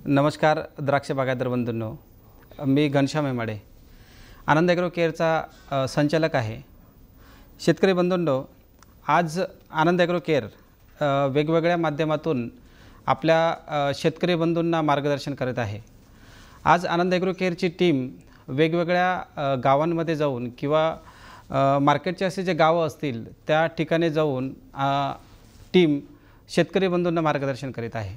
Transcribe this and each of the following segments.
नमस्कार द्राक्ष बागायतदार बंधूंनो, मी घनश्याम हेमाडे आनंद ॲग्रो केअरचा संचालक आहे। शेतकरी बंधूंनो, आज आनंद ॲग्रो केअर वेगवेगळ्या माध्यमातून आपल्या शेतकरी बंधूंना मार्गदर्शन करत आहे। आज आनंद ॲग्रो केअरची टीम वेगवेगळ्या गावांमध्ये जाऊन किंवा मार्केटचे असे जे गावं असतील त्या ठिकाणी जाऊन टीम शेतकरी बंधूंना मार्गदर्शन करीत आहे।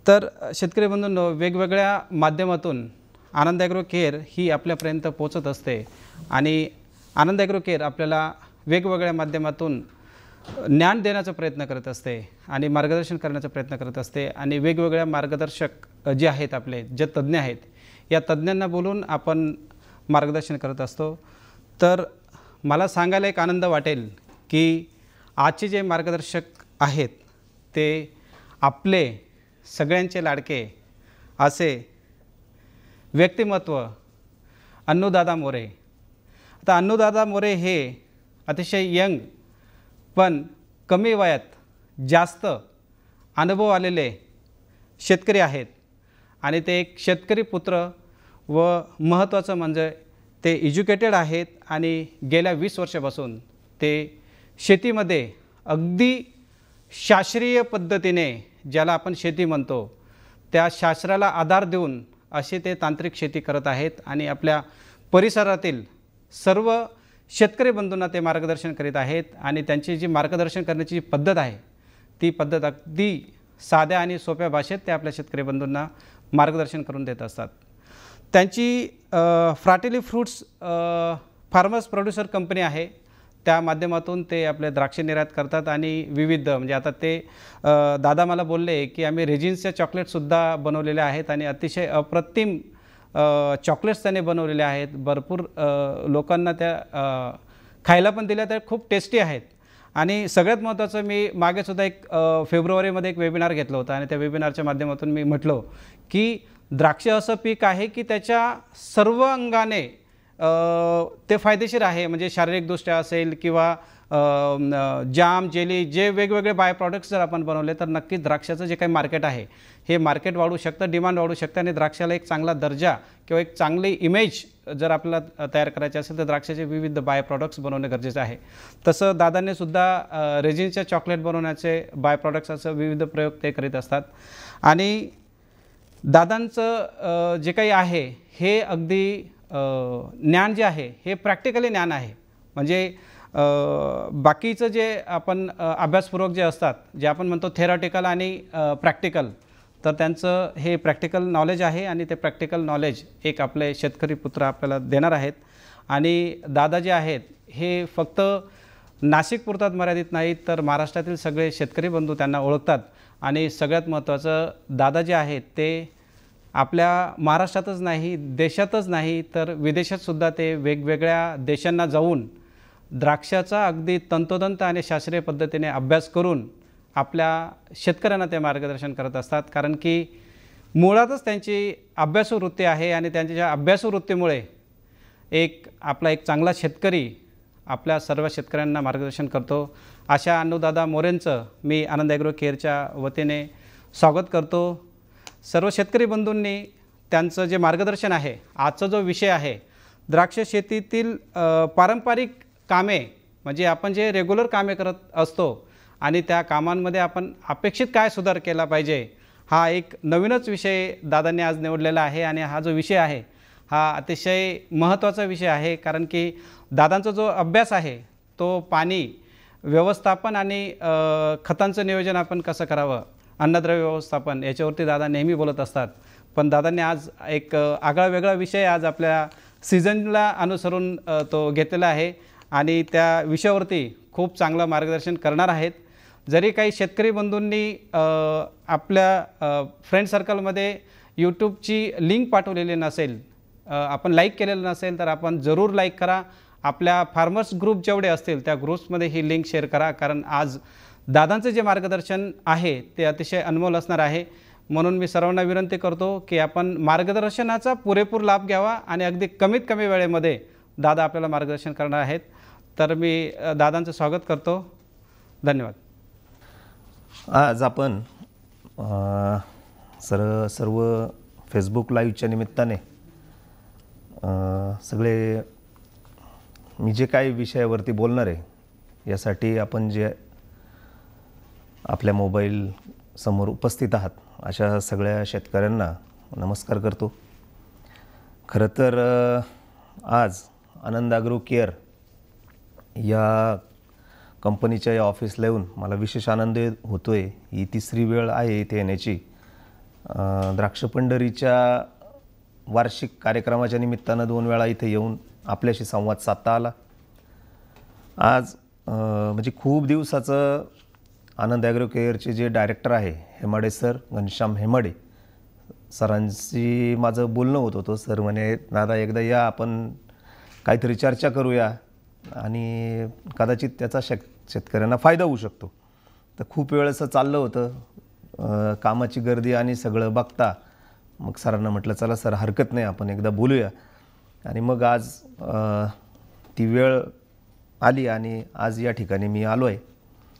तर शेतकरी बंधूंनो, वेगवेगळ्या माध्यमातून आनंद ॲग्रो केअर ही आपल्यापर्यंत पोहोचत असते आणि आनंद ॲग्रो केअर आपल्याला वेगवेगळ्या माध्यमातून ज्ञान देण्याचा प्रयत्न करत असते आणि मार्गदर्शन करण्याचा प्रयत्न करत असते आणि वेगवेगळ्या मार्गदर्शक जे आहेत, आपले जे तज्ञ आहेत, या तज्ञांना बोलून आपण मार्गदर्शन करत असतो। तर मला सांगायला एक आनंद वाटेल की आजचे जे मार्गदर्शक आहेत ते आपले सगळ्यांचे लाडके असे व्यक्तिमत्व अन्नूदादा मोरे। आता अन्नूदादा मोरे हे अतिशय यंग पण कमी वयात जास्त अनुभव आलेले शेतकरी आहेत आणि ते एक शेतकरी पुत्र व महत्त्वाचं म्हणजे ते एज्युकेटेड आहेत आणि गेल्या 20 वर्षापासून ते शेतीमध्ये अगदी शास्त्रीय पद्धतीने, ज्याला आपण शेती म्हणतो, त्या शास्त्राला आधार देऊन असे ते तांत्रिक शेती करत आहेत आणि आपल्या परिसरातील सर्व शेतकरी बंधूंना ते मार्गदर्शन करीत आहेत आणि त्यांची जी मार्गदर्शन करण्याची पद्धत आहे ती पद्धत अगदी साध्या आणि सोप्या भाषेत ते आपल्या शेतकरी बंधूंना मार्गदर्शन करून देत असतात। त्यांची फ्राटेली फ्रूट्स फार्मर्स प्रोड्युसर कंपनी आहे, त्या माध्यमातून ते आपले द्राक्ष निर्यात करतात आणि विविध म्हणजे आता ते दादा मला बोलले की आम्ही रेजिन्सच्या चॉकलेटसुद्धा बनवलेले आहेत आणि अतिशय अप्रतिम चॉकलेट्स त्याने बनवलेले आहेत। भरपूर लोकांना त्या खायला पण दिल्या, त्या खूप टेस्टी आहेत। आणि सगळ्यात महत्त्वाचं, मी मागेसुद्धा एक फेब्रुवारीमध्ये एक वेबिनार घेतलं होतं आणि त्या वेबिनारच्या माध्यमातून मी म्हटलो की द्राक्ष असं पीक आहे की त्याच्या सर्व अंगाने ते फायदेशीर आहे, म्हणजे शारीरिकदृष्ट्या असेल किंवा जाम, जेली, जे वेगवेगळे बाय प्रॉडक्ट्स जर आपण बनवले तर नक्कीच द्राक्षाचं जे काही मार्केट आहे हे मार्केट वाढू शकतं, डिमांड वाढू शकतं आणि द्राक्षाला एक चांगला दर्जा किंवा एक चांगली इमेज जर आपल्याला तयार करायची असेल तर द्राक्षाचे विविध बाय प्रॉडक्ट्स बनवणे गरजेचं आहे। तसं दादांनी सुद्धा रेजिनच्या चॉकलेट बनवण्याचे बाय प्रॉडक्ट्स असं विविध प्रयोग ते करीत असतात आणि दादांचं जे काही आहे हे अगदी ज्ञान जे आहे हे प्रॅक्टिकली ज्ञान आहे। म्हणजे बाकीचं जे आपण अभ्यासपूर्वक जे असतात, जे आपण म्हणतो थेरॉटिकल आणि प्रॅक्टिकल, तर त्यांचं हे प्रॅक्टिकल नॉलेज आहे आणि ते प्रॅक्टिकल नॉलेज एक आपले शेतकरी पुत्र आपल्याला देणार आहेत। आणि दादा जे आहेत हे फक्त नाशिकपुरतात मर्यादित नाहीत, तर महाराष्ट्रातील सगळे शेतकरी बंधू त्यांना ओळखतात आणि सगळ्यात महत्त्वाचं, दादा जे आहेत ते आपल्या महाराष्ट्रातच नाही, देशातच नाही, तर विदेशातसुद्धा ते वेगवेगळ्या देशांना जाऊन द्राक्षाचा अगदी तंतोतंत आणि शास्त्रीय पद्धतीने अभ्यास करून आपल्या शेतकऱ्यांना ते मार्गदर्शन करत असतात। कारण की मुळातच त्यांची अभ्यासू वृत्ती आहे आणि त्यांच्या अभ्यासू वृत्तीमुळे आपला एक चांगला शेतकरी आपल्या सर्व शेतकऱ्यांना मार्गदर्शन करतो। अशा अन्नूदादा मोरेंचं मी आनंद ॲग्रो केअरच्या वतीने स्वागत करतो। सर्व शेतकरी बंधूंनी त्यांचं जे मार्गदर्शन आहे, आजचा जो विषय आहे द्राक्ष शेतीतील पारंपरिक कामे, म्हणजे आपण जे रेग्युलर कामे करत असतो आणि त्या कामांमध्ये आपण अपेक्षित काय सुधार केला पाहिजे, हा एक नवीनच विषय दादांनी आज निवडलेला आहे आणि हा जो विषय आहे हा अतिशय महत्त्वाचा विषय आहे। कारण की दादांचा जो अभ्यास आहे तो पाणी व्यवस्थापन आणि खतांचं नियोजन आपण कसं करावं, अन्नद्रव्य व्यवस्थापन, याच्यावरती दादा नेहमी बोलत असतात। पण दादांनी आज एक आगळा वेगळा विषय आज आपल्या सीझनला अनुसरून तो घेतलेला आहे आणि त्या विषयावरती खूप चांगलं मार्गदर्शन करणार आहेत। जरी काही शेतकरी बंधूंनी आपल्या फ्रेंड सर्कलमध्ये यूट्यूबची लिंक पाठवलेली नसेल, आपण लाईक केलेलं नसेल, तर आपण जरूर लाईक करा। आपल्या फार्मर्स ग्रुप जेवढे असतील त्या ग्रुप्समध्ये ही लिंक शेअर करा, कारण आज दादांचं जे मार्गदर्शन आहे ते अतिशय अनमोल असणार आहे। म्हणून मी सर्वांना विनंती करतो की आपण मार्गदर्शनाचा पुरेपूर लाभ घ्यावा आणि अगदी कमीत कमी वेळेमध्ये दादा आपल्याला मार्गदर्शन करणार आहेत। तर मी दादांचं स्वागत करतो। धन्यवाद। आज आपण सर्व फेसबुक लाईव्हच्या निमित्ताने सगळे मी जे काही विषयावरती बोलणार आहे यासाठी आपण जे आपल्या मोबाईल समोर उपस्थित आहात अशा सगळ्या शेतकऱ्यांना नमस्कार करतो. खरं तर आज आनंद ॲग्रो केअर या कंपनीच्या या ऑफिसला येऊन मला विशेष आनंद होतो आहे. ही तिसरी वेळ आहे इथे येण्याची. द्राक्ष पंढरीच्या वार्षिक कार्यक्रमाच्या निमित्तानं 2 वेळा इथे येऊन आपल्याशी संवाद साधता आला. आज म्हणजे खूप दिवसाचं आनंद ॲग्रो केअरचे जे डायरेक्टर आहे हेमाडे सर, घनश्याम हेमाडे सरांशी माझं बोलणं होत होतं. सर म्हणे दादा एकदा या, आपण काहीतरी चर्चा करूया आणि कदाचित त्याचा शेतकऱ्यांना फायदा होऊ शकतो. तर खूप वेळचं चाललं होतं, कामाची गर्दी आणि सगळं बघता मग सरांना म्हटलं चला सर हरकत नाही आपण एकदा बोलूया. आणि मग आज ती वेळ आली आणि आज या ठिकाणी मी आलो आहे.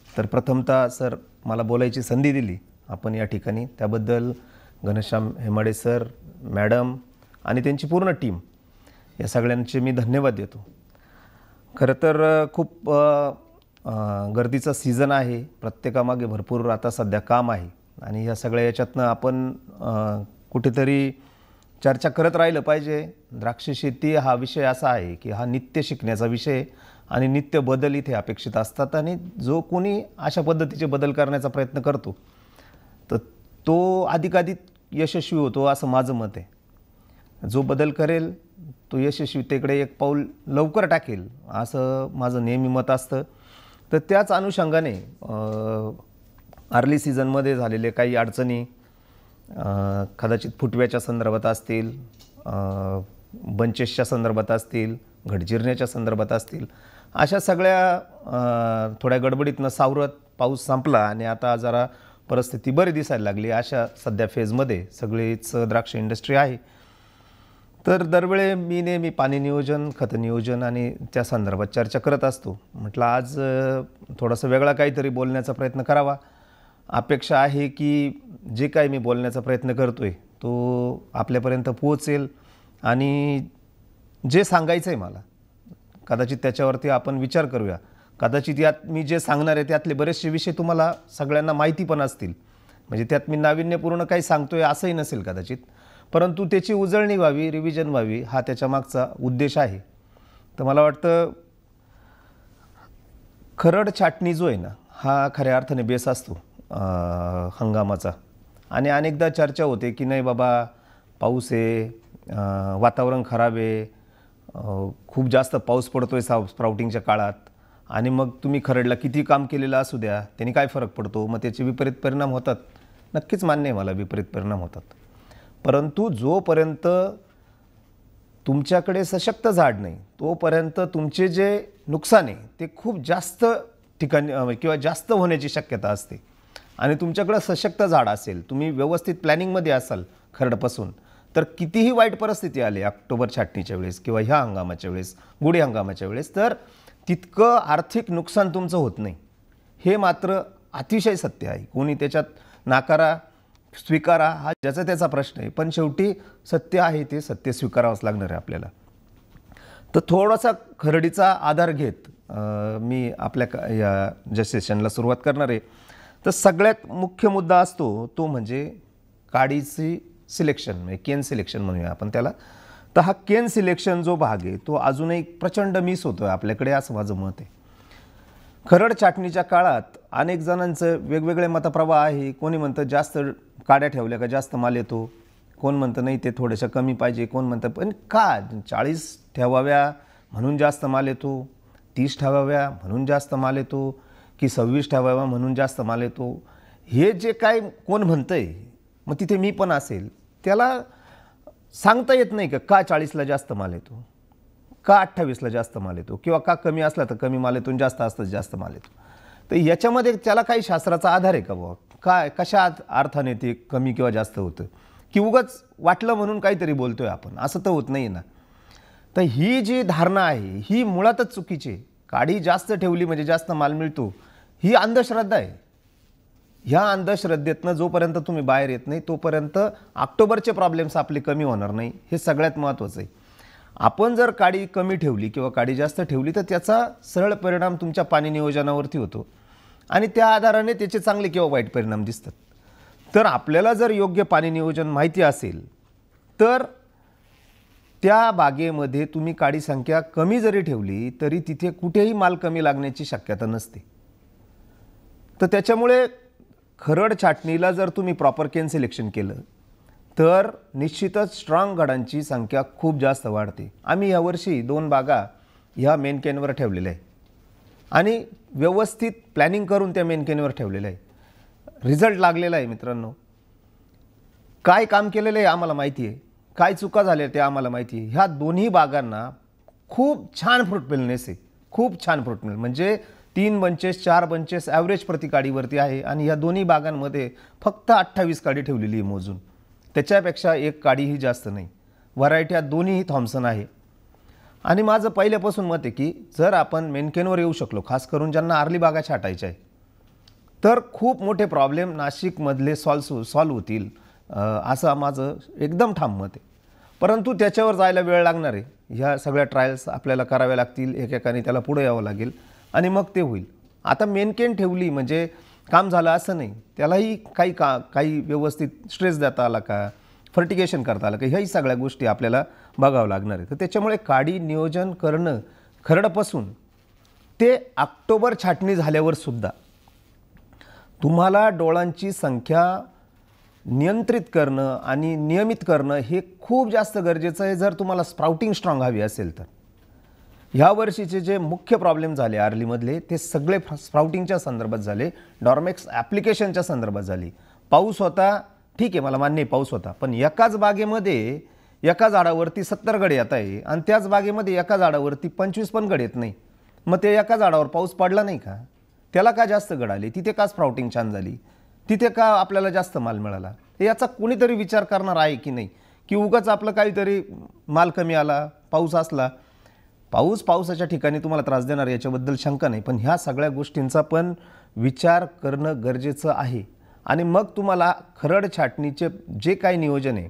तर प्रथमतः सर मला बोलायची संधी दिली आपण या ठिकाणी, त्याबद्दल घनश्याम हेमाडे सर, मॅडम आणि त्यांची पूर्ण टीम या सगळ्यांचे मी धन्यवाद देतो. खरं तर खूप गर्दीचा सीझन आहे, प्रत्येकामागे भरपूर आता सध्या काम आहे आणि ह्या सगळ्या याच्यातनं आपण कुठेतरी चर्चा करत राहिलं पाहिजे. द्राक्ष शेती हा विषय असा आहे की हा नित्य शिकण्याचा विषय आणि नित्य बदल इथे अपेक्षित असतात आणि जो कोणी अशा पद्धतीचे बदल करण्याचा प्रयत्न करतो तर तो अधिकाधिक यशस्वी होतो असं माझं मत आहे. जो बदल करेल तो यशस्वीतेकडे एक पाऊल लवकर टाकेल असं माझं नेहमी मत असतं. तर त्याच अनुषंगाने अर्ली सीझनमध्ये झालेले काही अडचणी कदाचित फुटव्याच्या संदर्भात असतील, बंचेसच्या संदर्भात असतील, घडजिरण्याच्या संदर्भात असतील, अशा सगळ्या थोड्या गडबडीतनं सावरत पाऊस संपला आणि आता जरा परिस्थिती बरी दिसायला लागली. अशा सध्या फेजमध्ये सगळीच द्राक्ष इंडस्ट्री आहे. तर दरवेळी मी नेहमी पाणी नियोजन, खत नियोजन आणि त्या संदर्भात चर्चा करत असतो. म्हटलं आज थोडासा वेगळा काहीतरी बोलण्याचा प्रयत्न करावा. अपेक्षा आहे की जे काही मी बोलण्याचा प्रयत्न करतो आहे तो आपल्यापर्यंत पोहोचेल आणि जे सांगायचं आहे मला कदाचित त्याच्यावरती आपण विचार करूया. कदाचित यात मी जे सांगणार आहे त्यातले बरेचसे विषय तुम्हाला सगळ्यांना माहिती पण असतील, म्हणजे त्यात मी नाविन्यपूर्ण काही सांगतो आहे असंही नसेल कदाचित, परंतु त्याची उजळणी व्हावी, रिव्हिजन व्हावी हा त्याच्यामागचा उद्देश आहे. तर मला वाटतं खरड छाटणी जो आहे ना हा खऱ्या अर्थाने बेस असतो हंगामाचा. आणि अनेकदा चर्चा होते की नाही बाबा पाऊस आहे, वातावरण खराब आहे, खूप जास्त पाऊस पडतो आहे स्प्राउटिंगच्या काळात आणि मग तुम्ही खरडला किती काम केलेलं असू द्या त्याने काय फरक पडतो, मग त्याचे विपरीत परिणाम होतात. नक्कीच मान्य आहे मला विपरीत परिणाम होतात, परंतु जोपर्यंत तुमच्याकडे सशक्त झाड नाही तोपर्यंत तुमचे जे नुकसान आहे ते खूप जास्त ठिकाणी किंवा जास्त होण्याची शक्यता असते. आणि तुमच्याकडे सशक्त झाड असेल, तुम्ही व्यवस्थित प्लॅनिंगमध्ये असाल खरडपासून, तर कितीही वाईट परिस्थिती आली ऑक्टोबर छाटणीच्या वेळेस किंवा ह्या हंगामाच्या वेळेस, गुढी हंगामाच्या वेळेस, तर तितकं आर्थिक नुकसान तुमचं होत नाही. हे मात्र अतिशय सत्य आहे. कोणी त्याच्यात नाकारा स्वीकारा हा ज्याचा त्याचा प्रश्न आहे, पण शेवटी सत्य आहे ते सत्य स्वीकारावंच लागणार आहे आपल्याला. तर थोडासा खरडीचा आधार घेत मी आपल्या या ज्या सेशनला सुरुवात करणार आहे. तर सगळ्यात मुख्य मुद्दा असतो तो म्हणजे काडीची सिलेक्शन, म्हणजे केन सिलेक्शन म्हणूया आपण त्याला. तर हा केन सिलेक्शन जो भाग आहे तो अजूनही प्रचंड मिस होतो आहे आपल्याकडे असं माझं मत आहे. खरड छाटणीच्या काळात अनेक जणांचं वेगवेगळे मतप्रवाह आहे. कोणी म्हणतं जास्त काड्या ठेवल्या का जास्त माल येतो, कोण म्हणतं नाही ते थोडंसं कमी पाहिजे, कोण म्हणतं पण का 40 ठेवाव्या म्हणून जास्त माल येतो, 30 ठेवाव्या म्हणून जास्त माल येतो की 26 ठेवाव्या म्हणून जास्त माल येतो, हे जे काय कोण म्हणतंय मग तिथे मी पण असेल, त्याला सांगता येत नाही का 40ला जास्त माल येतो, का 28ला जास्त माल येतो, किंवा का कमी असला तर कमी माल येतो, जास्त असतं जास्त माल येतो. तर याच्यामध्ये त्याला काही शास्त्राचा आधार आहे का बुवा, काय कशा अर्थाने ते कमी किंवा जास्त होतं, की उगाच वाटलं म्हणून काहीतरी बोलतोय आपण, असं तर होत नाही ना. तर ही जी धारणा आहे ही मुळातच चुकीची आहे. काडी जास्त ठेवली म्हणजे जास्त माल मिळतो ही अंधश्रद्धा आहे. ह्या अंधश्रद्धेतनं जोपर्यंत तुम्ही बाहेर येत नाही तोपर्यंत ऑक्टोबरचे प्रॉब्लेम्स आपले कमी होणार नाही. हे सगळ्यात महत्त्वाचं आहे. आपण जर काडी कमी ठेवली किंवा काडी जास्त ठेवली तर त्याचा सरळ परिणाम तुमच्या पाणी नियोजनावरती होतो आणि त्या आधाराने त्याचे चांगले किंवा वाईट परिणाम दिसतात. तर आपल्याला जर योग्य पाणी नियोजन माहिती असेल तर त्या बागेमध्ये तुम्ही काडी संख्या कमी जरी ठेवली तरी तिथे कुठेही माल कमी लागण्याची शक्यता नसते. तर त्याच्यामुळे खरड छाटणीला जर तुम्ही प्रॉपर केन सिलेक्शन केलं तर निश्चितच स्ट्रॉंग घडांची संख्या खूप जास्त वाढते. आम्ही यावर्षी 2 बागा ह्या मेन केनवर ठेवलेल्या आहे आणि व्यवस्थित प्लॅनिंग करून त्या मेन केनवर ठेवलेलं आहे. रिझल्ट लागलेला आहे मित्रांनो. काय काम केलेलं आहे आम्हाला माहिती आहे, काय चुका झाल्या ते आम्हाला माहिती आहे. ह्या दोन्ही बागांना खूप छान फ्रूट मिळनेस आहे, खूप छान फ्रूट मिळेल. म्हणजे 3 बंचेस 4 बंचेस ॲव्हरेज प्रति काडीवरती आहे आणि ह्या दोन्ही बागांमध्ये फक्त 28 काडी ठेवलेली आहे मोजून. त्याच्यापेक्षा एक काडीही जास्त नाही. व्हरायटी दोन्हीही थॉम्सन आहे. आणि माझं पहिल्यापासून मत आहे की जर आपण मेनकेनवर येऊ शकलो, खास करून ज्यांना आर्ली बागा छाटायच्या आहे, तर खूप मोठे प्रॉब्लेम नाशिकमधले सॉल्व होतील असं माझं एकदम ठाम मत आहे. परंतु त्याच्यावर जायला वेळ लागणार आहे. ह्या सगळ्या ट्रायल्स आपल्याला कराव्या लागतील, एकेकाने त्याला पुढे यावं लागेल आणि मग ते होईल. आता मेनकेन ठेवली म्हणजे काम झालं असं नाही. त्यालाही काही व्यवस्थित स्ट्रेस देता आला का, फर्टिगेशन करता आलं का, ह्याही सगळ्या गोष्टी आपल्याला बघावं लागणार आहे. तर त्याच्यामुळे काडी नियोजन करणं खरडपासून ते ऑक्टोबर छाटणी झाल्यावर सुद्धा तुम्हाला डोळांची संख्या नियंत्रित करणं आणि नियमित करणं हे खूप जास्त गरजेचं आहे जर तुम्हाला स्प्राउटिंग स्ट्रॉंग हवी असेल तर. ह्या वर्षीचे जे मुख्य प्रॉब्लेम झाले आर्लीमधले ते सगळे स्प्राउटिंगच्या संदर्भात झाले, डॉर्मेक्स ॲप्लिकेशनच्या संदर्भात झाली. पाऊस होता, ठीक आहे, मला मान्य आहे पाऊस होता, पण एकाच बागेमध्ये एका झाडावरती 70 गड येत आहे आणि त्याच बागेमध्ये एका झाडावरती 25 पण गड येत नाही. मग ते एका झाडावर पाऊस पडला नाही का, त्याला का जास्त गड आले, तिथे का स्प्राउटिंग छान झाली, तिथे का आपल्याला जास्त माल मिळाला, याचा कोणीतरी विचार करणार आहे की नाही. की उगाच आपलं काहीतरी माल कमी आला, पाऊस असला, पावसाच्या ठिकाणी तुम्हाला त्रास देणार याच्याबद्दल शंका नाही, पण ह्या सगळ्या गोष्टींचा पण विचार करणं गरजेचं आहे. आणि मग तुम्हाला खरड छाटणीचे जे काही नियोजन आहे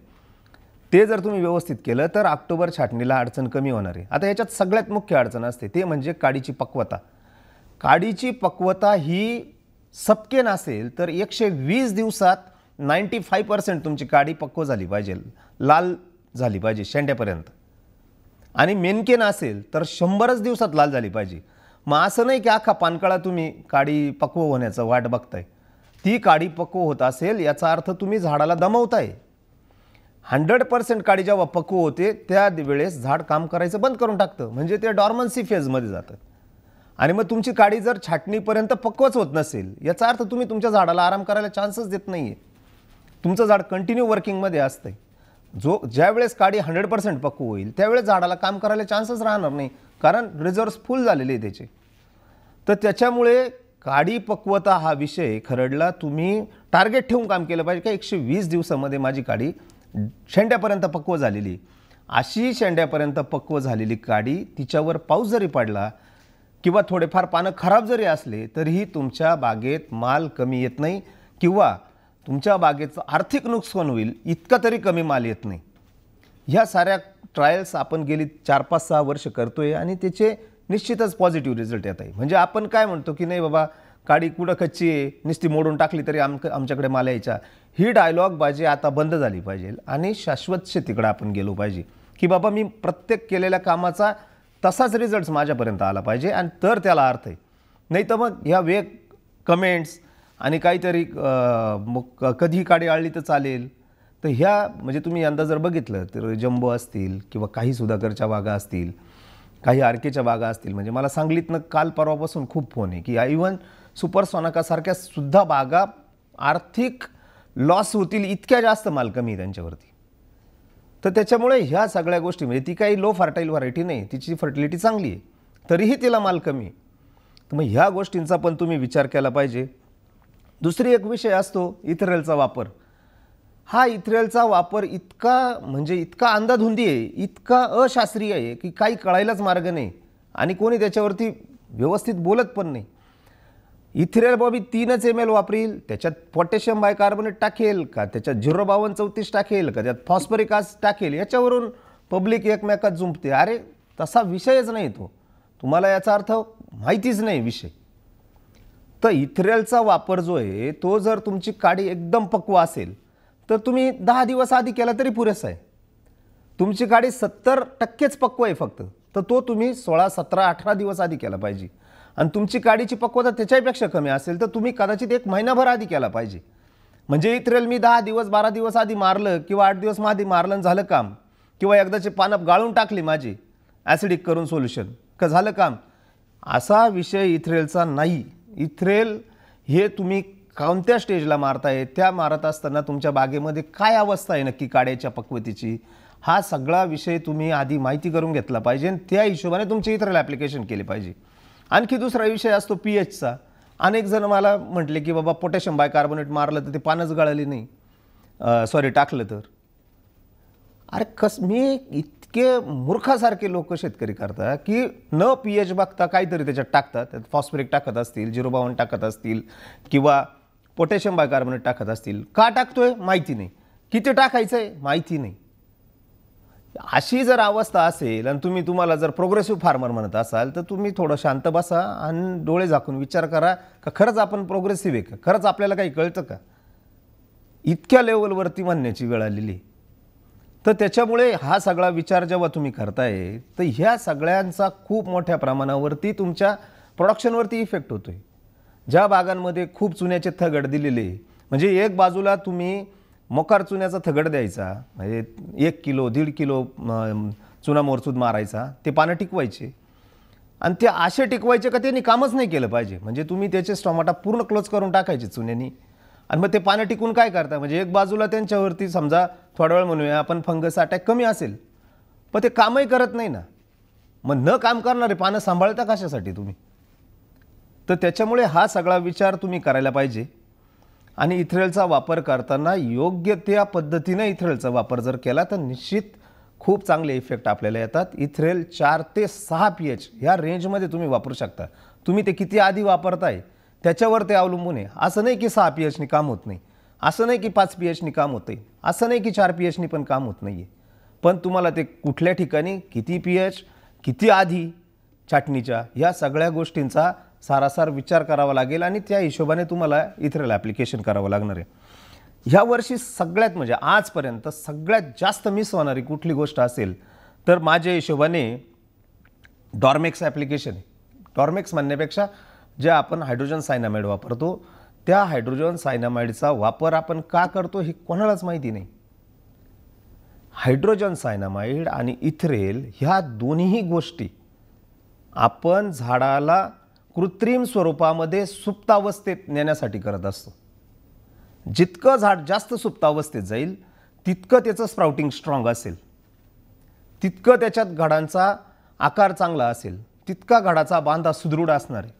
ते जर तुम्ही व्यवस्थित केलं तर ऑक्टोबर छाटणीला अडचण कमी होणार आहे. आता याच्यात सगळ्यात मुख्य अडचण असते ते म्हणजे काडीची पक्वता. काडीची पक्वता ही सपके नसेल तर 120 दिवसात 95% तुमची काडी पक्व झाली पाहिजे, लाल झाली पाहिजे शेंड्यापर्यंत. आणि मेनकेन असेल तर 100च दिवसात लाल झाली पाहिजे. मग असं नाही की अख्खा पानकळा तुम्ही काडी पक्व होण्याचं वाट बघताय. ती काडी पक्व होत असेल याचा अर्थ तुम्ही झाडाला दमवताय. 100% काडी जेव्हा पक्व होते त्या वेळेस झाड काम करायचं बंद करून टाकतं, म्हणजे ते डॉर्मन्सी फेजमध्ये जातं. आणि मग तुमची काडी जर छाटणीपर्यंत पक्वच होत नसेल याचा अर्थ तुम्ही तुमच्या झाडाला आराम करायला चान्सच देत नाही आहे. तुमचं झाड कंटिन्यू वर्किंगमध्ये असतंय. ज्या वेळेस काडी 100% पक्व होईल त्यावेळेस झाडाला काम करायला चान्सच राहणार नाही, कारण रिझर्व्स फुल झालेले आहे त्याचे. तर त्याच्यामुळे काडी पक्वता हा विषय खरडला तुम्ही टार्गेट ठेवून काम केलं पाहिजे. का 120 दिवसामध्ये माझी काडी शेंड्यापर्यंत पक्व झालेली. अशी शेंड्यापर्यंत पक्व झालेली काडी तिच्यावर पाऊस जरी पडला किंवा थोडेफार पानं खराब जरी असले तरीही तुमच्या बागेत माल कमी येत नाही किंवा तुमच्या बागेचं आर्थिक नुकसान होईल इतका तरी कमी माल येत नाही. ह्या साऱ्या ट्रायल्स आपण गेली 4-5-6 वर्ष करतोय आणि त्याचे निश्चितच पॉझिटिव्ह रिझल्ट येत आहे. म्हणजे आपण काय म्हणतो की नाही बाबा काडी कुठं कच्ची आहे, नुसती मोडून टाकली तरी आमच्याकडे माल यायचा, ही डायलॉग बाजी आता बंद झाली पाहिजे आणि शाश्वत शेतीकडे आपण गेलो पाहिजे. की बाबा मी प्रत्येक केलेल्या कामाचा तसाच रिझल्ट माझ्यापर्यंत आला पाहिजे आणि तर त्याला अर्थ आहे. नाही तर मग ह्या वेग कमेंट्स आणि काहीतरी मग कधी काडी आळली तर चालेल. तर ह्या म्हणजे तुम्ही यंदा जर बघितलं तर जंबो असतील किंवा काही सुधाकरच्या बागा असतील, काही आरकेच्या बागा असतील, म्हणजे मला सांगलीतनं काल परवापासून खूप फोन आहे की इव्हन सुपर सोनाकासारख्या सुद्धा बागा आर्थिक लॉस होतील इतक्या जास्त माल कमी आहे त्यांच्यावरती. तर त्याच्यामुळे ह्या सगळ्या गोष्टी म्हणजे ती काही लो फर्टाईल व्हरायटी नाही, तिची फर्टिलिटी चांगली आहे तरीही तिला माल कमी आहे. तर मग ह्या गोष्टींचा पण तुम्ही विचार केला पाहिजे. दुसरी एक विषय असतो इथरेलचा वापर. हा इथरेलचा वापर इतका अंधाधुंदी आहे, इतका अशास्त्रीय आहे की काही कळायलाच मार्ग नाही आणि कोणी त्याच्यावरती व्यवस्थित बोलत पण नाही. इथ्रेल बॉबी 3च ml वापरील, त्याच्यात पोटॅशियम बायकार्बोनेट टाकेल का, त्याच्यात 05234 टाकेल का, त्यात फॉस्फरिक ॲसिड टाकेल, याच्यावरून पब्लिक एकमेकात जुंपते. अरे तसा विषयच नाही तो, तुम्हाला याचा अर्थ माहितीच नाही विषय. तर इथ्रेलचा वापर जो आहे तो जर तुमची काडी एकदम पक्व असेल तर तुम्ही 10 दिवस आधी केला तरी पुरेसा आहे. तुमची काडी 70%च पक्व आहे फक्त, तर तो तुम्ही 16, 17, 18 दिवस आधी केला पाहिजे. आणि तुमची काडीची पक्वता त्याच्यापेक्षा कमी असेल तर तुम्ही कदाचित 1 महिनाभर आधी केला पाहिजे. म्हणजे इथ्रेल मी 10 दिवस 12 दिवस आधी मारलं किंवा 8 दिवस आधी मारलं झालं काम, किंवा एकदाचे पानं गाळून टाकली माझी ॲसिडिक करून सोल्युशन का झालं काम, असा विषय इथ्रेलचा नाही. इथ्रेल हे तुम्ही कोणत्या स्टेजला मारताय, त्या मारत असताना तुमच्या बागेमध्ये काय अवस्था आहे नक्की काड्याच्या पक्वतेची, हा सगळा विषय तुम्ही आधी माहिती करून घेतला पाहिजे आणि त्या हिशोबाने तुमचे इथ्रेल ॲप्लिकेशन केले पाहिजे. आणखी दुसरा विषय असतो pHचा. अनेक जण मला म्हटले की बाबा पोटॅशियम बायकार्बोनेट मारलं तर ते पानच गळाली नाही, सॉरी टाकलं तर. अरे मी इतके मूर्खासारखे लोक शेतकरी करतात की न pH बघता काहीतरी त्याच्यात टाकतात, त्यात फॉस्फरिक टाकत असतील, 052 टाकत असतील किंवा पोटॅशियम बायकार्बोनेट टाकत असतील. का टाकतोय माहिती नाही, किती टाकायचं आहे माहिती नाही. अशी जर अवस्था असेल आणि तुम्हाला जर प्रोग्रेसिव्ह फार्मर म्हणत असाल तर तुम्ही थोडं शांत बसा आणि डोळे झाकून विचार करा का खरंच आपण प्रोग्रेसिव्ह आहे का, खरंच आपल्याला काही कळतं का. इतक्या लेवलवरती म्हणण्याची वेळ आलेली. तर त्याच्यामुळे हा सगळा विचार जेव्हा तुम्ही करताय तर ह्या सगळ्यांचा खूप मोठ्या प्रमाणावरती तुमच्या प्रोडक्शनवरती इफेक्ट होतोय. ज्या बागांमध्ये खूप चुन्याचे थगड दिलेले, म्हणजे एक बाजूला तुम्ही मोकार चुन्याचा थगड द्यायचा, म्हणजे 1 किलो 1.5 किलो चुना मोरसूद मारायचा, ते पानं टिकवायचे आणि ते असे टिकवायचे का त्यांनी कामच नाही केलं पाहिजे. म्हणजे तुम्ही त्याचे स्टोमाटा पूर्ण क्लोज करून टाकायचे चुन्यानी आणि मग ते पानं टिकून काय करता, म्हणजे एक बाजूला त्यांच्यावरती समजा थोडा वेळ म्हणूया आपण फंगस अटॅक कमी असेल, पण ते कामही करत नाही ना. मग न काम करणारे पानं सांभाळता कशासाठी तुम्ही. तर त्याच्यामुळे हा सगळा विचार तुम्ही करायला पाहिजे. आणि इथ्रेलचा वापर करताना योग्य त्या पद्धतीने इथ्रेलचा वापर जर केला तर निश्चित खूप चांगले इफेक्ट आपल्याला येतात. इथ्रेल 4 ते 6 pH ह्या रेंजमध्ये तुम्ही वापरू शकता. तुम्ही ते किती आधी वापरताय त्याच्यावर ते अवलंबून आहे. असं नाही की 6 pHनी काम होत नाही, असं नाही की 5 pHनी काम होतंय, असं नाही की 4 pHनी पण काम होत नाही आहे. पण तुम्हाला ते कुठल्या ठिकाणी किती pH, किती आधी छाटणीच्या, ह्या सगळ्या गोष्टींचा सारासार विचार करावा लागेल आणि त्या हिशोबाने तुम्हाला इथ्रेल ॲप्लिकेशन करावं लागणार आहे. ह्या वर्षी सगळ्यात म्हणजे आजपर्यंत सगळ्यात जास्त मिस होणारी कुठली गोष्ट असेल तर माझ्या हिशोबाने डॉर्मेक्स ॲप्लिकेशन आहे. डॉर्मेक्स म्हणण्यापेक्षा जे आपण हायड्रोजन सायनामाइड वापरतो, त्या हायड्रोजन सायनामाइडचा वापर आपण का करतो हे कोणालाच माहिती नाही. हायड्रोजन सायनामाइड आणि इथ्रेल ह्या दोन्ही गोष्टी आपण झाडाला कृत्रिम स्वरूपामध्ये सुप्तावस्थेत नेण्यासाठी करत असतो. जितकं झाड जास्त सुप्तावस्थेत जाईल तितकं त्याचं स्प्राउटिंग स्ट्रॉंग असेल, तितकं त्याच्यात घडांचा आकार चांगला असेल, तितका घडाचा बांधा सुदृढ असणार आहे.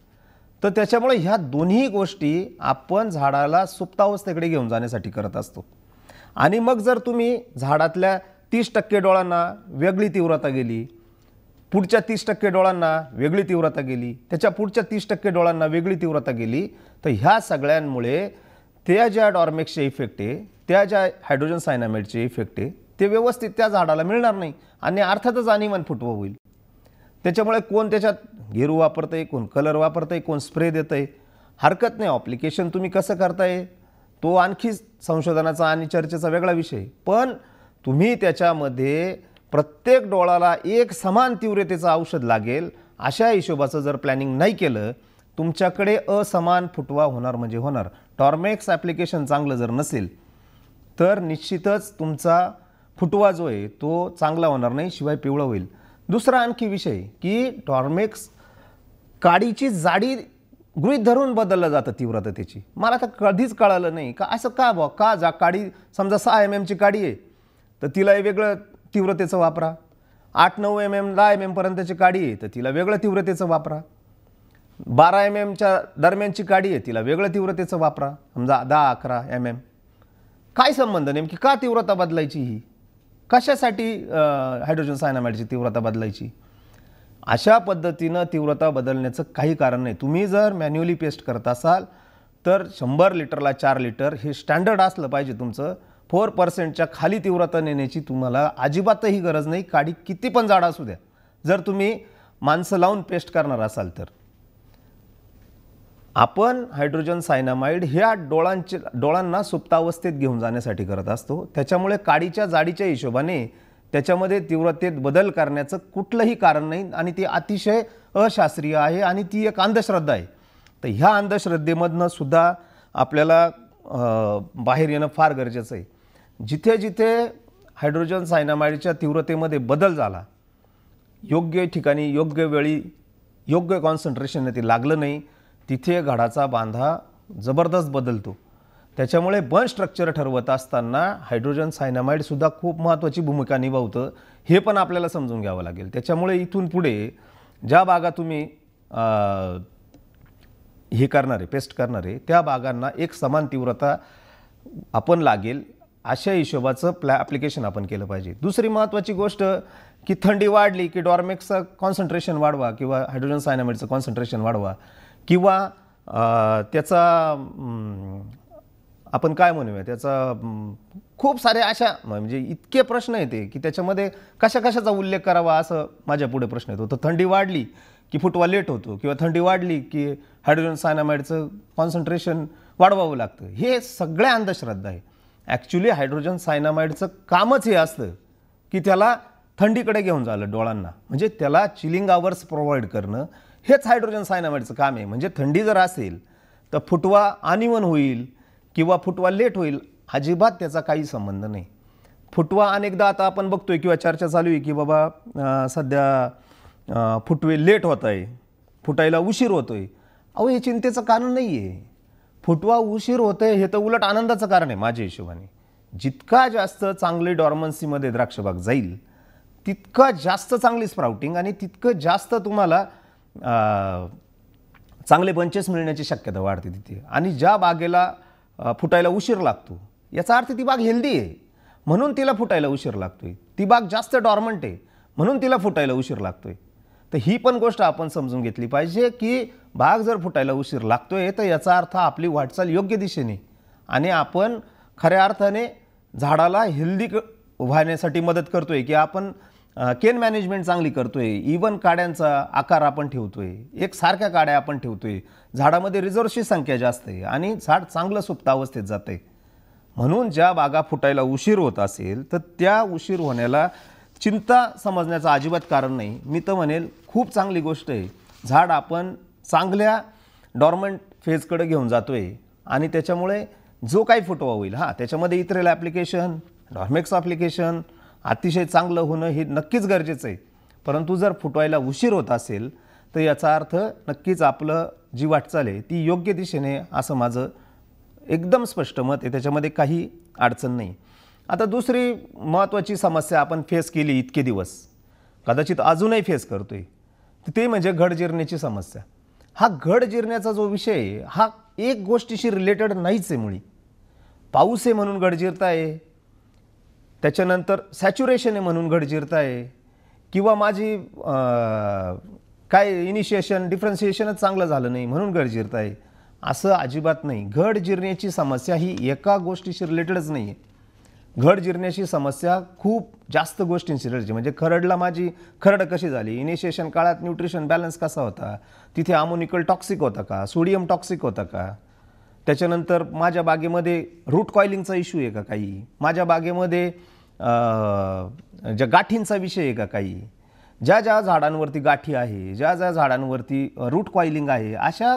तर त्याच्यामुळे ह्या दोन्ही गोष्टी आपण झाडाला सुप्तावस्थेकडे घेऊन जाण्यासाठी करत असतो. आणि मग जर तुम्ही झाडातल्या 30% डोळांना वेगळी तीव्रता गेली, पुढच्या 30% डोळांना वेगळी तीव्रता गेली, त्याच्या पुढच्या 30% डोळांना वेगळी तीव्रता गेली, तर ह्या सगळ्यांमुळे त्या ज्या डॉर्मेक्सचे इफेक्ट आहे, त्या ज्या हायड्रोजन सायनामाइडचे इफेक्ट आहे, ते व्यवस्थित त्या झाडाला मिळणार नाही आणि अर्थातच आणीवन फुटवा होईल. त्याच्यामुळे कोण त्याच्यात गेरू वापरतंय, कोण कलर वापरतंय, कोण स्प्रे देतंय, हरकत नाही. ॲप्लिकेशन तुम्ही कसं करताय तो आणखी संशोधनाचा आणि चर्चेचा वेगळा विषय. पण तुम्ही त्याच्यामध्ये प्रत्येक डोळाला एक समान तीव्रतेचं औषध लागेल अशा हिशोबाचं जर प्लॅनिंग नाही केलं, तुमच्याकडे असमान फुटवा होणार म्हणजे होणार. डॉर्मेक्स ॲप्लिकेशन चांगलं जर नसेल तर निश्चितच तुमचा फुटवा जो आहे तो चांगला होणार नाही, शिवाय पिवळा होईल. दुसरा आणखी विषय की डॉर्मेक्स काडीची जाडी गृहीत धरून बदललं जातं तीव्रता त्याची. मला तर कधीच कळालं नाही का असं का जा काडी समजा 6 mm ची काडी आहे तर तिला वेगळं तीव्रतेचं वापरा, 8-9 mm 10 mm पर्यंतची काडी आहे तर तिला वेगळं तीव्रतेचं वापरा, 12 mm दरम्यानची काडी आहे तिला वेगळं तीव्रतेचं वापरा, समजा 10-11 mm. काय संबंध नेमकी का तीव्रता बदलायची, ही कशासाठी हायड्रोजन सायनामाइडची तीव्रता बदलायची. अशा पद्धतीनं तीव्रता बदलण्याचं काही कारण नाही. तुम्ही जर मॅन्युअली पेस्ट करत असाल तर 100 लिटरला 4 लिटर हे स्टँडर्ड असलं पाहिजे तुमचं. 4%च्या खाली तीव्रता नेण्याची तुम्हाला अजिबातही गरज नाही, काडी किती पण जाड असू द्या, जर तुम्ही माणसं लावून पेस्ट करणार असाल तर. आपण हायड्रोजन सायनामाइड ह्या डोळांना सुप्तावस्थेत घेऊन जाण्यासाठी करत असतो. त्याच्यामुळे काडीच्या जाडीच्या हिशोबाने त्याच्यामध्ये तीव्रतेत बदल करण्याचं कुठलंही कारण नाही आणि ती अतिशय अशास्त्रीय आहे आणि ती एक अंधश्रद्धा आहे. तर ह्या अंधश्रद्धेमधनं सुद्धा आपल्याला बाहेर येणं फार गरजेचं आहे. जिथे जिथे हायड्रोजन सायनामाइडच्या तीव्रतेमध्ये बदल झाला, योग्य ठिकाणी योग्य वेळी योग्य कॉन्सन्ट्रेशन ते लागलं नाही, तिथे घडाचा बांधा जबरदस्त बदलतो. त्याच्यामुळे बर्न स्ट्रक्चर ठरवत असताना हायड्रोजन सायनामाइडसुद्धा खूप महत्त्वाची भूमिका निभावतं, हे पण आपल्याला समजून घ्यावं लागेल. त्याच्यामुळे इथून पुढे ज्या बागा तुम्ही हे करणारे पेस्ट करणारे त्या बागांना एक समान तीव्रता आपण लागेल अशा हिशोबाचं ॲप्लिकेशन आपण केलं पाहिजे. दुसरी महत्त्वाची गोष्ट की थंडी वाढली की डॉर्मेक्सचं कॉन्सन्ट्रेशन वाढवा किंवा हायड्रोजन सायनामाइडचं कॉन्सन्ट्रेशन वाढवा किंवा त्याचा आपण काय म्हणूया त्याचा खूप सारे अशा म्हणजे इतके प्रश्न येते की त्याच्यामध्ये कशाचा उल्लेख करावा असं माझ्या पुढे प्रश्न येतो. तर थंडी वाढली की फुटवा लेट होतो किंवा थंडी वाढली की हायड्रोजन सायनामाइडचं कॉन्सन्ट्रेशन वाढवावं लागतं. हे सगळ्या अंधश्रद्धा आहे. ॲक्च्युली हायड्रोजन सायनामाइडचं कामच हे असतं की त्याला थंडीकडे घेऊन जालं डोळांना, म्हणजे त्याला चिलिंग आवर्स प्रोव्हाइड करणं हेच हायड्रोजन सायनामाइडचं काम आहे. म्हणजे थंडी जर असेल तर फुटवा अनइव्हन होईल किंवा फुटवा लेट होईल, अजिबात त्याचा काही संबंध नाही. फुटवा अनेकदा आता आपण बघतोय किंवा चर्चा चालू आहे की बाबा सध्या फुटवे लेट होत आहे, फुटायला उशीर होतोय. अहो हे चिंतेचं कारण नाही आहे. फुटवा उशीर होतंय हे तर उलट आनंदाचं कारण आहे माझ्या हिशोबाने. जितका जास्त चांगली डॉर्मन्सीमध्ये द्राक्षबाग जाईल तितका जास्त चांगली स्प्राउटिंग आणि तितकं जास्त तुम्हाला चांगले बंचेस मिळण्याची शक्यता वाढते तिथे. आणि ज्या बागेला फुटायला उशीर लागतो याचा अर्थ ती बाग हेल्दी आहे म्हणून तिला फुटायला उशीर लागतोय. ती बाग जास्त डॉर्मंट आहे म्हणून तिला फुटायला उशीर लागतोय. तर ही पण गोष्ट आपण समजून घेतली पाहिजे की बाग जर फुटायला उशीर लागतोय तर याचा अर्थ आपली वाटचाल योग्य दिशेने आणि आपण खऱ्या अर्थाने झाडाला हेल्दी व्हायण्यासाठी मदत करतोय की आपण केन मॅनेजमेंट चांगली करतोय. इवन काड्यांचा आकार आपण ठेवतोय, एक सारख्या काड्या आपण ठेवतोय, झाडामध्ये रिझर्व्हची संख्या जास्त आहे आणि झाड चांगलं सुप्तावस्थेत जाते. म्हणून ज्या बागा फुटायला उशीर होत असेल तर त्या उशीर होण्याला चिंता समजण्याचं अजिबात कारण नाही. मी तर म्हणेल खूप चांगली गोष्ट आहे. झाड आपण चांगल्या डॉर्मंट फेजकडे घेऊन जातोय आणि त्याच्यामुळे जो काही फुटवा होईल त्याच्यामध्ये इतरेल ॲप्लिकेशन, डॉर्मेक्स ॲप्लिकेशन अतिशय चांगलं होणं हे नक्कीच गरजेचं आहे. परंतु जर फुटवायला उशीर होत असेल तर याचा अर्थ नक्कीच आपलं जी वाटचाल आहे ती योग्य दिशेने असं माझं एकदम स्पष्ट मत आहे. त्याच्यामध्ये काही अडचण नाही. आता दुसरी महत्त्वाची समस्या आपण फेस केली इतके दिवस, कदाचित अजूनही फेस करतोय, ते म्हणजे घड जिरण्याची समस्या. हा घड जिरण्याचा जो विषय आहे हा एक गोष्टीशी रिलेटेड नाहीच आहे मुळी. पाऊस आहे म्हणून घड जिरताय, त्याच्यानंतर सॅच्युरेशन आहे म्हणून घड जिरताय किंवा माझी काय इनिशिएशन डिफरन्शिएशनच चांगलं झालं नाही म्हणून घड जिरताय, असं अजिबात नाही. घड जिरण्याची समस्या ही एका गोष्टीशी रिलेटेडच नाही आहे. घड जिरण्याची समस्या खूप जास्त गोष्टींशी रिलेटेड. म्हणजे खरडला माझी खरड कशी झाली, इनिशिएशन काळात न्यूट्रिशन बॅलन्स कसा होता, तिथे अमोनिकल टॉक्सिक होता का, सोडियम टॉक्सिक होता का, त्याच्यानंतर माझ्या बागेमध्ये रूट कॉइलिंगचा इश्यू आहे का काही, माझ्या बागेमध्ये ज्या गाठींचा विषय आहे का काही, ज्या ज्या झाडांवरती गाठी आहे, ज्या ज्या झाडांवरती रूट कॉइलिंग आहे, अशा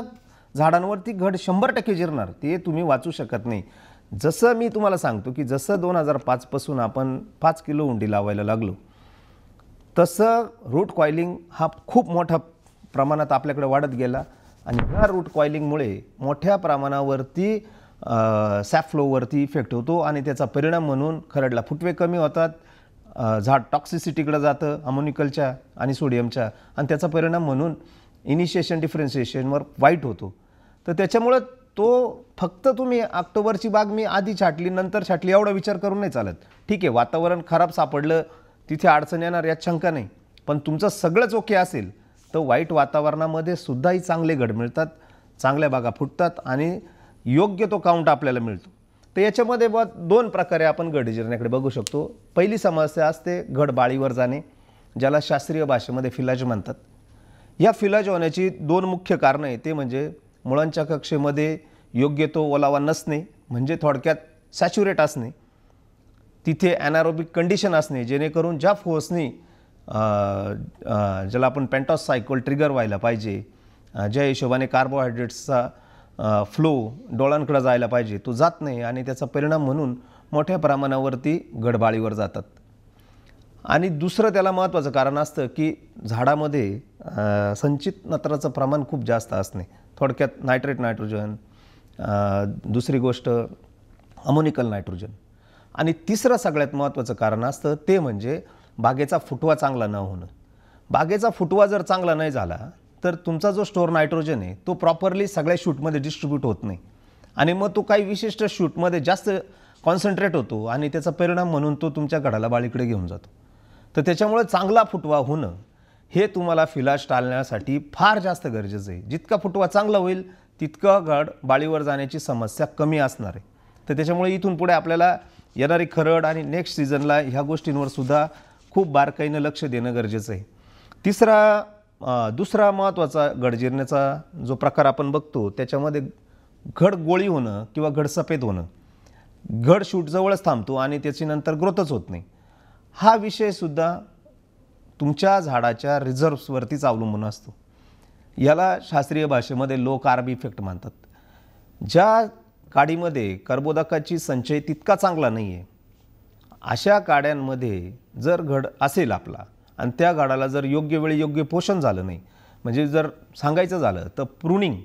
झाडांवरती घड 100% जिरणार. ते तुम्ही वाचू शकत नाही. जसं मी तुम्हाला सांगतो की जसं 2005 पासून आपण 5 किलो उंडी लावायला लागलो तसं रूट कॉइलिंग हा खूप मोठ्या प्रमाणात आपल्याकडे वाढत गेला आणि ह्या रूट कॉइलिंगमुळे मोठ्या प्रमाणावरती सॅफ्लोवरती इफेक्ट होतो आणि त्याचा परिणाम म्हणून खरडला फुटवे कमी होतात, झाड टॉक्सिसिटीकडे जातं अमोनिकलच्या आणि सोडियमच्या आणि त्याचा परिणाम म्हणून इनिशिएशन डिफरन्शिएशनवर वाईट होतो. तर त्याच्यामुळं तो फक्त तुम्ही ऑक्टोबरची बाग मी आधी छाटली नंतर छाटली एवढा विचार करून नाही चालत. ठीक आहे, वातावरण खराब सापडलं तिथे अडचण येणार यात शंका नाही, पण तुमचं सगळंच ओके असेल तर वाईट वातावरणामध्ये सुद्धाही चांगले घड मिळतात, चांगल्या बागा फुटतात आणि योग्य तो काउंट आपल्याला मिळतो. तर याच्यामध्ये दोन प्रकारे आपण घड जिरण्याकडे बघू शकतो. पहिली समस्या असते घड बाळीवर जाणे, ज्याला शास्त्रीय भाषेमध्ये फिलाज म्हणतात. या फिलाज होण्याची दोन मुख्य कारणं आहे. ते म्हणजे मुळांच्या कक्षेमध्ये योग्य तो ओलावा नसणे, म्हणजे थोडक्यात सॅच्युरेट असणे, तिथे ॲनारोबिक कंडिशन असणे, जेणेकरून ज्या फोर्सनी ज्याला आपण पेंटॉस सायकल ट्रिगर व्हायला पाहिजे, ज्या हिशोबाने कार्बोहायड्रेट्सचा फ्लो डोळ्यांकडे जायला पाहिजे तो जात नाही आणि त्याचा परिणाम म्हणून मोठ्या प्रमाणावरती घडबाळीवर जातात. आणि दुसरं त्याला महत्त्वाचं कारण असतं की झाडामध्ये संचित नत्राचं प्रमाण खूप जास्त असणे, थोडक्यात नायट्रेट नायट्रोजन, दुसरी गोष्ट अमोनिकल नायट्रोजन. आणि तिसरं सगळ्यात महत्त्वाचं कारण असतं ते म्हणजे बागेचा फुटवा चांगला न होणं. बागेचा फुटवा जर चांगला नाही झाला तर तुमचा जो स्टोअर नायट्रोजन आहे तो प्रॉपरली सगळ्या शूटमध्ये डिस्ट्रीब्यूट होत नाही आणि मग तो काही विशिष्ट शूटमध्ये जास्त कॉन्सन्ट्रेट होतो आणि त्याचा परिणाम म्हणून तो तुमच्या घडाला बाळीकडे घेऊन जातो. तर त्याच्यामुळे चांगला फुटवा होणं हे तुम्हाला फिलाज टाळण्यासाठी फार जास्त गरजेचं आहे. जितका फुटवा चांगला होईल तितकं घड बाळीवर जाण्याची समस्या कमी असणार आहे. तर त्याच्यामुळे इथून पुढे आपल्याला येणारी खरड आणि नेक्स्ट सीझनला ह्या गोष्टींवर सुद्धा खूप बारकाईनं लक्ष देणं गरजेचं आहे. दुसरा महत्त्वाचा घड जिरण्याचा जो प्रकार आपण बघतो त्याच्यामध्ये घड गोळी होणं किंवा घड सफेद होणं. घड शूटजवळच थांबतो आणि त्याची नंतर ग्रोथच होत नाही. हा विषयसुद्धा तुमच्या झाडाच्या रिझर्व्सवरतीच अवलंबून असतो. याला शास्त्रीय भाषेमध्ये लो कार्ब इफेक्ट म्हणतात. ज्या काडीमध्ये कर्बोदकाची संचय तितका चांगला नाही आहे अशा काड्यांमध्ये जर घड असेल आपला आणि त्या घडाला जर योग्य वेळी योग्य पोषण झालं नाही, म्हणजे जर सांगायचं झालं तर प्रूनिंग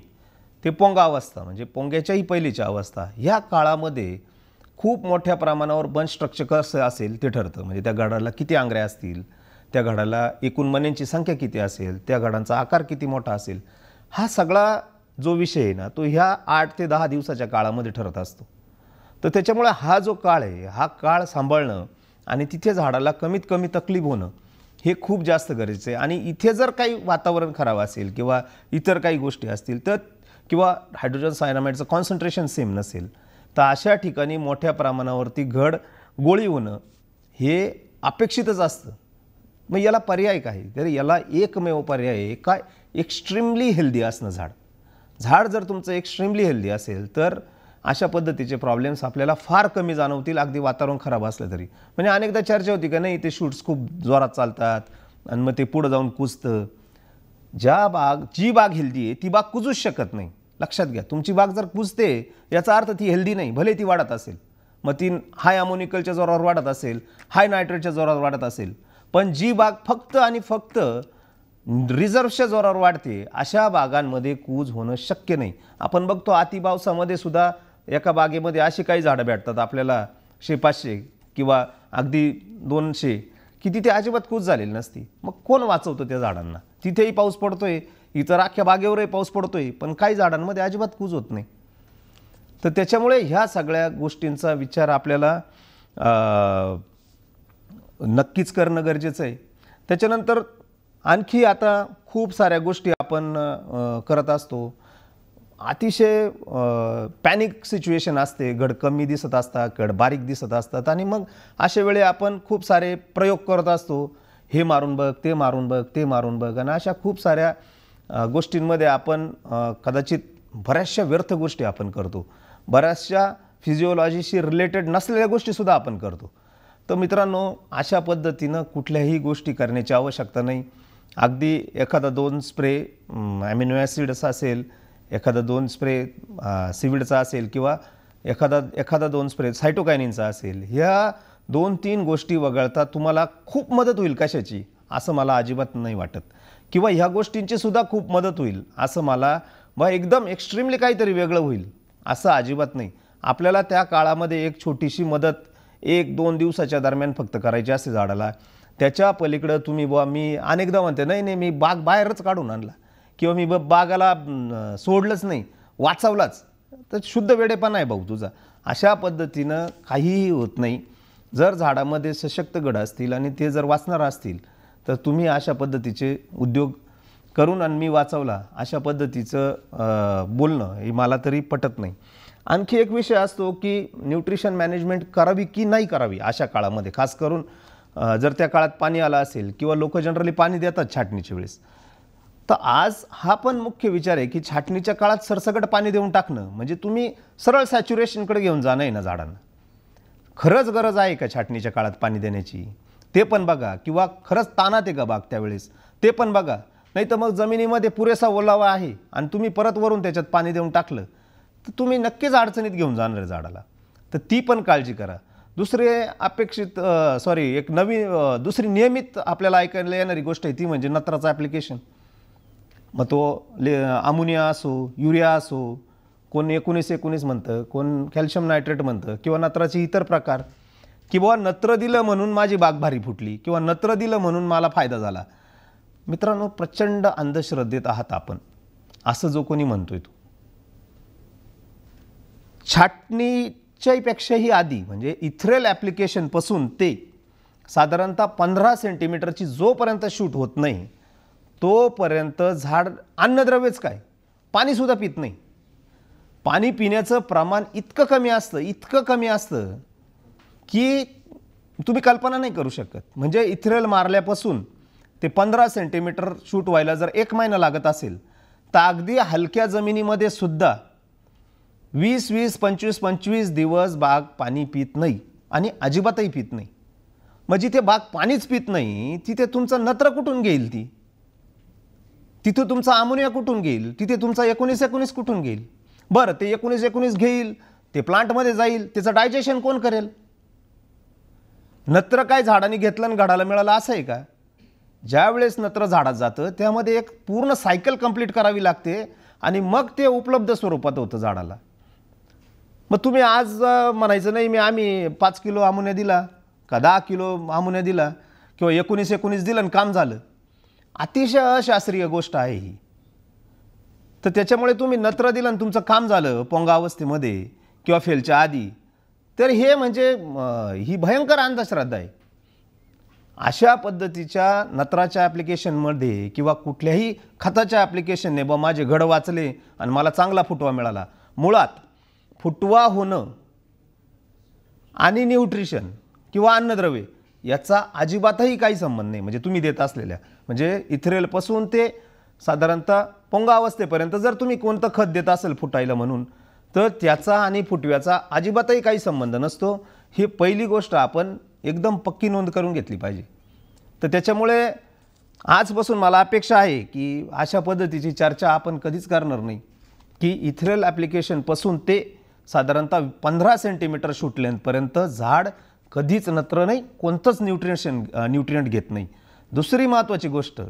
ते पोंगा अवस्था म्हणजे पोंग्याच्याही पहिलीची अवस्था, ह्या काळामध्ये खूप मोठ्या प्रमाणावर बंच स्ट्रक्चर कसं असेल ते ठरतं. म्हणजे त्या घडाला किती आंगऱ्या असतील, त्या घडाला एकूण मण्यांची संख्या किती असेल, त्या घडांचा आकार किती मोठा असेल, हा सगळा जो विषय आहे ना तो ह्या 8 ते 10 दिवसाच्या काळामध्ये ठरत असतो. तर त्याच्यामुळे हा जो काळ आहे हा काळ सांभाळणं आणि तिथे झाडाला कमीत कमी तकलीफ होणं हे खूप जास्त गरजेचं आहे. आणि इथे जर काही वातावरण खराब असेल किंवा इतर काही गोष्टी असतील तर किंवा हायड्रोजन सायनामाइडचं कॉन्सन्ट्रेशन सेम नसेल तर अशा ठिकाणी मोठ्या प्रमाणावरती घड गोळी होणं हे अपेक्षितच असतं. मग याला पर्याय काय? तर याला एकमेव पर्याय आहे काय, एक्स्ट्रीमली हेल्दी असणं. झाड जर तुमचं एक्स्ट्रीमली हेल्दी असेल तर अशा पद्धतीचे प्रॉब्लेम्स आपल्याला फार कमी जाणवतील, अगदी वातावरण खराब असलं तरी. म्हणजे अनेकदा चर्चा होती का नाही ते शूट्स खूप जोरात चालतात आणि मग ते पुढं जाऊन कुजतं. जी बाग हेल्दी आहे ती बाग कुजूच शकत नाही. लक्षात घ्या, तुमची बाग जर कुजते याचा अर्थ ती हेल्दी नाही, भले ती वाढत असेल. मग ती हाय अमोनिकलच्या जोरावर वाढत असेल, हाय नायट्रेटच्या जोरावर वाढत असेल, पण जी बाग फक्त आणि फक्त रिझर्व्हच्या जोरावर वाढते अशा बागांमध्ये कूज होणं शक्य नाही. आपण बघतो अति पावसामध्ये सुद्धा एका बागेमध्ये अशी काही झाडं भेटतात आपल्याला 100-500 किंवा अगदी 200 की तिथे अजिबात कूज झालेली नसती. मग कोण वाचवतो त्या झाडांना? तिथेही पाऊस पडतोय, इतर अख्ख्या बागेवरही पाऊस पडतोय, पण काही झाडांमध्ये अजिबात कूज होत नाही. तर त्याच्यामुळे ह्या सगळ्या गोष्टींचा विचार आपल्याला नक्कीच करणं गरजेचं आहे. त्याच्यानंतर आणखी आता खूप साऱ्या गोष्टी आपण करत असतो. अतिशय पॅनिक सिच्युएशन असते, घड कमी दिसत असतात, घड बारीक दिसत असतात आणि मग अशा वेळी आपण खूप सारे प्रयोग करत असतो. हे मारून बघ, ते मारून बघ, ते मारून बघ आणि अशा खूप साऱ्या गोष्टींमध्ये आपण कदाचित बऱ्याचशा व्यर्थ गोष्टी आपण करतो. बऱ्याचशा फिजिओलॉजीशी रिलेटेड नसलेल्या गोष्टीसुद्धा आपण करतो. तर मित्रांनो, अशा पद्धतीनं कुठल्याही गोष्टी करण्याची आवश्यकता नाही. अगदी एखादा 2 स्प्रे ॲमिनो ॲसिड्स असेल, एखादा 2 स्प्रे सीविडचा असेल किंवा एखादा 2 स्प्रे सायटोकायनिनचा असेल, ह्या 2-3 गोष्टी वगळता तुम्हाला खूप मदत होईल कशाची असं मला अजिबात नाही वाटत. किंवा ह्या गोष्टींची सुद्धा खूप मदत होईल असं मला एकदम एक्स्ट्रीमली काहीतरी वेगळं होईल असं अजिबात नाही. आपल्याला त्या काळामध्ये एक छोटीशी मदत 1-2 दिवसाच्या दरम्यान फक्त करायची असते झाडाला. त्याच्या पलीकडं तुम्ही मी अनेकदा म्हणते नाही मी बाग बाहेरच काढून आणला किंवा मी बागाला सोडलंच नाही, वाचवलाच, तर शुद्ध वेडेपणा आहे भाऊ तुझा. अशा पद्धतीनं काहीही होत नाही. जर झाडामध्ये सशक्त घड असतील आणि ते जर वाचणार असतील तर तुम्ही अशा पद्धतीचे उद्योग करून आणि मी वाचवला अशा पद्धतीचं बोलणं हे मला तरी पटत नाही. आणखी एक विषय असतो की न्यूट्रिशन मॅनेजमेंट करावी की नाही करावी अशा काळामध्ये, खास करून जर त्या काळात पाणी आलं असेल किंवा लोक जनरली पाणी देतात छाटणीच्या वेळेस. तर आज हा पण मुख्य विचार आहे की छाटणीच्या काळात सरसकट पाणी देऊन टाकणं म्हणजे तुम्ही सरळ सॅच्युरेशनकडे घेऊन जाणं आहे ना झाडांना. खरंच गरज आहे का छाटणीच्या काळात पाणी देण्याची ते पण बघा, किंवा खरंच ताणात आहे का बाग त्यावेळेस ते पण बघा. नाही तर मग जमिनीमध्ये पुरेसा ओलावा आहे आणि तुम्ही परत वरून त्याच्यात पाणी देऊन टाकलं तर तुम्ही नक्कीच अडचणीत घेऊन जाणार आहे झाडाला. तर ती पण काळजी करा. दुसरे अपेक्षित एक दुसरी नियमित आपल्याला ऐकायला येणारी गोष्ट आहे ती म्हणजे नत्राचं ॲप्लिकेशन. मग तो अमोनिया असो, युरिया असो, कोण 19-19 म्हणतं, कोण कॅल्शियम नायट्रेट म्हणतं, किंवा नत्राचे इतर प्रकार, किंवा नत्र दिलं म्हणून माझी बाग भारी फुटली किंवा नत्र दिलं म्हणून मला फायदा झाला. मित्रांनो, प्रचंड अंधश्रद्धेत आहात आपण असं जो कोणी म्हणतोय तो. छाटणीच्यापेक्षाही आधी म्हणजे इथ्रेल ॲप्लिकेशनपासून ते साधारणतः 15 सेंटीमीटरची जोपर्यंत शूट होत नाही तोपर्यंत झाड अन्नद्रव्यच काय पाणीसुद्धा पित नाही. पाणी पिण्याचं प्रमाण इतकं कमी असतं की तुम्ही कल्पना नाही करू शकत. म्हणजे इथ्रेल मारल्यापासून ते 15 सेंटीमीटर शूट व्हायला जर 1 महिना लागत असेल तर अगदी हलक्या जमिनीमध्ये सुद्धा 20-20, 25-25 दिवस बाग पाणी पित नाही आणि अजिबातही पित नाही. मग जिथे बाग पाणीच पित नाही तिथे तुमचं नत्र कुठून घेईल तिथे तुमचा अमोनिया कुठून घेईल, तिथे तुमचा 19-19 कुठून घेईल. बरं, ते 19-19 घेईल, ते प्लांटमध्ये जाईल, त्याचं डायजेशन कोण करेल. नत्र काय झाडाने घेतलं आणि झाडाला मिळालं असं आहे का. ज्या वेळेस नत्र झाडात जातं त्यामध्ये एक पूर्ण सायकल कंप्लीट करावी लागते आणि मग ते उपलब्ध स्वरूपात होतं झाडाला. मग तुम्ही आज म्हणायचं नाही आम्ही 5 किलो अमोनिया दिला का 10 किलो अमोनिया दिला किंवा 19-19 दिलं आणि काम झालं. अतिशय अशास्त्रीय गोष्ट आहे ही. तर त्याच्यामुळे तुम्ही नत्र दिलं आणि तुमचं काम झालं पोंगावस्थेमध्ये किंवा फेलच्या आधी, तर हे म्हणजे ही भयंकर अंधश्रद्धा आहे. अशा पद्धतीच्या नत्राच्या ॲप्लिकेशनमध्ये किंवा कुठल्याही खताच्या ॲप्लिकेशनने माझे घड वाचले आणि मला चांगला फुटवा मिळाला. मुळात फुटवा होणं आणि न्यूट्रिशन किंवा अन्नद्रव्ये याचा अजिबातही काही संबंध नाही. म्हणजे तुम्ही देत असलेल्या म्हणजे इथ्रेलपासून ते साधारणतः पोंगावस्थेपर्यंत जर तुम्ही कोणतं खत देत असेल फुटायला म्हणून तर त्याचा आणि फुटव्याचा अजिबातही काही संबंध नसतो. ही पहिली गोष्ट आपण एकदम पक्की नोंद करून घेतली पाहिजे. तर त्याच्यामुळे आजपासून मला अपेक्षा आहे की अशा पद्धतीची चर्चा आपण कधीच करणार नाही की इथ्रेल ॲप्लिकेशनपासून ते साधारणतः 15 सेंटीमीटर शूट लेंथपर्यंत झाड कधीच नत्र नाही, कोणतंच न्यूट्रिएंट घेत नाही. दुसरी महत्त्वाची गोष्ट,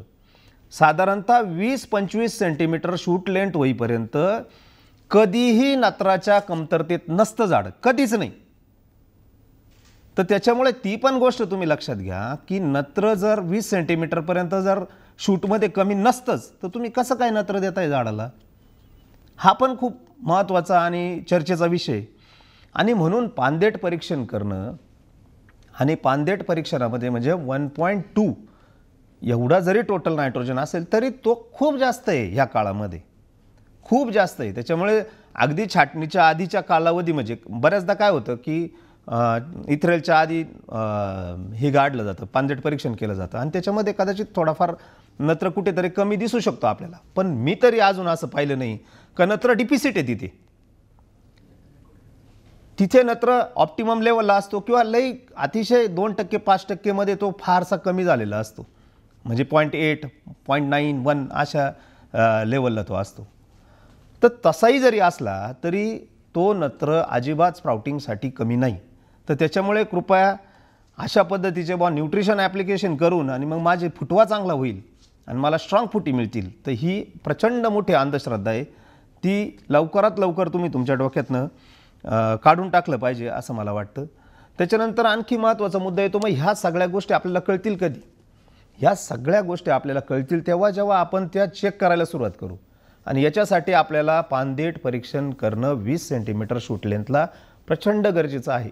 साधारणतः 20-25 सेंटीमीटर शूट लेंथ होईपर्यंत कधीही नत्राच्या कमतरतेत नसतं झाड, कधीच नाही. तर त्याच्यामुळे ती पण गोष्ट तुम्ही लक्षात घ्या की नत्र जर 20 सेंटीमीटरपर्यंत जर शूटमध्ये कमी नसतंच तर तुम्ही कसं काय नत्र देताय झाडाला. हा पण खूप महत्त्वाचा आणि चर्चेचा विषय. आणि म्हणून पानदेट परीक्षण करणं आणि पानदेट परीक्षणामध्ये म्हणजे 1.2 एवढा जरी टोटल नायट्रोजन असेल तरी तो खूप जास्त आहे ह्या काळामध्ये, खूप जास्त आहे. त्याच्यामुळे अगदी छाटणीच्या आधीच्या कालावधी म्हणजे बऱ्याचदा काय होतं की इथ्रेलच्या आधी हे गाडलं जातं, पानदेट परीक्षण केलं जातं आणि त्याच्यामध्ये कदाचित थोडाफार नत्र कुठेतरी कमी दिसू शकतो आपल्याला. पण मी तरी अजून असं पाहिलं नाही का नत्र डिफिसिट आहे तिथे नत्र ऑप्टिमम लेवलला असतो किंवा लई अतिशय 2%, 5% मध्ये तो फारसा कमी झालेला असतो. म्हणजे 0.8, 0.9, 1 अशा लेवलला तो असतो. तर तसाही जरी असला तरी तो नत्र अजिबात स्प्राउटिंगसाठी कमी नाही. तर त्याच्यामुळे कृपया अशा पद्धतीचे न्यूट्रिशन ॲप्लिकेशन करून आणि मग माझे फुटवा चांगला होईल आणि मला स्ट्रॉंग फुटी मिळतील, तर ही प्रचंड मोठी अंधश्रद्धा आहे. ती लवकरात लवकर तुम्ही तुमच्या डोक्यातनं काढून टाकलं पाहिजे असं मला वाटतं. त्याच्यानंतर आणखी महत्त्वाचा मुद्दा येतो, मग ह्या सगळ्या गोष्टी आपल्याला कळतील कधी. ह्या सगळ्या गोष्टी आपल्याला कळतील तेव्हा जेव्हा आपण त्या चेक करायला सुरुवात करू. आणि याच्यासाठी आपल्याला पानदेट परीक्षण करणं 20 सेंटीमीटर शूट लेंथला प्रचंड गरजेचं आहे.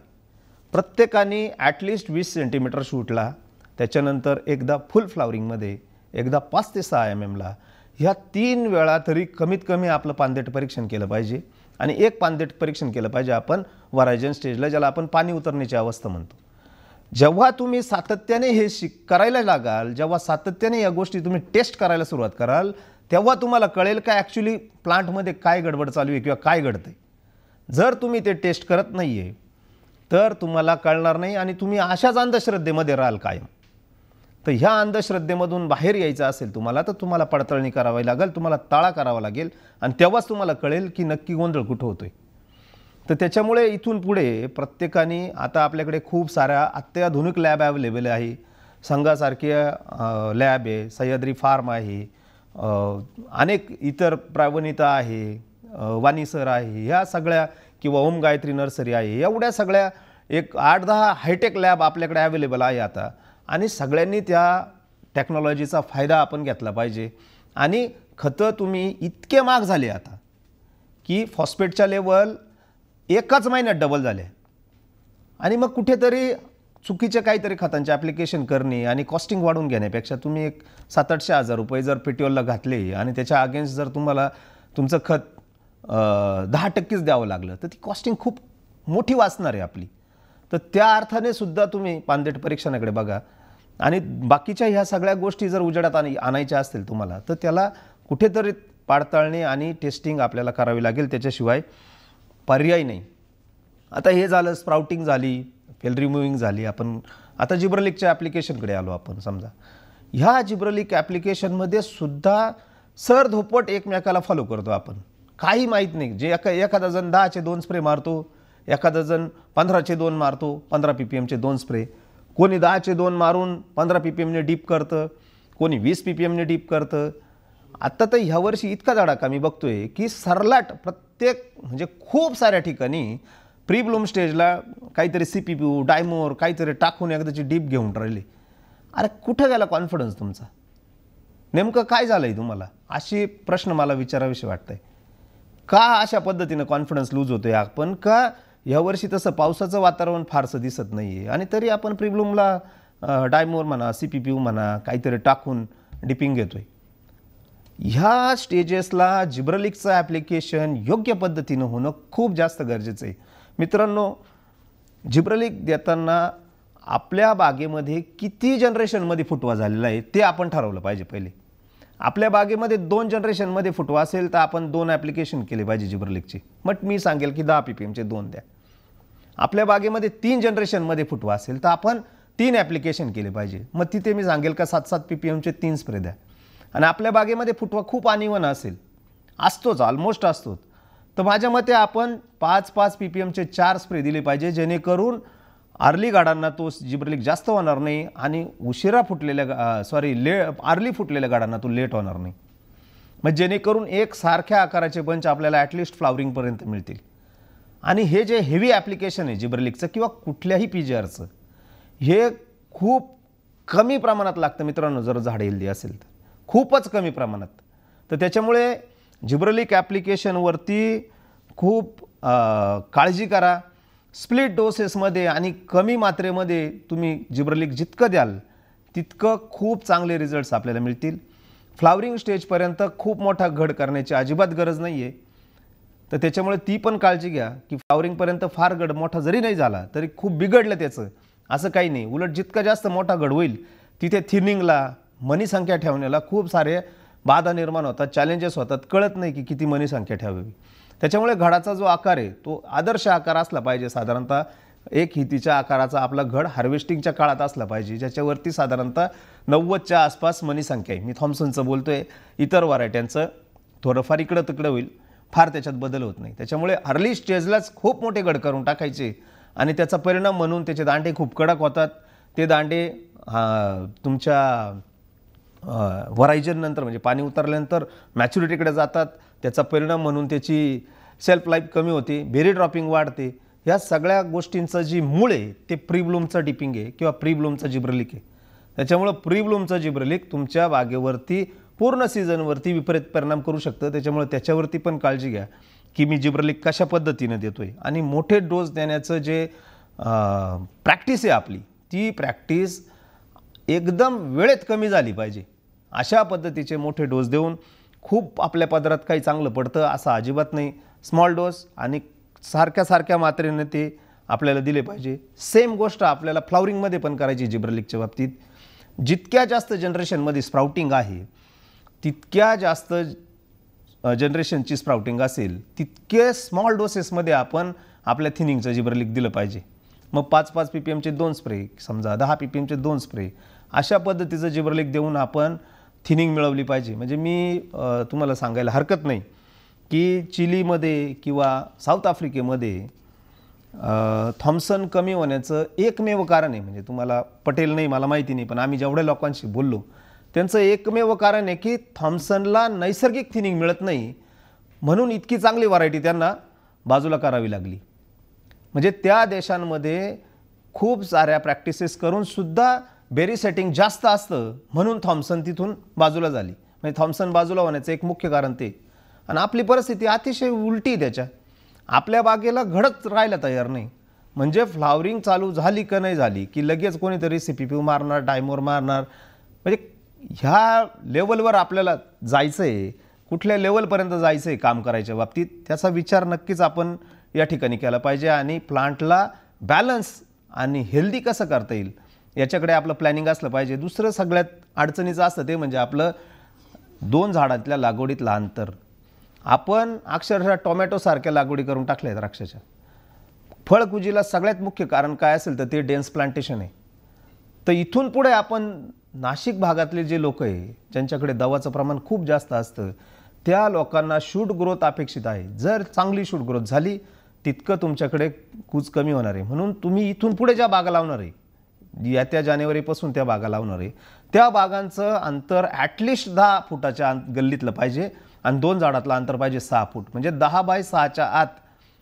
प्रत्येकाने ॲटलिस्ट 20 सेंटीमीटर शूटला त्याच्यानंतर एकदा फुल फ्लावरिंगमध्ये, एकदा 5 ते 6 ला, ह्या 3 वेळा तरी कमीत कमी आपलं पानदेट परीक्षण केलं पाहिजे. आणि एक पानदेट परीक्षण केलं पाहिजे आपण वरायजन स्टेजला, ज्याला आपण पाणी उतरण्याची अवस्था म्हणतो. जेव्हा तुम्ही सातत्याने हे करायला लागाल, जेव्हा सातत्याने या गोष्टी तुम्ही टेस्ट करायला सुरुवात कराल, तेव्हा तुम्हाला कळेल का ॲक्च्युली प्लांटमध्ये काय गडबड चालू आहे किंवा काय घडतं आहे. जर तुम्ही ते टेस्ट करत नाही आहे तर तुम्हाला कळणार नाही आणि तुम्ही अशाच अंधश्रद्धेमध्ये राहाल कायम. तर ह्या अंधश्रद्धेमधून बाहेर यायचं असेल तुम्हाला, तर तुम्हाला पडताळणी करावी लागेल, तुम्हाला ताळा करावा लागेल आणि तेव्हाच तुम्हाला कळेल की नक्की गोंधळ कुठं होतोय. तर त्याच्यामुळे इथून पुढे प्रत्येकाने, आता आपल्याकडे खूप साऱ्या अत्याधुनिक लॅब अवेलेबल आहे. संघासारखे लॅब आहे, सह्याद्री फार्म आहे, अनेक इतर प्रावणिता आहे, वाणी सर आहे, ह्या सगळ्या, किंवा ओम गायत्री नर्सरी आहे, एवढ्या सगळ्या एक 8-10 हायटेक लॅब आपल्याकडे अवेलेबल आहे आता. आणि सगळ्यांनी त्या टेक्नॉलॉजीचा फायदा आपण घेतला पाहिजे. आणि खतं तुम्ही इतके महाग झाले आता की फॉस्फेटच्या लेवल एकाच महिन्यात डबल झाले. आणि मग कुठेतरी चुकीचे काहीतरी खतांचे ॲप्लिकेशन करणे आणि कॉस्टिंग वाढवून घेण्यापेक्षा तुम्ही एक 700-800 हजार रुपये जर पेट्रोलला घातले आणि त्याच्या अगेन्स्ट जर तुम्हाला तुमचं खत 10%च द्यावं लागलं, तर ती कॉस्टिंग खूप मोठी वाचणार आहे आपली. तर त्या अर्थाने सुद्धा तुम्ही पानदेट परीक्षणाकडे बघा. आणि बाकीच्या ह्या सगळ्या गोष्टी जर उजेडात आणायच्या असतील तुम्हाला, तर त्याला कुठेतरी पडताळणी आणि टेस्टिंग आपल्याला करावी लागेल, त्याच्याशिवाय पर्याय नाही. आता हे झालं, स्प्राउटिंग झाली, फेल रिमुव्हिंग झाली. आपण आता जिब्रेलिकच्या ॲप्लिकेशनकडे आलो. आपण समजा ह्या जिब्रेलिक ॲप्लिकेशनमध्ये सुद्धा सरधोपट एकमेकाला फॉलो करतो आपण. काही माहीत नाही. जे एखादा जण 10चे 2 स्प्रे मारतो, एखादा जण 15चे 2 मारतो, 15 PPMचे 2 स्प्रे, कोणी 10चे 2 मारून 15 PPMने डीप करतं, कोणी 20 PPMने डीप करतं. आत्ता तर ह्या वर्षी इतका धडाका मी बघतोय की सरलाट प्रत्येक, म्हणजे खूप साऱ्या ठिकाणी प्री ब्लूम स्टेजला काहीतरी CPP, डायमोर काहीतरी टाकून एकदाची डीप घेऊन राहिले. अरे कुठं गेला कॉन्फिडन्स तुमचा? नेमकं काय झालं आहे तुम्हाला? अशी प्रश्न मला विचाराविषयी वाटतंय. का अशा पद्धतीनं कॉन्फिडन्स लूज होतोय आपण? का यावर्षी तसं पावसाचं वातावरण फारसं दिसत नाही आहे आणि तरी आपण प्रीब्लूमला डायमोर म्हणा, CPP म्हणा काहीतरी टाकून डिपिंग घेतोय. ह्या स्टेजेसला जिब्रेलिकचं ॲप्लिकेशन योग्य पद्धतीनं होणं खूप जास्त गरजेचं आहे. मित्रांनो, जिब्रेलिक देताना आपल्या बागेमध्ये किती जनरेशनमध्ये फुटवा झालेला आहे ते आपण ठरवलं पाहिजे. पहिले आपल्या बागेमध्ये 2 जनरेशनमध्ये फुटवा असेल तर आपण 2 ॲप्लिकेशन केले पाहिजे जिब्रेलिकचे. मग मी सांगेल की 10 PPMचे 2 द्या. आपल्या बागेमध्ये 3 जनरेशनमध्ये फुटवा असेल तर आपण 3 ॲप्लिकेशन केले पाहिजे. मग तिथे मी सांगेल का 7-7 PPMचे 3 स्प्रे द्या. आणि आपल्या बागेमध्ये फुटवा खूप अनइवन असेल, असतोच, ऑलमोस्ट असतोच, तर माझ्या मते आपण 5-5 PPMचे 4 स्प्रे दिले पाहिजे, जेणेकरून अर्ली गाडांना तो जिब्रेलिक जास्त होणार नाही आणि उशिरा फुटलेल्या अर्ली फुटलेल्या गाडांना तो लेट होणार नाही. मग जेणेकरून एक सारख्या आकाराचे बंच आपल्याला ॲटलिस्ट फ्लावरिंगपर्यंत मिळतील. आणि हे जे हेवी ॲप्लिकेशन आहे जिब्रेलिकचं किंवा कुठल्याही PGRचं, हे खूप कमी प्रमाणात लागतं मित्रांनो. जर झाड हेल्दी असेल तर खूपच कमी प्रमाणात. तर त्याच्यामुळे जिब्रेलिक ॲप्लिकेशनवरती खूप काळजी करा. स्प्लिट डोसेसमध्ये आणि कमी मात्रेमध्ये तुम्ही जिब्रेलिक जितकं द्याल तितकं खूप चांगले रिझल्ट्स आपल्याला मिळतील. फ्लावरिंग स्टेजपर्यंत खूप मोठा घड करण्याची अजिबात गरज नाही आहे. तर त्याच्यामुळे ती पण काळजी घ्या की फ्लावरिंगपर्यंत फार घड मोठा जरी नाही झाला तरी खूप बिघडलं त्याचं, असं काही नाही. उलट जितका जास्त मोठा घड होईल तिथे थिनिंगला, मनी संख्या ठेवण्याला खूप सारे बाधा निर्माण होतात, चॅलेंजेस होतात, कळत नाही की किती मनी संख्या ठेवावी. त्याच्यामुळे घडाचा जो आकार आहे तो आदर्श आकार असला पाहिजे. साधारणतः 1 हितीच्या आकाराचा आपला घड हार्वेस्टिंगच्या काळात असला पाहिजे, ज्याच्यावरती साधारणतः 90च्या आसपास मनी संख्या आहे. मी थॉम्सनचं बोलतोय, इतर व्हरायट्यांचं थोडंफार इकडं तिकडं होईल, फार त्याच्यात बदल होत नाही. त्याच्यामुळे अर्ली स्टेजलाच खूप मोठे घड करून टाकायचे आणि त्याचा परिणाम म्हणून त्याचे दांडे खूप कडक होतात. ते दांडे तुमच्या व्हरायजन नंतर, म्हणजे पाणी उतरल्यानंतर मॅच्युरिटीकडे जातात. त्याचा परिणाम म्हणून त्याची सेल्फ लाईफ कमी होते, बेरी ड्रॉपिंग वाढते. ह्या सगळ्या गोष्टींचं जी मूळ आहे ते प्रीब्लूमचं डिपिंग आहे किंवा प्रीब्लूमचं जिब्रेलिक आहे. त्याच्यामुळं प्रीब्लूमचं जिब्रेलिक तुमच्या बागेवरती पूर्ण सीझनवरती विपरीत परिणाम करू शकतं. त्याच्यामुळे त्याच्यावरती पण काळजी घ्या की मी जिब्रेलिक कशा पद्धतीनं देतोय. आणि मोठे डोस देण्याचं जे प्रॅक्टिस आहे आपली, ती प्रॅक्टिस एकदम वेळेत कमी झाली पाहिजे अशा पद्धतीचे मोठे डोस देऊन खूप आपल्या पदरात काही चांगलं पडतं असं अजिबात नाही. स्मॉल डोस आणि सारख्या मात्रेने ते आपल्याला दिले पाहिजे. सेम गोष्ट आपल्याला फ्लॉवरिंगमध्ये पण करायची जिब्रेलिकच्या बाबतीत. जितक्या जास्त जनरेशनमध्ये स्प्राउटिंग आहे तितक्या जास्त जनरेशनची स्प्राउटिंग असेल तितके स्मॉल डोसेसमध्ये आपण आपल्या थिनिंगचं जिब्रेलिक दिलं पाहिजे. मग 5-5 PPMचे 2 स्प्रे, समजा 10 PPMचे 2 स्प्रे, अशा पद्धतीचं जिब्रेलिक देऊन आपण थिनिंग मिळवली पाहिजे. म्हणजे मी तुम्हाला सांगायला हरकत नाही की चिलीमध्ये किंवा साऊथ आफ्रिकेमध्ये थॉम्सन कमी होण्याचं एकमेव कारण आहे, म्हणजे तुम्हाला पटेल नाही मला माहिती नाही, पण आम्ही जेवढ्या लोकांशी बोललो त्यांचं एकमेव कारण आहे की थॉम्सनला नैसर्गिक थिनिंग मिळत नाही म्हणून इतकी चांगली व्हरायटी त्यांना बाजूला करावी लागली. म्हणजे त्या देशांमध्ये खूप साऱ्या प्रॅक्टिसेस करून सुद्धा बेरी सेटिंग जास्त असतं म्हणून थॉम्सन तिथून बाजूला झाली. म्हणजे थॉम्सन बाजूला होण्याचं एक मुख्य कारण ते. आणि आपली परिस्थिती अतिशय उलटी आहे त्याच्या. आपल्या बागेला घडत राहायला तयार नाही. म्हणजे फ्लावरिंग चालू झाली का नाही झाली की लगेच कोणीतरी CPP मारणार, डायमोर मारणार. म्हणजे ह्या लेवलवर आपल्याला जायचं आहे, कुठल्या लेवलपर्यंत जायचं आहे काम करायच्या बाबतीत, त्याचा विचार नक्कीच आपण या ठिकाणी केला पाहिजे. आणि प्लांटला बॅलन्स आणि हेल्दी कसं करता येईल याच्याकडे आपलं प्लॅनिंग असलं पाहिजे. दुसरं सगळ्यात अडचणीचं असतं ते म्हणजे आपलं 2 झाडातल्या लागवडीतलं अंतर. आपण अक्षरशः टोमॅटोसारख्या लागवडी करून टाकल्या आहेत द्राक्षाच्या. फळकुजीला सगळ्यात मुख्य कारण काय असेल तर ते डेन्स प्लांटेशन आहे. तर इथून पुढे आपण नाशिक भागातले जे लोक आहे ज्यांच्याकडे दवाचं प्रमाण खूप जास्त असतं त्या लोकांना शूट ग्रोथ अपेक्षित आहे. जर चांगली शूट ग्रोथ झाली तितकं तुमच्याकडे कूज कमी होणार आहे. म्हणून तुम्ही इथून पुढे ज्या बागा लावणार आहे, येत्या जानेवारीपासून त्या बागा लावणार आहे, त्या बागांचं अंतर ॲटलिस्ट 10 फुटाच्या गल्लीतलं पाहिजे आणि 2 झाडातलं अंतर पाहिजे 6 फूट. म्हणजे 10 बाय 6च्या आत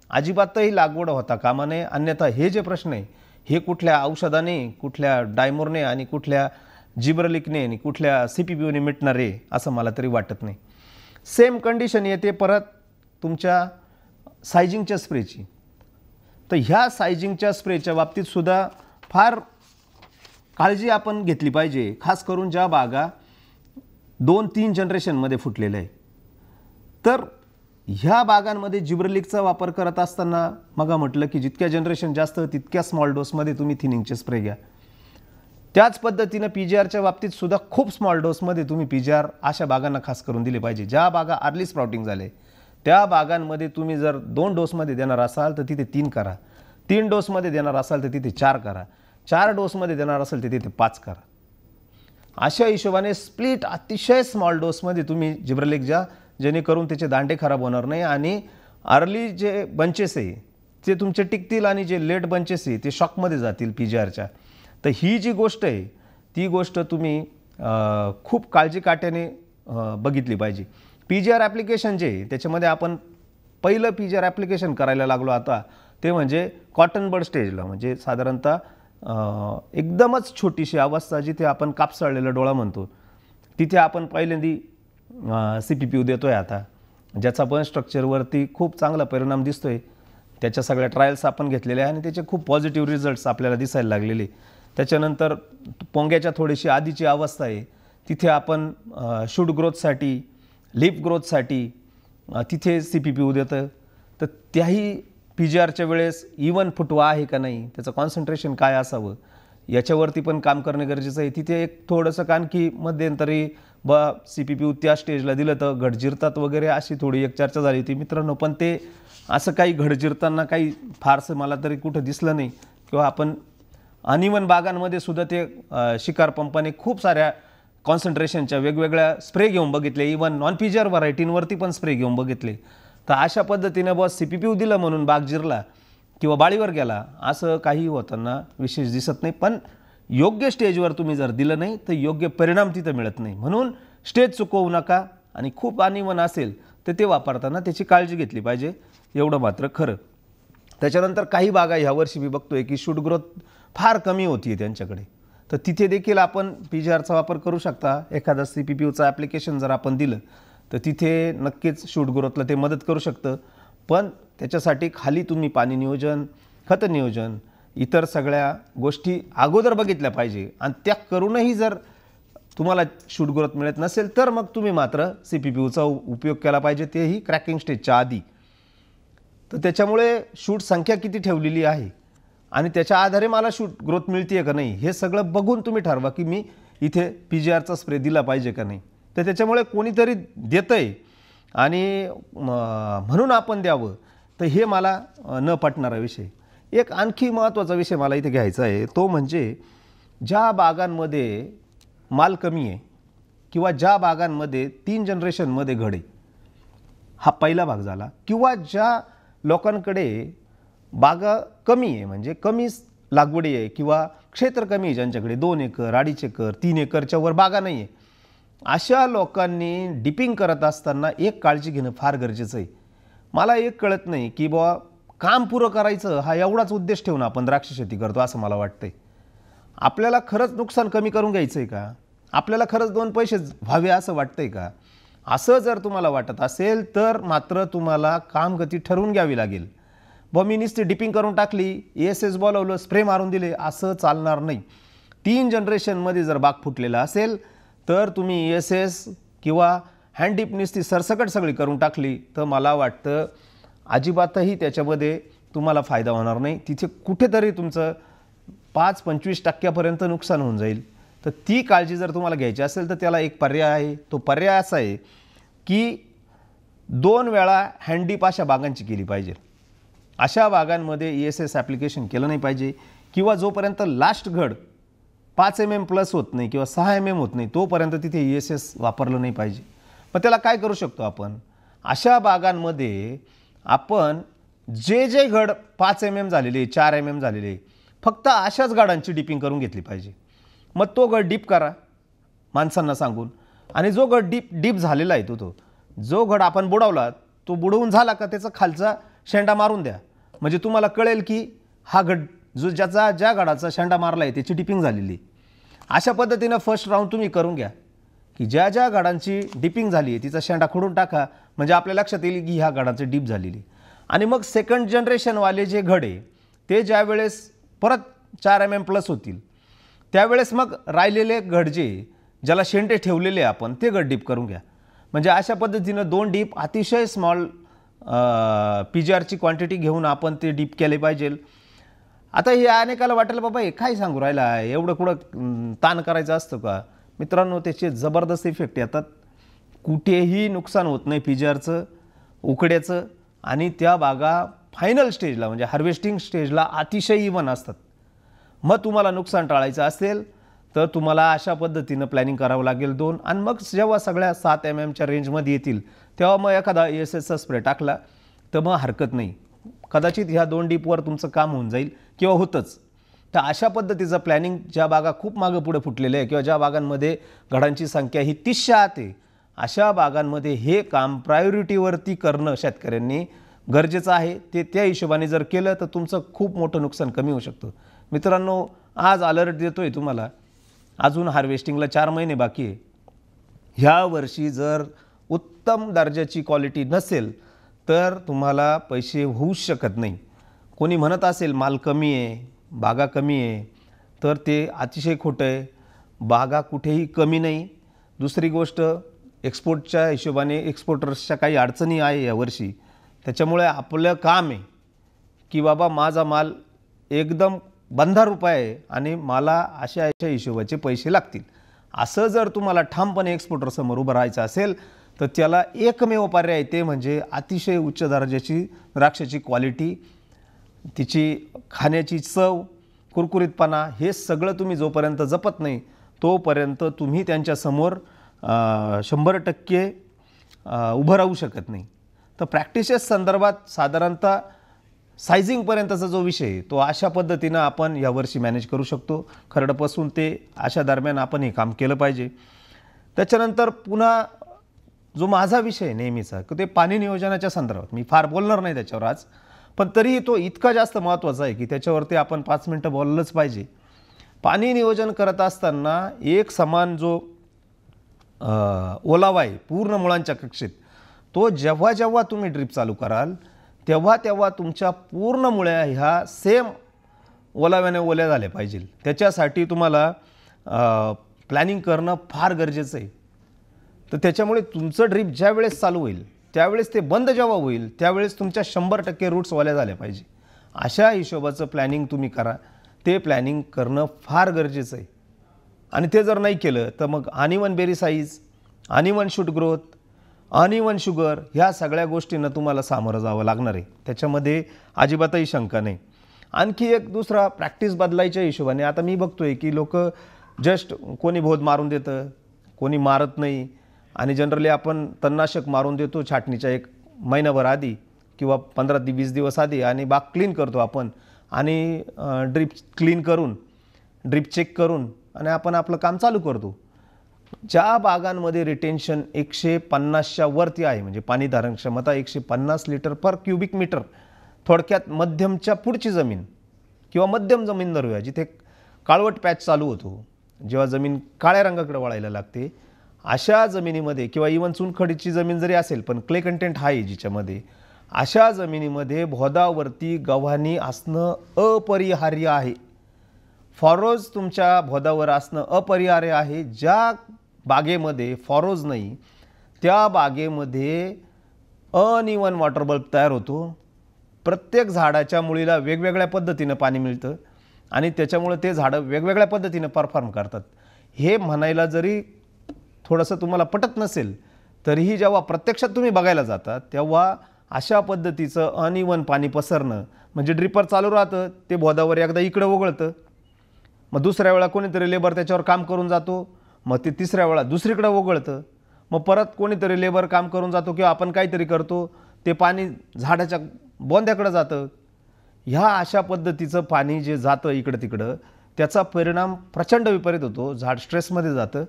अजिबातही लागवड होता कामा नये. अन्यथा हे जे प्रश्न आहे हे कुठल्या औषधाने, कुठल्या डायमोरने आणि कुठल्या जिब्रेलिकने आणि कुठल्या CPPने मिटणार आहे असं मला तरी वाटत नाही. सेम कंडिशन येते परत तुमच्या सायझिंगच्या स्प्रेची. तर ह्या सायझिंगच्या स्प्रेच्या बाबतीत सुद्धा फार काळजी आपण घेतली पाहिजे. खास करून ज्या बागा 2-3 जनरेशनमध्ये फुटलेल्या आहे. तर ह्या बागांमध्ये जिब्रेलिकचा वापर करत असताना मग म्हटलं की जितक्या जनरेशन जास्त तितक्या स्मॉल डोसमध्ये तुम्ही थिनिंगचे स्प्रे घ्या. त्याच पद्धतीनं PGRच्या बाबतीत सुद्धा खूप स्मॉल डोसमध्ये तुम्ही PGR अशा बागांना खास करून दिले पाहिजे. ज्या बागा अर्ली स्प्राउटिंग झाले त्या बागांमध्ये तुम्ही जर 2 डोसमध्ये देणार असाल तर तिथे 3 करा. 3 डोसमध्ये देणार असाल तर तिथे 4 करा. 4 डोसमध्ये देणार असेल तर तिथे 5 करा. अशा हिशोबाने स्प्लिट अतिशय स्मॉल डोसमध्ये तुम्ही जिब्रेलिक द्या जेणेकरून त्याचे दांडे खराब होणार नाही आणि अर्ली जे बंचेस आहे ते तुमचे टिकतील आणि जे लेट बंचेस आहे ते शॉकमध्ये जातील PGRच्या. तर ही जी गोष्ट आहे ती गोष्ट तुम्ही खूप काळजीकाट्याने बघितली पाहिजे. PGR ॲप्लिकेशन जे आहे त्याच्यामध्ये आपण पहिलं PGR ॲप्लिकेशन करायला लागलो आता ते म्हणजे कॉटन बड स्टेजला. म्हणजे साधारणतः एकदमच छोटीशी अवस्था जिथे आपण कापसाळलेला डोळा म्हणतो तिथे आपण पहिल्यांदी CPP देतो आहे आता, ज्याचा पण स्ट्रक्चरवरती खूप चांगला परिणाम दिसतो आहे. त्याच्या सगळ्या ट्रायल्स आपण घेतलेल्या आहे आणि त्याचे खूप पॉझिटिव्ह रिझल्ट्स आपल्याला दिसायला लागलेले. त्याच्यानंतर पोंग्याच्या थोडीशी आधीची अवस्था आहे तिथे आपण शूट ग्रोथसाठी, लीफ ग्रोथसाठी तिथे CPP देतं. तर त्याही PGRच्या वेळेस इवन फुटवा आहे का नाही, त्याचं कॉन्सन्ट्रेशन काय असावं याच्यावरती पण काम करणं गरजेचं आहे. तिथे एक थोडंसं कारण की मध्यंतरी CPP त्या स्टेजला दिलं तर घड जिरतात वगैरे अशी थोडी एक चर्चा झाली होती मित्रांनो. पण ते असं काही घड जिरताना काही फारसं मला तरी कुठं दिसलं नाही. किंवा आपण अनिवन बागांमध्ये सुद्धा ते शिकार पंपाने खूप साऱ्या कॉन्सन्ट्रेशनच्या वेगवेगळ्या स्प्रे घेऊन बघितले. इवन नॉन PGR व्हरायटींवरती पण स्प्रे घेऊन बघितले. तर अशा पद्धतीने CPP दिलं म्हणून बाग जिरला किंवा बाळीवर गेला असं काही होताना विशेष दिसत नाही. पण योग्य स्टेजवर तुम्ही जर दिलं नाही तर योग्य परिणाम तिथं मिळत नाही. म्हणून स्टेज चुकवू नका आणि खूप अनिवन असेल तर ते वापरताना त्याची काळजी घेतली पाहिजे, एवढं मात्र खरं. त्याच्यानंतर काही बागा ह्यावर्षी मी बघतोय की शूट ग्रोथ फार कमी होती आहे त्यांच्याकडे. तर तिथे देखील आपण PGRचा वापर करू शकता. एखादा CPPचं ॲप्लिकेशन जर आपण दिलं तर तिथे नक्कीच शूट ग्रोथला ते मदत करू शकतं. पण त्याच्यासाठी खाली तुम्ही पाणी नियोजन, खत नियोजन इतर सगळ्या गोष्टी अगोदर बघितल्या पाहिजे आणि त्या करूनही जर तुम्हाला शूट ग्रोथ मिळत नसेल तर मग तुम्ही मात्र CPPUचा उपयोग केला पाहिजे, तेही क्रॅकिंग स्टेजच्या आधी. तर त्याच्यामुळे शूट संख्या किती ठेवलेली आहे आणि त्याच्या आधारे मला शूट ग्रोथ मिळते का नाही हे सगळं बघून तुम्ही ठरवा की मी इथे PGRचा स्प्रे दिला पाहिजे का नाही. तर त्याच्यामुळे कोणीतरी देतंय आणि म्हणून आपण द्यावं, तर हे मला न पटणारा विषय. एक आणखी महत्त्वाचा विषय मला इथे घ्यायचा आहे, तो म्हणजे ज्या बागांमध्ये माल कमी आहे किंवा ज्या बागांमध्ये 3 जनरेशनमध्ये घड आहे, हा पहिला भाग झाला. किंवा ज्या लोकांकडे बागा कमी आहे म्हणजे कमी लागवडी आहे किंवा क्षेत्र कमी आहे, ज्यांच्याकडे 2 एकर 2.5 एकर 3 एकरच्या वर बागा नाही आहे, अशा लोकांनी डिपिंग करत असताना एक काळजी घेणं फार गरजेचं आहे. मला एक कळत नाही की बुवा काम पुरं करायचं हा एवढाच उद्देश ठेवून आपण द्राक्ष शेती करतो असं मला वाटतंय. आपल्याला खरंच नुकसान कमी करून घ्यायचं आहे का? आपल्याला खरंच 2 पैसे व्हावे असं वाटतंय का? असं जर तुम्हाला वाटत असेल तर मात्र तुम्हाला कामगती ठरवून घ्यावी लागेल. बुवा मी नुसती डिपिंग करून टाकली, ESS बोलवलं, स्प्रे मारून दिले, असं चालणार नाही. 3 जनरेशनमध्ये जर बाग फुटलेला असेल तर तुम्ही ESS किंवा हँड डिप नुसती सरसकट सगळी करून टाकली तर मला वाटतं अजिबातही त्याच्यामध्ये तुम्हाला फायदा होणार नाही. तिथे कुठेतरी तुमचं 5-25% नुकसान होऊन जाईल. तर ती काळजी जर तुम्हाला घ्यायची असेल तर त्याला एक पर्याय आहे. तो पर्याय असा आहे की 2 वेळा हँड डिप अशा बागांची केली पाहिजे. अशा बागांमध्ये ESS ॲप्लिकेशन केलं नाही पाहिजे किंवा जोपर्यंत लास्ट घड 5 mm प्लस होत नाही किंवा 6 mm होत नाही तोपर्यंत तिथे ESS वापरलं नाही पाहिजे. मग त्याला काय करू शकतो आपण? अशा बागांमध्ये आपण जे घड 5 mm झालेले 4 mm झालेले फक्त अशाच गाडांची डिपिंग करून घेतली पाहिजे. मग तो गड डीप करा माणसांना सांगून, आणि जो गड डीप झालेला आहे तो जो घड आपण बुडवला तो बुडवून झाला का त्याचा खालचा शेंडा मारून द्या. म्हणजे तुम्हाला कळेल की हा गड ज्या गडाचा शेंडा मारला आहे त्याची डिपिंग झालेली. अशा पद्धतीनं फर्स्ट राऊंड तुम्ही करून घ्या की ज्या गाडांची डिपिंग झाली आहे तिचा शेंडा खोडून टाका, म्हणजे आपल्या लक्षात येईल की ह्या गाडाची डीप झालेली. आणि मग सेकंड जनरेशनवाले जे घड आहे ते ज्या वेळेस परत 4 mm प्लस होतील त्यावेळेस मग राहिलेले घड ज्याला शेंडे ठेवलेले आपण ते घड डीप करून घ्या. म्हणजे अशा पद्धतीनं 2 डीप अतिशय स्मॉल PGRची क्वांटिटी घेऊन आपण ते डीप केले पाहिजे. आता हे अनेकाला वाटेल बाबा हे काय सांगू राहिला, एवढं कुठं ताण करायचं असतं का? मित्रांनो, त्याचे जबरदस्त इफेक्ट येतात. कुठेही नुकसान होत नाही PGRचं उकड्याचं, आणि त्या बागा फायनल स्टेजला म्हणजे हार्वेस्टिंग स्टेजला अतिशय इव्हन असतात. मग तुम्हाला नुकसान टाळायचं असेल तर तुम्हाला अशा पद्धतीनं प्लॅनिंग करावं लागेल 2. आणि मग जेव्हा सगळ्या 7 mmच्या रेंजमध्ये येतील तेव्हा मग एखादा ESSचा स्प्रे टाकला तर मग हरकत नाही. कदाचित ह्या 2 डीपवर तुमचं काम होऊन जाईल किंवा होतंच. तर अशा पद्धतीचं प्लॅनिंग ज्या बागा खूप मागं पुढे फुटलेल्या आहे किंवा ज्या बागांमध्ये घडांची संख्या ही 30च्या आत आहे अशा बागांमध्ये हे काम प्रायोरिटीवरती करणं शेतकऱ्यांनी गरजेचं आहे. ते त्या हिशोबाने जर केलं तर तुमचं खूप मोठं नुकसान कमी होऊ शकतं. मित्रांनो, आज अलर्ट देतोय तुम्हाला, अजून हार्वेस्टिंगला 4 महिने बाकी आहे. ह्या वर्षी जर उत्तम दर्जाची क्वालिटी नसेल तर तुम्हाला पैसे होऊच शकत नाही. कोणी म्हणत असेल माल कमी आहे, बागा कमी आहे, तर ते अतिशय खोटं आहे. बागा कुठेही कमी नाही. दुसरी गोष्ट, एक्सपोर्टच्या हिशोबाने एक्सपोर्टर्सच्या काही अडचणी आहे यावर्षी. त्याच्यामुळे आपलं काम आहे की बाबा माझा माल एकदम बंधा रुपये आहे आणि मला अशा हिशोबाचे पैसे लागतील. असं जर तुम्हाला ठामपणे एक्सपोर्टरसमोर उभं राहायचं असेल तर त्याला एकमेव पर्याय ते म्हणजे अतिशय उच्च दर्जाची द्राक्षाची क्वालिटी, तिची खाण्याची चव, कुरकुरीतपणा, हे सगळं तुम्ही जोपर्यंत जपत नाही तोपर्यंत तुम्ही त्यांच्यासमोर 100% उभं राहू शकत नाही. तर प्रॅक्टिसेस संदर्भात साधारणतः सायझिंगपर्यंतचा जो विषय आहे तो अशा पद्धतीनं आपण यावर्षी मॅनेज करू शकतो. खरडपासून ते अशा दरम्यान आपण हे काम केलं पाहिजे. त्याच्यानंतर पुन्हा जो माझा विषय आहे नेहमीचा ते पाणी नियोजनाच्या संदर्भात, मी फार बोलणार नाही त्याच्यावर आज, पण तरीही तो इतका जास्त महत्त्वाचा आहे की त्याच्यावरती आपण 5 मिनटं बोललंच पाहिजे. पाणी नियोजन करत असताना एक समान जो ओलावा आहे पूर्ण मुळांच्या कक्षेत, तो जेव्हा तुम्ही ड्रीप चालू कराल तेव्हा तुमच्या पूर्ण मुळ्या ह्या सेम ओलाव्याने ओल्या झाल्या पाहिजे. त्याच्यासाठी तुम्हाला प्लॅनिंग करणं फार गरजेचं आहे. तर त्याच्यामुळे तुमचं ड्रीप ज्या वेळेस चालू होईल त्यावेळेस ते बंद जेव्हा होईल त्यावेळेस तुमच्या 100% रूट्स ओल्या झाल्या पाहिजे. अशा हिशोबाचं प्लॅनिंग तुम्ही करा. ते प्लॅनिंग करणं फार गरजेचं आहे. आणि ते जर नाही केलं तर मग uneven berry size, uneven shoot growth, uneven sugar ह्या सगळ्या गोष्टींना तुम्हाला सामोरं जावं लागणार आहे. त्याच्यामध्ये अजिबातही शंका नाही. आणखी एक दुसरा प्रॅक्टिस बदलायच्या हिशोबाने आता मी बघतोय की लोक जस्ट कोणी भोद मारून देतं, कोणी मारत नाही. आणि जनरली आपण तणनाशक मारून देतो छाटणीच्या 1 महिनाभर आधी किंवा 15 ते 20 दिवस आधी आणि बाग क्लीन करतो आपण आणि ड्रीप क्लीन करून ड्रीप चेक करून आणि आपण आपलं काम चालू करतो. ज्या बागांमध्ये रिटेन्शन 150च्या वरती आहे म्हणजे पाणी धारण क्षमता 150 लिटर पर क्युबिक मीटर, थोडक्यात मध्यमच्या पुढची जमीन किंवा मध्यम जमीन धरूया जिथे काळवट पॅच चालू होतो, जेव्हा जमीन काळ्या रंगाकडे वळायला लागते, अशा जमिनीमध्ये किंवा इवन चुनखडीची जमीन जरी असेल पण क्ले कंटेंट आहे जिच्यामध्ये, अशा जमिनीमध्ये भोदावरती गव्हाणी असणं अपरिहार्य आहे. फॉरोज तुमच्या भोदावर असणं अपरिहार्य आहे. ज्या बागेमध्ये फॉरोज नाही त्या बागेमध्ये अनइवन वॉटर बल्ब तयार होतो. प्रत्येक झाडाच्या मुळीला वेगवेगळ्या पद्धतीनं पाणी मिळतं आणि त्याच्यामुळे ते झाडं वेगवेगळ्या पद्धतीनं परफॉर्म करतात. हे म्हणायला जरी थोडंसं तुम्हाला पटत नसेल तरीही जेव्हा प्रत्यक्षात तुम्ही बघायला जाता तेव्हा अशा पद्धतीचं अनइवन पाणी पसरणं म्हणजे ड्रिपर चालू राहतं, ते भोदावर एकदा इकडं वगळतं, मग दुसऱ्या वेळा कोणीतरी लेबर त्याच्यावर काम करून जातो, मग ते तिसऱ्या वेळा दुसरीकडे वगळतं, मग परत कोणीतरी लेबर काम करून जातो किंवा आपण काहीतरी करतो, ते पाणी झाडाच्या बोंद्याकडे जातं. ह्या अशा पद्धतीचं पाणी जे जातं इकडं तिकडं त्याचा परिणाम प्रचंड विपरीत होतो. झाड स्ट्रेसमध्ये जातं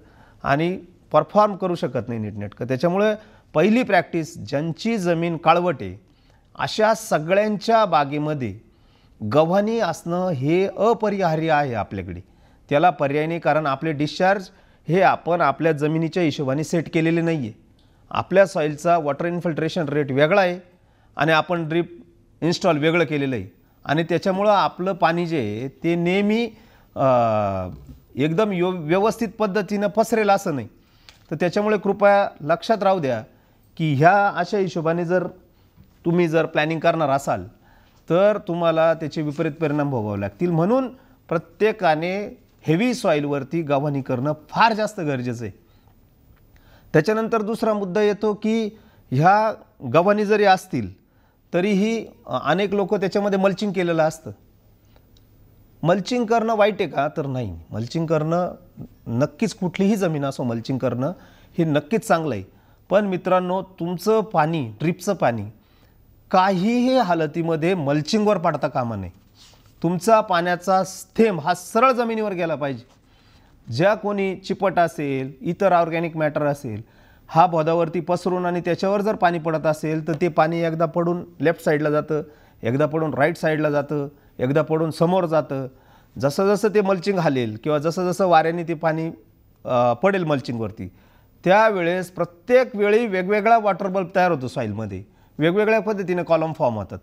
आणि परफॉर्म करू शकत नाही नीटनेटकं. त्याच्यामुळे पहिली प्रॅक्टिस ज्यांची जमीन काळवट आहे अशा सगळ्यांच्या बागेमध्ये गव्हाणी असणं हे अपरिहार्य आहे आपल्याकडे. त्याला पर्याय नाही, कारण आपले डिस्चार्ज हे आपण आपल्या जमिनीच्या हिशोबाने सेट केलेले नाही आहे. आपल्या सॉईलचा वॉटर इन्फिल्ट्रेशन रेट वेगळा आहे आणि आपण ड्रीप इन्स्टॉल वेगळं केलेलं आहे आणि त्याच्यामुळं आपलं पाणी जे आहे ते नेहमी एकदम व्यवस्थित पद्धतीनं पसरेल असं नाही. तर त्याच्यामुळे कृपया लक्षात राहू द्या की ह्या अशा हिशोबाने जर तुम्ही प्लॅनिंग करणार असाल तर तुम्हाला त्याचे विपरीत परिणाम भोगावे लागतील. म्हणून प्रत्येकाने हेवी सॉईलवरती गव्हाणी करणं फार जास्त गरजेचं आहे. त्याच्यानंतर दुसरा मुद्दा येतो की ह्या गव्हाणी जरी असतील तरीही अनेक लोक त्याच्यामध्ये मल्चिंग केलेलं असतं. मल्चिंग करणं वाईट आहे का? तर नाही. मल्चिंग करणं नक्कीच, कुठलीही जमीन असो मल्चिंग करणं हे नक्कीच चांगलं आहे. पण मित्रांनो, तुमचं पाणी, ड्रिपचं पाणी काहीही हालतीमध्ये मल्चिंगवर पडता कामा नये. तुमचा पाण्याचा थेंब हा सरळ जमिनीवर गेला पाहिजे. ज्या कोणी चिपट असेल, इतर ऑर्गॅनिक मॅटर असेल, हा भोदावरती पसरून आणि त्याच्यावर जर पाणी पडत असेल तर ते पाणी एकदा पडून लेफ्ट साईडला जातं, एकदा पडून राईट साईडला जातं, एकदा पडून समोर जातं. जसं जसं ते मल्चिंग हालेल किंवा जसं जसं वाऱ्याने ते पाणी पडेल मल्चिंगवरती त्यावेळेस प्रत्येक वेळी वेगवेगळा वॉटर बल्ब तयार होतो सॉईलमध्ये, वेगवेगळ्या पद्धतीने कॉलम फॉर्म होतात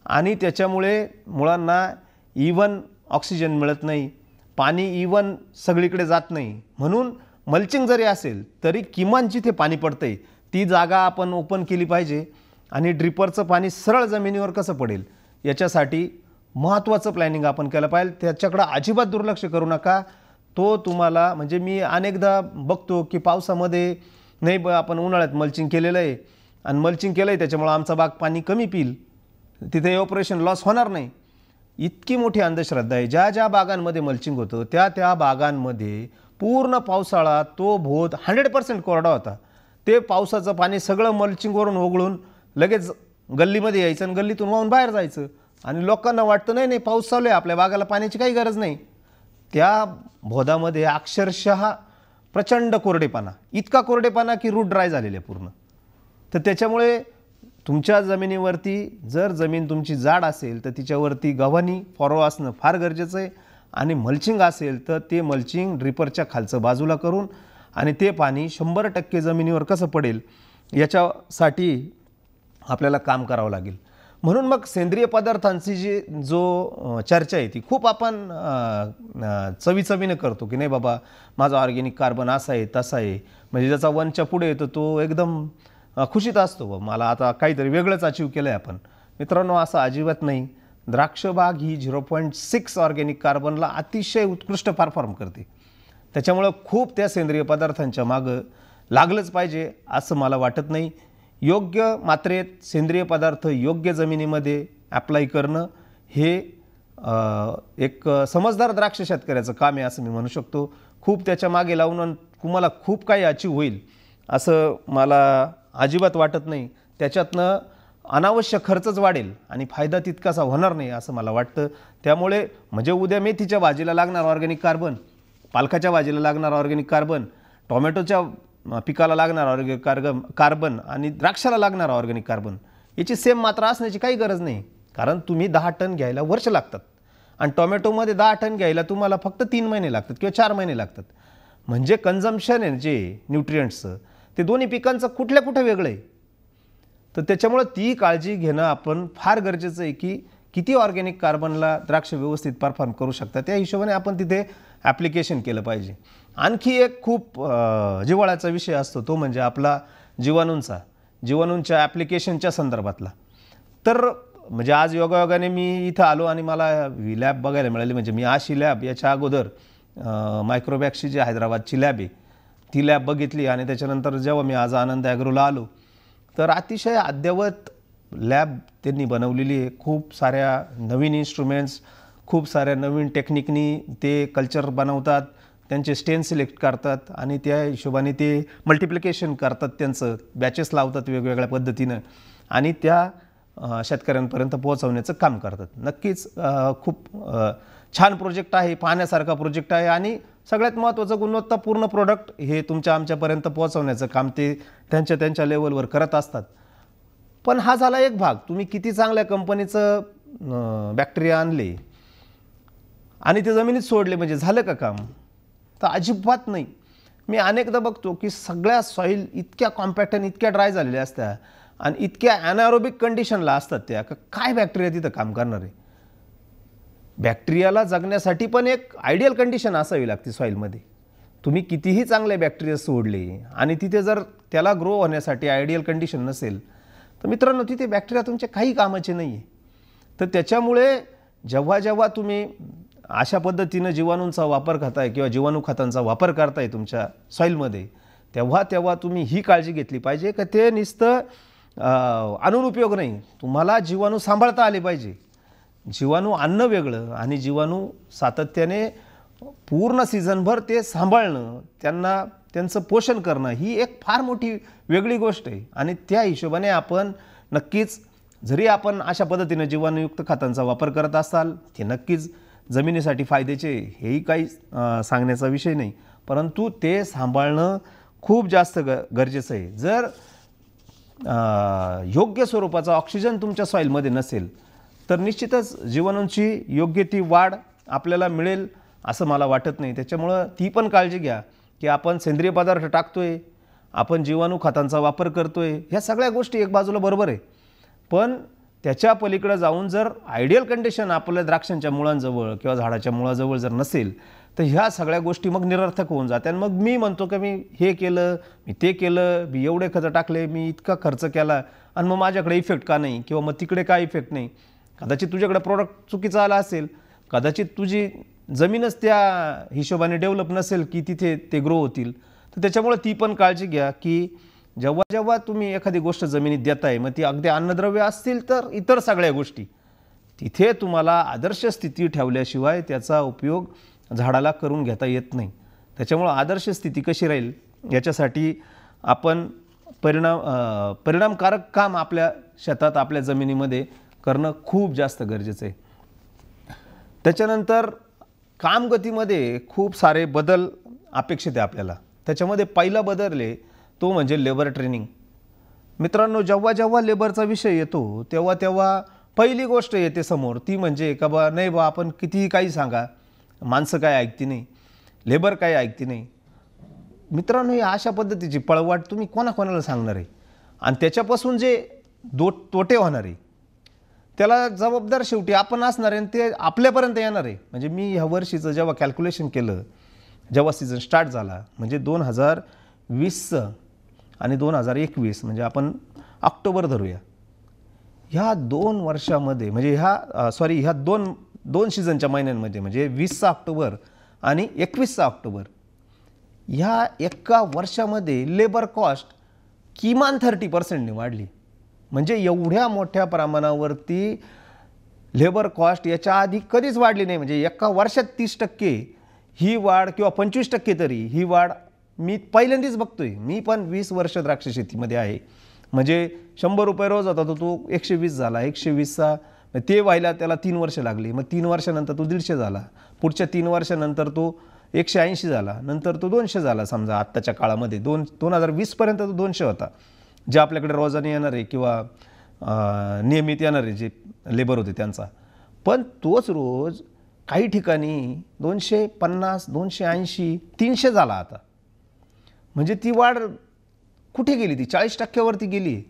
आणि त्याच्यामुळे मुळांना इवन ऑक्सिजन मिळत नाही, पाणी इवन सगळीकडे जात नाही. म्हणून मल्चिंग जरी असेल तरी किमान जिथे पाणी पडतंय ती जागा आपण ओपन केली पाहिजे आणि ड्रिपरचं पाणी सरळ जमिनीवर कसं पडेल याच्यासाठी महत्त्वाचं प्लॅनिंग आपण केलं पाहिजे. त्याच्याकडं अजिबात दुर्लक्ष करू नका. तो तुम्हाला, म्हणजे मी अनेकदा बघतो की पावसामध्ये नाही आपण उन्हाळ्यात मल्चिंग केलेलं आहे आणि मल्चिंग केलं आहे त्याच्यामुळं आमचा बाग पाणी कमी पिईल, तिथे ऑपरेशन लॉस होणार नाही. इतकी मोठी अंधश्रद्धा आहे. ज्या ज्या बागांमध्ये मल्चिंग होतं त्या बागांमध्ये पूर्ण पावसाळा तो भोत 100% कोरडा होता. ते पावसाचं पाणी सगळं मल्चिंगवरून ओघळून लगेच गल्लीमध्ये यायचं आणि गल्लीतून वाहून बाहेर जायचं आणि लोकांना वाटतं नाही नाही पाऊस चालू आहे, आपल्या बागाला पाण्याची काही गरज नाही. त्या भोदामध्ये अक्षरशः प्रचंड कोरडेपणा, इतका कोरडेपणा की रूट ड्राय झालेले पूर्ण. तर त्याच्यामुळे तुमच्या जमिनीवरती जर जमीन तुमची जाड असेल तर तिच्यावरती गव्हाणी फॉरो असणं फार गरजेचं आहे आणि मल्चिंग असेल तर ते मल्चिंग ड्रिपरच्या खालचं बाजूला करून आणि ते पाणी 100% जमिनीवर कसं पडेल याच्यासाठी आपल्याला काम करावं लागेल. म्हणून मग सेंद्रिय पदार्थांची जो चर्चा आहे ती खूप आपण चवीचवीनं करतो की नाही बाबा माझा ऑर्गॅनिक कार्बन असा आहे तसा आहे, म्हणजे ज्याचा 1च्या पुढे येतो तो एकदम खुशीत असतो, मला आता काहीतरी वेगळंच अचीव केलं आहे आपण. मित्रांनो, असं अजिबात नाही. द्राक्ष बाग ही 0.6 ऑर्गॅनिक कार्बनला अतिशय उत्कृष्ट परफॉर्म करते. त्याच्यामुळं खूप त्या सेंद्रिय पदार्थांच्या मागं लागलंच पाहिजे असं मला वाटत नाही. योग्य मात्रेत सेंद्रिय पदार्थ योग्य जमिनीमध्ये ॲप्लाय करणं हे एक समजदार द्राक्ष शेतकऱ्याचं काम आहे असं मी म्हणू शकतो. खूप त्याच्या मागे लावून तुम्हाला खूप काही अचीव होईल असं मला अजिबात वाटत नाही. त्याच्यातनं अनावश्यक खर्चच वाढेल आणि फायदा तितकासा होणार नाही असं मला वाटतं. त्यामुळे म्हणजे उद्या मेथीच्या भाजीला लागणार ऑर्गॅनिक कार्बन, पालकाच्या भाजीला लागणार ऑर्गॅनिक कार्बन, टोमॅटोच्या पिकाला लागणार ऑर्गॅनिक कार्बन आणि द्राक्षाला लागणार ऑर्गॅनिक कार्बन याची सेम मात्रा असण्याची काही गरज नाही. कारण तुम्ही 10 टन घ्यायला वर्ष लागतात आणि टोमॅटोमध्ये 10 टन घ्यायला तुम्हाला फक्त 3 महिने लागतात किंवा 4 महिने लागतात. म्हणजे कन्झम्पशन आहे जे न्यूट्रियंट्सचं ते दोन्ही पिकांचं कुठल्या कुठं वेगळं आहे. तर त्याच्यामुळं ती काळजी घेणं आपण फार गरजेचं आहे की किती ऑर्गॅनिक कार्बनला द्राक्ष व्यवस्थित परफॉर्म करू शकतात, त्या हिशोबाने आपण तिथे ॲप्लिकेशन केलं पाहिजे. आणखी एक खूप जिव्हाळ्याचा विषय असतो तो म्हणजे आपला जीवाणूंच्या ॲप्लिकेशनच्या संदर्भातला. तर म्हणजे आज योगायोगाने मी इथं आलो आणि मला लॅब बघायला मिळाली. म्हणजे मी अशी लॅब याच्या अगोदर मायक्रोबॅक्सची जी हैदराबादची लॅब आहे ती लॅब बघितली आणि त्याच्यानंतर जेव्हा मी आज आनंद ॲग्रोला आलो तर अतिशय अद्ययावत लॅब त्यांनी बनवलेली आहे. खूप साऱ्या नवीन इन्स्ट्रुमेंट्स, खूप साऱ्या नवीन टेक्निकनी ते कल्चर बनवतात, त्यांचे स्टेन सिलेक्ट करतात आणि त्या हिशोबाने ते मल्टिप्लिकेशन करतात, त्यांचं बॅचेस लावतात वेगवेगळ्या पद्धतीनं आणि त्या शेतकऱ्यांपर्यंत पोहोचवण्याचं काम करतात. नक्कीच खूप छान प्रोजेक्ट आहे, पाहण्यासारखा प्रोजेक्ट आहे आणि सगळ्यात महत्त्वाचं गुणवत्तापूर्ण प्रोडक्ट हे तुमच्या आमच्यापर्यंत पोहोचवण्याचं काम ते त्यांच्या लेवलवर करत असतात. पण हा झाला एक भाग. तुम्ही किती चांगल्या कंपनीचं बॅक्टेरिया आणले आणि ते जमिनीत सोडले म्हणजे झालं का काम? तर अजिबात नाही. मी अनेकदा बघतो की सगळ्या सॉईल इतक्या कॉम्पॅक्ट आणि इतक्या ड्राय झालेल्या असतात आणि इतक्या ॲनारोबिक कंडिशनला असतात त्या काय बॅक्टेरिया तिथं काम करणार आहे. बॅक्टेरियाला जगण्यासाठी पण एक आयडियल कंडिशन असावी लागते सॉईलमध्ये. तुम्ही कितीही चांगले बॅक्टेरिया सोडले आणि तिथे जर त्याला ग्रो होण्यासाठी आयडियल कंडिशन नसेल तर मित्रांनो तिथे बॅक्टेरिया तुमच्या काही कामाचे नाही आहे. तर त्याच्यामुळे जेव्हा तुम्ही अशा पद्धतीनं जीवाणूंचा वापर करताय किंवा जीवाणू खतांचा वापर करताय तुमच्या सॉईलमध्ये तेव्हा तुम्ही ही काळजी घेतली पाहिजे की ते नुसतं आणून उपयोग नाही, तुम्हाला जीवाणू सांभाळता आले पाहिजे. जीवाणू आणणं वेगळं आणि जीवाणू सातत्याने पूर्ण सीझनभर ते सांभाळणं, त्यांचं पोषण करणं ही एक फार मोठी वेगळी गोष्ट आहे. आणि त्या हिशोबाने आपण नक्कीच जरी आपण अशा पद्धतीने जीवाणूयुक्त खतांचा वापर करत असाल ते नक्कीच जमिनीसाठी फायद्याचे, हेही काही सांगण्याचा विषय नाही, परंतु ते सांभाळणं खूप जास्त गरजेचं आहे. जर योग्य स्वरूपाचा ऑक्सिजन तुमच्या सॉईलमध्ये नसेल तर निश्चितच जीवाणूंची योग्य ती वाढ आपल्याला मिळेल असं मला वाटत नाही. त्याच्यामुळं ती पण काळजी घ्या की आपण सेंद्रिय पदार्थ टाकतोय, आपण जीवाणू खतांचा वापर करतोय, ह्या सगळ्या गोष्टी एक बाजूला बरोबर आहे. पण त्याच्या पलीकडे जाऊन जर आयडियल कंडिशन आपल्या द्राक्षांच्या मुळांजवळ किंवा झाडाच्या मुळाजवळ जर नसेल तर ह्या सगळ्या गोष्टी मग निरर्थक होऊन जातात. मग मी म्हणतो की मी हे केलं, मी ते केलं, मी एवढे खतं टाकले, मी इतका खर्च केला आणि मग माझ्याकडे इफेक्ट का नाही किंवा मग तिकडे काय इफेक्ट नाही. कदाचित तुझ्याकडे प्रोडक्ट चुकीचा आला असेल, कदाचित तुझी जमीनच त्या हिशोबाने डेव्हलप नसेल की तिथे ते ग्रो होतील. तर त्याच्यामुळे ती पण काळजी घ्या की जेव्हा तुम्ही एखादी गोष्ट जमिनीत देताय, मग ती अगदी अन्नद्रव्य असतील तर इतर सगळ्या गोष्टी, तिथे तुम्हाला आदर्श स्थिती ठेवल्याशिवाय त्याचा उपयोग झाडाला करून घेता येत नाही. त्याच्यामुळं आदर्श स्थिती कशी राहील याच्यासाठी आपण परिणामकारक काम आपल्या शेतात आपल्या जमिनीमध्ये करणं खूप जास्त गरजेचं आहे. त्याच्यानंतर कामगतीमध्ये खूप सारे बदल अपेक्षित आहे आपल्याला. त्याच्यामध्ये पहिला बदल आहे तो म्हणजे लेबर ट्रेनिंग. मित्रांनो, जेव्हा लेबरचा विषय येतो तेव्हा पहिली गोष्ट येते समोर ती म्हणजे का बा नाही बा आपण कितीही काही सांगा, माणसं काय ऐकती नाही, लेबर काय ऐकती नाही. मित्रांनो, ही अशा पद्धतीची पळवाट तुम्ही कोणाकोणाला सांगणार आहे आणि त्याच्यापासून जे तोटे होणार आहे त्याला जबाबदार शेवटी आपण असणार आहे आणि ते आपल्यापर्यंत येणार आहे. म्हणजे मी ह्या वर्षीचं जेव्हा कॅल्क्युलेशन केलं, जेव्हा सीझन स्टार्ट झाला, म्हणजे 2020 आणि 2021, म्हणजे आपण ऑक्टोबर धरूया, ह्या 2 वर्षामध्ये म्हणजे ह्या दोन सीझनच्या महिन्यांमध्ये, म्हणजे 20 ऑक्टोबर आणि 21 ऑक्टोबर, ह्या एका वर्षामध्ये लेबर कॉस्ट किमान 30% वाढली. म्हणजे एवढ्या मोठ्या प्रमाणावरती लेबर कॉस्ट याच्या आधी कधीच वाढली नाही. म्हणजे एका वर्षात 30% ही वाढ किंवा 25% तरी ही वाढ मी पहिल्यांदाच बघतोय. मी पण 20 वर्ष द्राक्ष शेतीमध्ये आहे. म्हणजे 100 रुपये रोज होता तो 120 झाला. 120चा ते व्हायला त्याला 3 वर्ष लागली. मग 3 वर्षानंतर तो 150 झाला. पुढच्या 3 वर्षानंतर तो 180 झाला. नंतर तो 200 झाला. समजा आत्ताच्या काळामध्ये 2020पर्यंत तो 200 होता. जे आपल्याकडे रोजाने येणारे किंवा नियमित येणारे जे लेबर होते त्यांचा. पण तोच रोज काही ठिकाणी 250, 280, 300 झाला आता. म्हणजे ती वाढ कुठे गेली? ती 40%वरती गेली.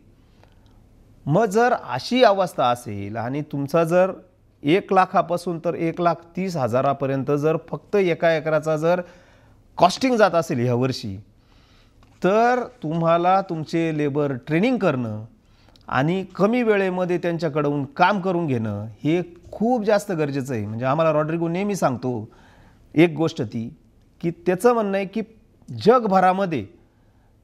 मग जर अशी अवस्था असेल आणि तुमचा जर 1 लाखापासून तर 1,30,000पर्यंत जर फक्त एका एकराचा जर कॉस्टिंग जात असेल ह्या वर्षी, तर तुम्हाला तुमचे लेबर ट्रेनिंग करणं आणि कमी वेळेमध्ये त्यांच्याकडून काम करून घेणं हे खूप जास्त गरजेचं आहे. म्हणजे आम्हाला रॉड्रिगो नेहमी सांगतो एक गोष्ट ती, की त्याचं म्हणणं आहे की जगभरामध्ये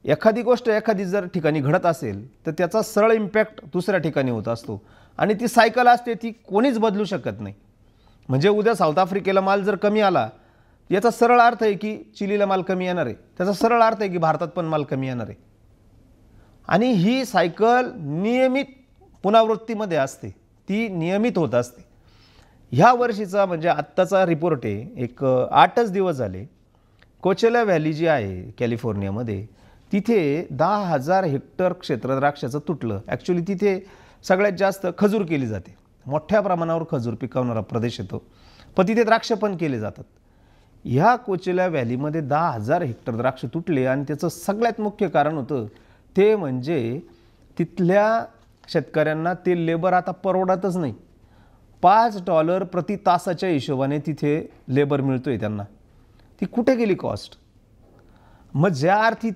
एखादी गोष्ट एखादी जर ठिकाणी घडत असेल तर त्याचा सरळ इम्पॅक्ट दुसऱ्या ठिकाणी होत असतो आणि ती सायकल असते, ती कोणीच बदलू शकत नाही. म्हणजे उद्या साऊथ आफ्रिकेला माल जर कमी आला, याचा सरळ अर्थ आहे की चिलीला माल कमी येणार आहे. त्याचा सरळ अर्थ आहे की भारतात पण माल कमी येणार आहे. आणि ही सायकल नियमित पुनरावृत्तीमध्ये असते, ती नियमित होत असते. ह्या वर्षीचा म्हणजे आत्ताचा रिपोर्ट आहे, एक 8च दिवस झाले. कोचेला व्हॅली जी आहे कॅलिफोर्नियामध्ये, तिथे 10,000 हेक्टर क्षेत्र द्राक्षाचं तुटलं. ॲक्च्युली तिथे सगळ्यात जास्त खजूर केली जाते. मोठ्या प्रमाणावर खजूर पिकवणारा प्रदेश येतो, पण तिथे द्राक्ष पण केले जातात. ह्या कोचेला व्हॅलीमध्ये 10,000 हेक्टर द्राक्ष तुटले आणि त्याचं सगळ्यात मुख्य कारण होतं ते म्हणजे तिथल्या शेतकऱ्यांना ते लेबर आता परवडतच नाही. $5 प्रति तासाच्या हिशोबाने तिथे लेबर मिळतोय त्यांना. ती कुठे गेली कॉस्ट? मग ज्या अर्थी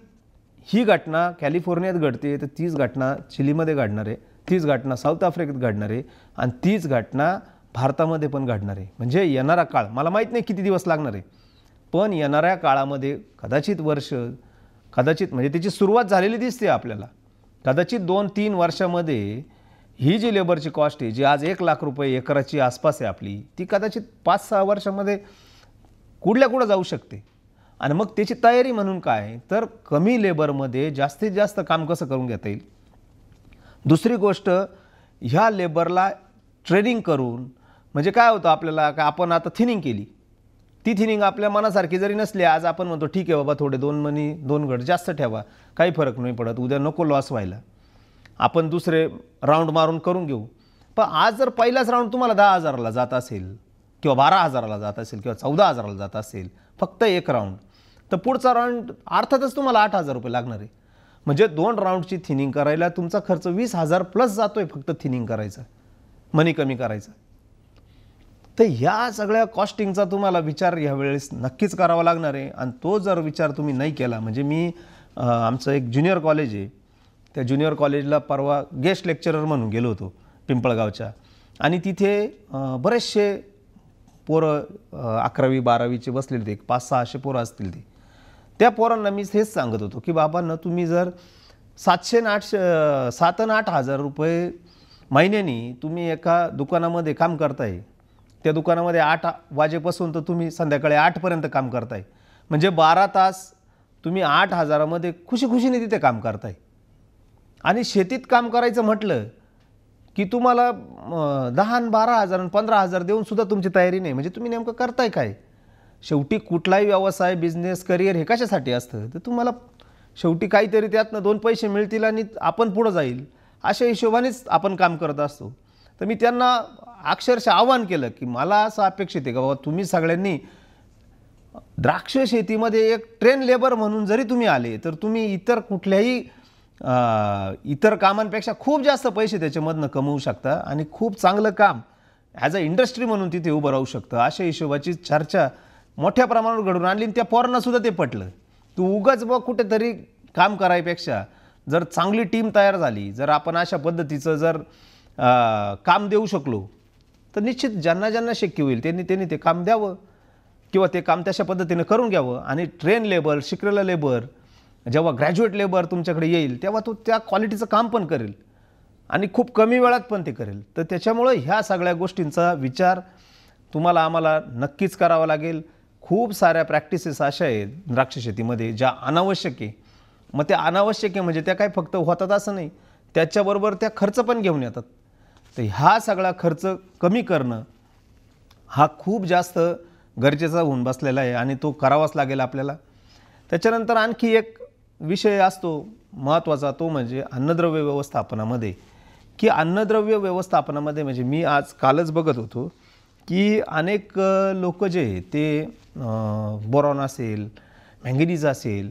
ही घटना कॅलिफोर्नियात घडते, तर तीच घटना चिलीमध्ये घडणार आहे, तीच घटना साऊथ आफ्रिकेत घडणार आहे आणि तीच घटना भारतामध्ये पण घडणार आहे. म्हणजे येणारा काळ मला माहीत नाही किती दिवस लागणार आहे, पण येणाऱ्या काळामध्ये कदाचित म्हणजे त्याची सुरुवात झालेली दिसते आपल्याला. कदाचित 2-3 वर्षामध्ये ही जी लेबरची कॉस्ट आहे, जी आज 1 लाख रुपये एकराची आसपास आहे आपली, ती कदाचित 5-6 वर्षामध्ये कुठल्या जाऊ शकते. आणि मग त्याची तयारी म्हणून काय, तर कमी लेबरमध्ये जास्तीत जास्त काम कसं करून घेता येईल. दुसरी गोष्ट, ह्या लेबरला ट्रेनिंग करून म्हणजे काय होतं आपल्याला, का आपण आता थिनिंग केली, ती थिनिंग आपल्या मनासारखी जरी नसली, आज आपण म्हणतो ठीक आहे बाबा थोडे 2 गट जास्त ठेवा, काही फरक नाही पडत, उद्या नको लॉस व्हायला, आपण दुसरे राऊंड मारून करून घेऊ. पण आज जर पहिलाच राऊंड तुम्हाला 10,000ला जात असेल किंवा 12,000ला जात असेल किंवा 14,000ला जात असेल फक्त एक राऊंड, तर पुढचा राऊंड अर्थातच तुम्हाला 8,000 रुपये लागणार आहे. म्हणजे 2 राऊंडची थिनिंग करायला तुमचा खर्च 20,000 प्लस जातोय फक्त थिनिंग करायचा, मनी कमी करायचा. तर ह्या सगळ्या कॉस्टिंगचा तुम्हाला विचार यावेळेस नक्कीच करावा लागणार आहे. आणि तो जर विचार तुम्ही नाही केला, म्हणजे मी आमचं एक ज्युनियर कॉलेज आहे, त्या ज्युनियर कॉलेजला परवा गेस्ट लेक्चरर म्हणून गेलो होतो पिंपळगावच्या, आणि तिथे बरेचसे पोरं 11वी-12वीचे बसलेले होते, 500-600 पोरं असतील ते. त्या पोरांना मी हेच सांगत होतो की बाबांना तुम्ही जर 7,000-8,000 रुपये महिन्यानी तुम्ही एका दुकानामध्ये काम करताय, त्या दुकानामध्ये 8 वाजेपासून तर तुम्ही संध्याकाळी 8पर्यंत काम करताय, म्हणजे 12 तास तुम्ही 8,000मध्ये खुशीने तिथे काम करताय. आणि शेतीत काम करायचं म्हटलं की तुम्हाला 10,000-12,000 15,000 देऊन सुद्धा तुमची तयारी नाही. म्हणजे तुम्ही नेमकं करताय काय? शेवटी कुठलाही व्यवसाय, बिझनेस, करिअर हे कशासाठी असतं, तर तुम्हाला शेवटी काहीतरी त्यातनं 2 पैसे मिळतील आणि आपण पुढं जाईल अशा हिशोबानेच आपण काम करत असतो. तर मी त्यांना अक्षरशः आवाहन केलं की मला असं अपेक्षित आहे की बाबा तुम्ही सगळ्यांनी द्राक्ष शेतीमध्ये एक ट्रेन लेबर म्हणून जरी तुम्ही आले, तर तुम्ही इतर कुठल्याही इतर कामांपेक्षा खूप जास्त पैसे त्याच्यामधनं कमवू शकता आणि खूप चांगलं काम ॲज अ इंडस्ट्री म्हणून तिथे उभं राहू शकतं. अशा हिशोबाची चर्चा मोठ्या प्रमाणावर घडून आणली आणि त्या पोरांनासुद्धा ते पटलं. तू उगाच बघ कुठेतरी काम करायपेक्षा जर चांगली टीम तयार झाली, जर आपण अशा पद्धतीचं जर काम देऊ शकलो तर निश्चित ज्यांना ज्यांना शक्य होईल त्यांनी ते काम द्यावं किंवा ते काम तशा पद्धतीनं करून घ्यावं. आणि ट्रेन लेबर, शिकलेला लेबर, जेव्हा ग्रॅज्युएट लेबर तुमच्याकडे येईल तेव्हा तो त्या क्वालिटीचं काम पण करेल आणि खूप कमी वेळात पण ते करेल. तर त्याच्यामुळं ह्या सगळ्या गोष्टींचा विचार तुम्हाला आम्हाला नक्कीच करावा लागेल. खूप साऱ्या प्रॅक्टिसेस अशा आहेत द्राक्ष शेतीमध्ये ज्या अनावश्यक आहे. मग त्या अनावश्यक आहे म्हणजे त्या काय फक्त होतात असं नाही, त्याच्याबरोबर त्या खर्च पण घेऊन येतात. तर हा सगळा खर्च कमी करणं हा खूप जास्त गरजेचा होऊन बसलेला आहे आणि तो करावाच लागेल आपल्याला. त्याच्यानंतर आणखी एक विषय असतो महत्त्वाचा, तो म्हणजे अन्नद्रव्य व्यवस्थापनामध्ये, की अन्नद्रव्य व्यवस्थापनामध्ये म्हणजे मी आज कालच बघत होतो की अनेक लोक जे ते बोरॉन असेल, मँगनीज असेल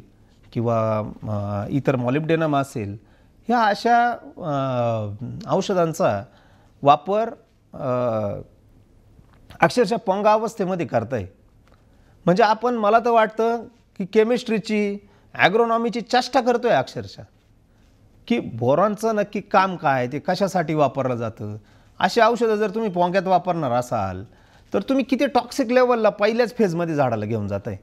किंवा इतर मॉलिब्डेनम असेल, ह्या अशा औषधांचा वापर अक्षरशः पंगावस्थेमध्ये करताय. म्हणजे आपण, मला तर वाटतं की केमिस्ट्रीची, ॲग्रोनॉमीची चेष्टा करतोय अक्षरशः, की बोरॉनचं नक्की काम काय, ते कशासाठी वापरलं जातं. अशी औषधं जर तुम्ही पोंग्यात वापरणार असाल तर तुम्ही किती टॉक्सिक लेवलला पहिल्याच फेजमध्ये झाडाला घेऊन जाताय.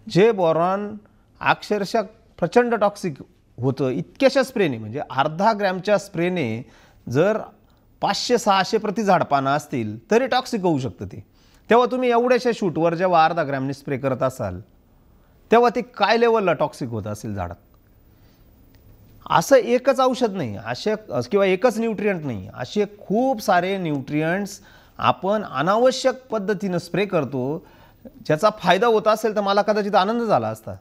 जे बोरॉन अक्षरशः प्रचंड टॉक्सिक होतं इतक्याशा स्प्रेने, म्हणजे अर्धा ग्रॅमच्या स्प्रेने जर 500-600 प्रति झाडपानं असतील तरी टॉक्सिक होऊ शकतं ते. तेव्हा तुम्ही एवढ्याशा शूटवर जेव्हा अर्धा ग्रॅमने स्प्रे करत असाल तेव्हा ते काय लेवलला टॉक्सिक होत असेल झाडात. असं एकच औषध नाही, असे किंवा एकच न्यूट्रियंट नाही, असे खूप सारे न्यूट्रियंट्स आपण अनावश्यक पद्धतीनं स्प्रे करतो. ज्याचा फायदा होत असेल तर मला कदाचित आनंद झाला असता,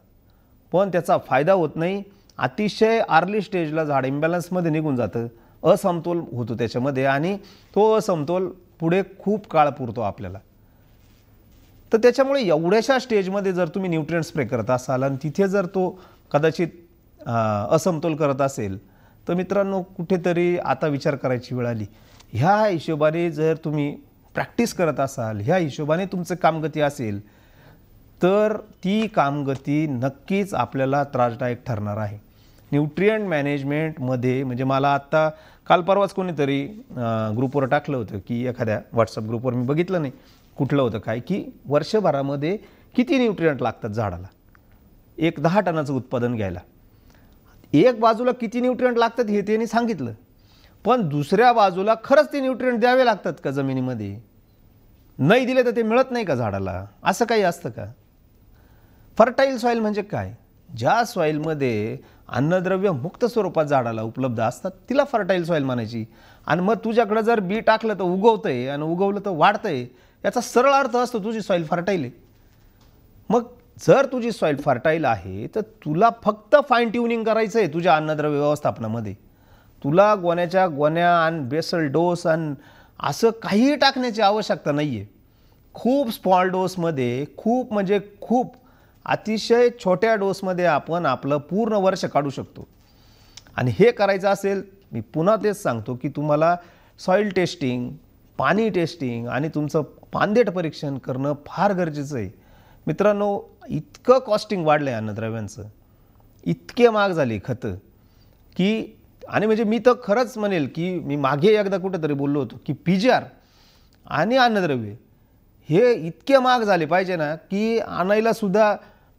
पण त्याचा फायदा होत नाही. अतिशय अर्ली स्टेजला झाड इम्बॅलन्समध्ये निघून जातं, असमतोल होतो त्याच्यामध्ये आणि तो असमतोल पुढे खूप काळ पुरतो आपल्याला. तर त्याच्यामुळे एवढ्याशा स्टेजमध्ये जर तुम्ही न्यूट्रिएंट स्प्रे करत असाल आणि तिथे जर तो कदाचित असमतोल करत असेल तर मित्रांनो कुठेतरी आता विचार करायची वेळ आली. ह्या हिशोबाने जर तुम्ही प्रॅक्टिस करत असाल, ह्या हिशोबाने तुमचं कामगती असेल तर ती कामगती नक्कीच आपल्याला त्रासदायक ठरणार आहे. न्यूट्रिएंट मॅनेजमेंटमध्ये म्हणजे मला आत्ता काल परवाच कोणीतरी ग्रुपवर टाकलं होतं की एखाद्या व्हॉट्सअप ग्रुपवर, मी बघितलं नाही कुठलं होतं काय, की वर्षभरामध्ये किती न्यूट्रिएंट लागतात झाडाला एक 10 टनाचं उत्पादन घ्यायला. एक बाजूला किती न्यूट्रिएंट लागतात हे त्यांनी सांगितलं, पण दुसऱ्या बाजूला खरंच ते न्यूट्रिएंट द्यावे लागतात का जमिनीमध्ये? नाही दिले तर ते मिळत नाही का झाडाला? असं काही असतं का? फर्टाईल सॉईल म्हणजे काय? ज्या सॉईलमध्ये अन्नद्रव्य मुक्त स्वरूपात झाडाला उपलब्ध असतात तिला फर्टाईल सॉईल म्हणायची. आणि मग तुझ्याकडे जर बी टाकलं तर उगवतंय आणि उगवलं तर वाढतंय, याचा सरळ अर्थ असतो तुझी सॉईल फर्टाईल आहे. मग जर तुझी सॉईल फर्टाईल आहे तर तुला फक्त फाईन ट्युनिंग करायचं आहे तुझ्या अन्नद्रव्य व्यवस्थापनामध्ये. तुला गोण्याच्या गोण्या आणि बेसल डोस आणि असं काहीही टाकण्याची आवश्यकता नाही आहे. खूप स्मॉल डोसमध्ये, खूप म्हणजे खूप अतिशय छोट्या डोसमध्ये आपण आपलं पूर्ण वर्ष काढू शकतो. आणि हे करायचं असेल, मी पुन्हा तेच सांगतो की तुम्हाला सॉईल टेस्टिंग, पाणी टेस्टिंग आणि तुमचं पानदेट परीक्षण करणं फार गरजेचं आहे. मित्रांनो, इतकं कॉस्टिंग वाढलं आहे अन्नद्रव्यांचं, इतके महाग झाले खतं की, आणि म्हणजे मी तर खरंच म्हणेल की मी मागे एकदा कुठेतरी बोललो होतो की PGR आणि अन्नद्रव्य हे इतके महाग झाले पाहिजे ना की आणायला सुद्धा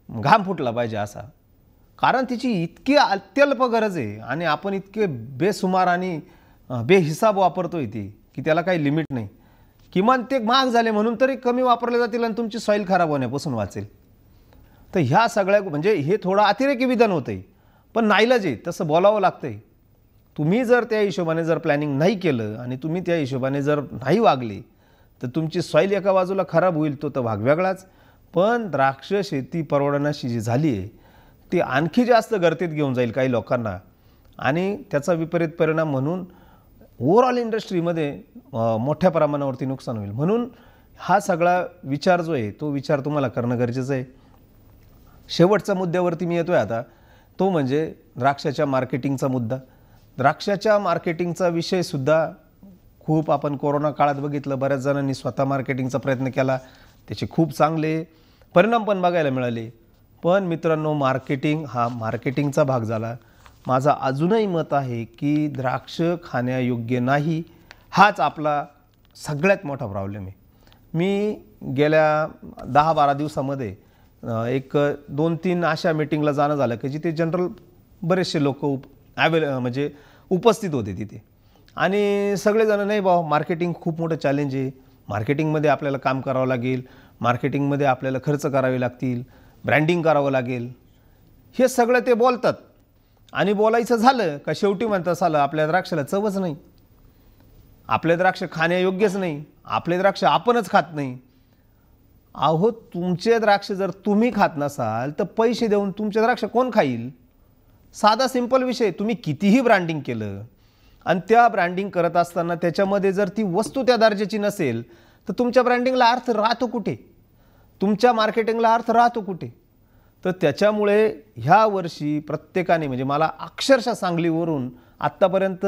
घाम फुटला पाहिजे असा. कारण तिची इतकी अत्यल्प गरज आहे आणि आपण इतके बेसुमार आणि बेहिसाब वापरतोय ती की त्याला काही लिमिट नाही. किमान ते महाग झाले म्हणून तरी कमी वापरले जातील आणि तुमची सॉईल खराब होण्यापासून वाचेल. तर ह्या सगळ्या म्हणजे हे थोडं अतिरेकी विधान होतं आहे, पण नाईलाज आहे, तसं बोलावं लागतं आहे. तुम्ही जर त्या हिशोबाने जर प्लॅनिंग नाही केलं आणि तुम्ही त्या हिशोबाने जर नाही वागले तर तुमची सॉईल एका बाजूला खराब होईल, तो तर भाग वेगळाच. पण द्राक्ष शेती परवडण्याची जी झाली आहे ती आणखी जास्त गर्तेत घेऊन जाईल काही लोकांना आणि त्याचा विपरीत परिणाम म्हणून ओव्हरऑल इंडस्ट्रीमध्ये मोठ्या प्रमाणावरती नुकसान होईल. म्हणून हा सगळा विचार जो आहे तो विचार तुम्हाला करणं गरजेचं आहे. शेवटच्या मुद्द्यावरती मी येतोय आता. तो म्हणजे द्राक्षाच्या मार्केटिंगचा मुद्दा. द्राक्षाच्या मार्केटिंगचा विषयसुद्धा खूप आपण कोरोना काळात बघितलं, बऱ्याच जणांनी स्वतः मार्केटिंगचा प्रयत्न केला, त्याचे खूप चांगले परिणाम पण बघायला मिळाले. पण मित्रांनो, मार्केटिंग हा मार्केटिंगचा भाग झाला. माझं अजूनही मत आहे की द्राक्ष खाण्यायोग्य नाही, हाच आपला सगळ्यात मोठा प्रॉब्लेम आहे. मी गेल्या 10-12 दिवसामध्ये एक 2-3 अशा मीटिंगला जाणं झालं की जिथे जनरल बरेचसे लोक म्हणजे उपस्थित होते तिथे. आणि सगळेजण, नाही भाऊ मार्केटिंग खूप मोठं चॅलेंज आहे, मार्केटिंगमध्ये आपल्याला काम करावं लागेल, मार्केटिंगमध्ये आपल्याला खर्च करावे लागतील, ब्रँडिंग करावं लागेल, हे सगळं ते बोलतात. आणि बोलायचं झालं का शेवटी म्हणतात साला आपल्या द्राक्षाला चवच नाही, आपले द्राक्ष खाण्यायोग्यच नाही, आपले द्राक्ष आपणच खात नाही. अहो, तुमचे द्राक्ष जर तुम्ही खात नसाल तर पैसे देऊन तुमचे द्राक्ष कोण खाईल? साधा सिंपल विषय. तुम्ही कितीही ब्रँडिंग केलं आणि त्या ब्रँडिंग करत असताना त्याच्यामध्ये जर ती वस्तू त्या दर्जाची नसेल तर तुमच्या ब्रँडिंगला अर्थ राहतो कुठे? तुमच्या मार्केटिंगला अर्थ राहतो कुठे? तर त्याच्यामुळे ह्या वर्षी प्रत्येकाने, म्हणजे मला अक्षरशः सांगलीवरून आत्तापर्यंत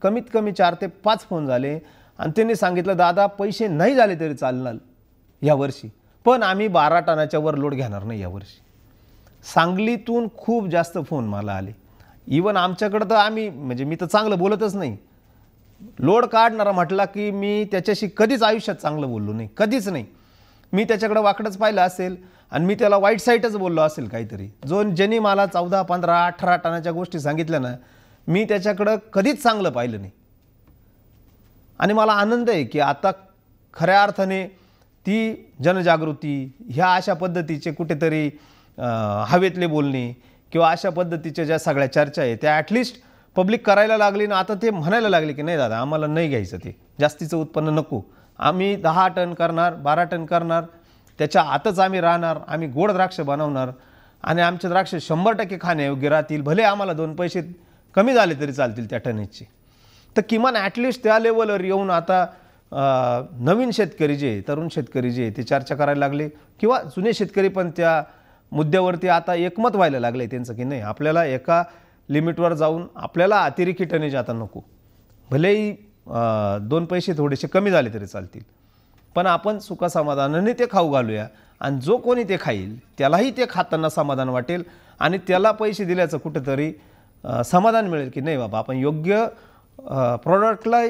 कमीत कमी 4 ते 5 फोन झाले आणि त्यांनी सांगितलं, दादा पैसे नाही झाले तरी चालणार यावर्षी, पण आम्ही 12 टनाच्या वर लोड घेणार नाही यावर्षी. सांगलीतून खूप जास्त फोन मला आले. इवन आमच्याकडं तर आम्ही, म्हणजे मी तर चांगलं बोलतच नाही, लोड काढणारा म्हटला की मी त्याच्याशी कधीच आयुष्यात चांगलं बोललो नाही, कधीच नाही. मी त्याच्याकडं वाकडंच पाहिलं असेल आणि मी त्याला वाईट साईटच बोललो असेल काहीतरी. ज्यांनी मला 14, 15, 18 टनाच्या गोष्टी सांगितल्या ना, मी त्याच्याकडं कधीच चांगलं पाहिलं नाही. आणि मला आनंद आहे की आता खऱ्या अर्थाने ती जनजागृती, ह्या अशा पद्धतीचे कुठेतरी हवेतले बोलणे किंवा अशा पद्धतीच्या ज्या सगळ्या चर्चा आहे त्या ॲटलिस्ट पब्लिक करायला लागली ना. आता ते म्हणायला लागले की नाही दादा, आम्हाला नाही घ्यायचं, ते जास्तीचं उत्पन्न नको, आम्ही 10 टन करणार, 12 टन करणार, त्याच्या आतच आम्ही राहणार, आम्ही गोड द्राक्ष बनवणार आणि आमचे द्राक्ष 100% खाण्यायोग्य राहतील, भले आम्हाला 2 पैसे कमी झाले तरी चालतील त्या टनेजचे. तर किमान ॲटलिस्ट त्या लेवलवर येऊन आता नवीन शेतकरी जे, तरुण शेतकरी जे ते चर्चा करायला लागले किंवा जुने शेतकरी पण त्या मुद्द्यावरती आता एकमत व्हायला लागले त्यांचं की नाही, आपल्याला एका लिमिटवर जाऊन आपल्याला अतिरेकी टनेज आता नको, भलेही 2 पैसे थोडेसे कमी झाले तरी चालतील, पण आपण सुखासमाधानाने ते खाऊ घालूया. आणि जो कोणी ते खाईल त्यालाही ते खाताना समाधान वाटेल आणि त्याला पैसे दिल्याचं कुठेतरी समाधान मिळेल की नाही बाबा, आपण योग्य प्रॉडक्टला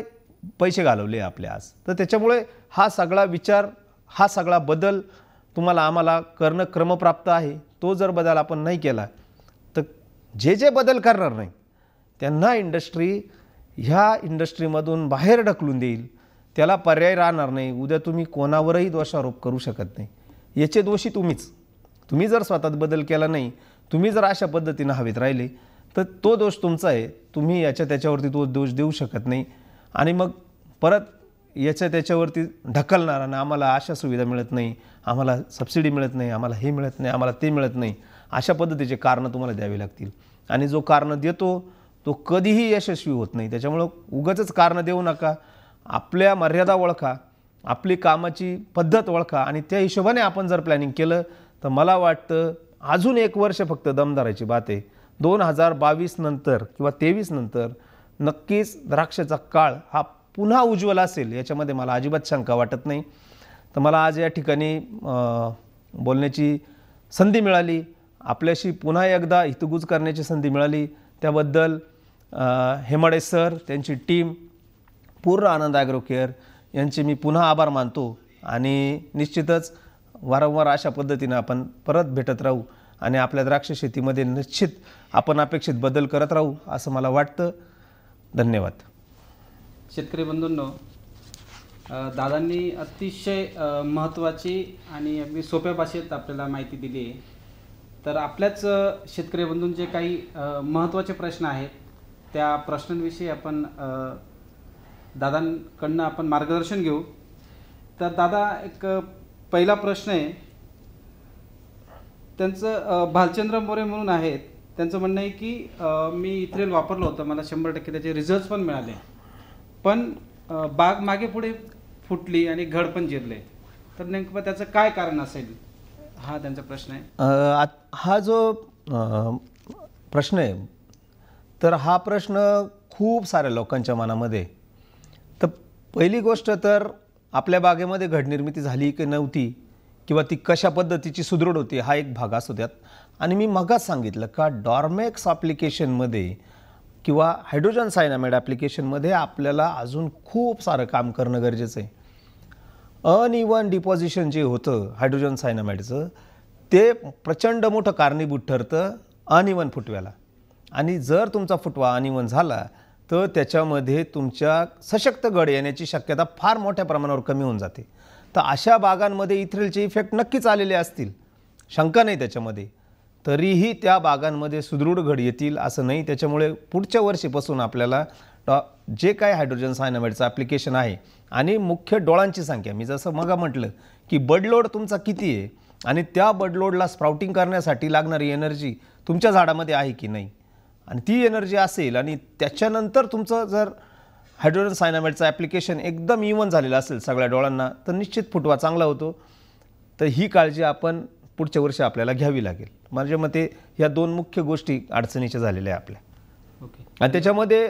पैसे घालवले आपले आज. तर त्याच्यामुळे हा सगळा विचार, हा सगळा बदल तुम्हाला आम्हाला करणं क्रमप्राप्त आहे. तो जर बदल आपण नाही केला तर जे बदल करणार नाही त्यांना इंडस्ट्री ह्या इंडस्ट्रीमधून बाहेर ढकलून देईल, त्याला पर्याय राहणार नाही. उद्या तुम्ही कोणावरही दोषारोप करू शकत नाही, याचे दोषी तुम्हीच. तुम्ही जर स्वतःत बदल केला नाही, तुम्ही जर अशा पद्धतीनं हवेत राहिले तर तो दोष तुमचा आहे. तुम्ही याच्या त्याच्यावरती तो दोष देऊ शकत नाही आणि मग परत याच्या त्याच्यावरती ढकलणार आणि आम्हाला अशा सुविधा मिळत नाही, आम्हाला सबसिडी मिळत नाही, आम्हाला हे मिळत नाही, आम्हाला ते मिळत नाही, अशा पद्धतीचे कारणं तुम्हाला द्यावी लागतील. आणि जो कारणं देतो तो कधीही यशस्वी होत नाही. त्याच्यामुळं उगाचच कारणं देऊ नका. आपल्या मर्यादा ओळखा, आपली कामाची पद्धत ओळखा आणि त्या हिशोबाने आपण जर प्लॅनिंग केलं तर मला वाटतं अजून 1 वर्ष फक्त दम धरायची बात आहे. 2022 नंतर किंवा 23 नंतर नक्कीच द्राक्षाचा काळ हा पुन्हा उज्ज्वल असेल, याच्यामध्ये मला अजिबात शंका वाटत नाही. तर मला आज या ठिकाणी बोलण्याची संधी मिळाली, आपल्याशी पुन्हा एकदा हितगुज करण्याची संधी मिळाली, त्याबद्दल हेमाडे सर, त्यांची टीम, पूर्ण आनंद ॲग्रो केअर यांचे मी पुन्हा आभार मानतो. आणि निश्चितच वारंवार अशा पद्धतीनं आपण परत भेटत राहू आणि आपल्या द्राक्ष शेतीमध्ये निश्चित आपण अपेक्षित बदल करत राहू असं मला वाटतं. धन्यवाद. शेतकरी बंधूंनो, दादांनी अतिशय महत्त्वाची आणि अगदी सोप्या भाषेत आपल्याला माहिती दिली आहे. तर आपल्याच शेतकरी बंधूंचे काही महत्त्वाचे प्रश्न आहेत, त्या प्रश्नांविषयी आपण दादांकडनं आपण मार्गदर्शन घेऊ. तर दादा, एक पहिला प्रश्न आहे, त्यांचं भालचंद्र मोरे म्हणून आहेत, त्यांचं म्हणणं आहे की मी इथ्रेल वापरलं होतं, मला 100% त्याचे रिझल्ट्स पण मिळाले, पण बाग मागे पुढे फुटली आणि घड पण जिरले, तर नेमकं त्याचं काय कारण असेल, हा त्यांचा प्रश्न आहे. हा जो प्रश्न आहे, तर हा प्रश्न खूप साऱ्या लोकांच्या मनामध्ये. तर पहिली गोष्ट तर आपल्या बागेमध्ये घडनिर्मिती झाली की नव्हती किंवा ती कशा पद्धतीची सुदृढ होती हा एक भाग असतो त्यात. आणि मी मगाच सांगितलं का डॉर्मॅक्स ॲप्लिकेशनमध्ये किंवा हायड्रोजन सायनामाइड ॲप्लिकेशनमध्ये आपल्याला अजून खूप सारं काम करणं गरजेचं आहे. अनइवन डिपॉझिशन जे होतं हायड्रोजन सायनामाइडचं ते प्रचंड मोठं कारणीभूत ठरतं अनइवन फुटव्याला. आणि जर तुमचा फुटवा अनइवन झाला तर त्याच्यामध्ये तुमच्या सशक्त गड येण्याची शक्यता फार मोठ्या प्रमाणावर कमी होऊन जाते. तर अशा बागांमध्ये इथ्रेलचे इफेक्ट नक्कीच आलेले असतील, शंका नाही त्याच्यामध्ये. तरीही त्या बागांमध्ये सुदृढ घड येतील असं नाही. त्याच्यामुळे पुढच्या वर्षीपासून आपल्याला जे काय हायड्रोजन सायनामाइडचं ॲप्लिकेशन आहे आणि मुख्य डोळांची संख्या, मी जसं मग म्हटलं की बडलोड तुमचा किती आहे आणि त्या बडलोडला स्प्राउटिंग करण्यासाठी लागणारी एनर्जी तुमच्या झाडामध्ये आहे की नाही, आणि ती एनर्जी असेल आणि त्याच्यानंतर तुमचं जर हायड्रोजन सायनामाइडचं ॲप्लिकेशन एकदम इवन झालेलं असेल सगळ्या डोळांना तर निश्चित फुटवा चांगला होतो. तर ही काळजी आपण पुढच्या वर्षी आपल्याला घ्यावी लागेल. माझ्या मते ह्या दोन मुख्य गोष्टी अडचणीच्या झालेल्या आहे आपल्या. ओके. आणि त्याच्यामध्ये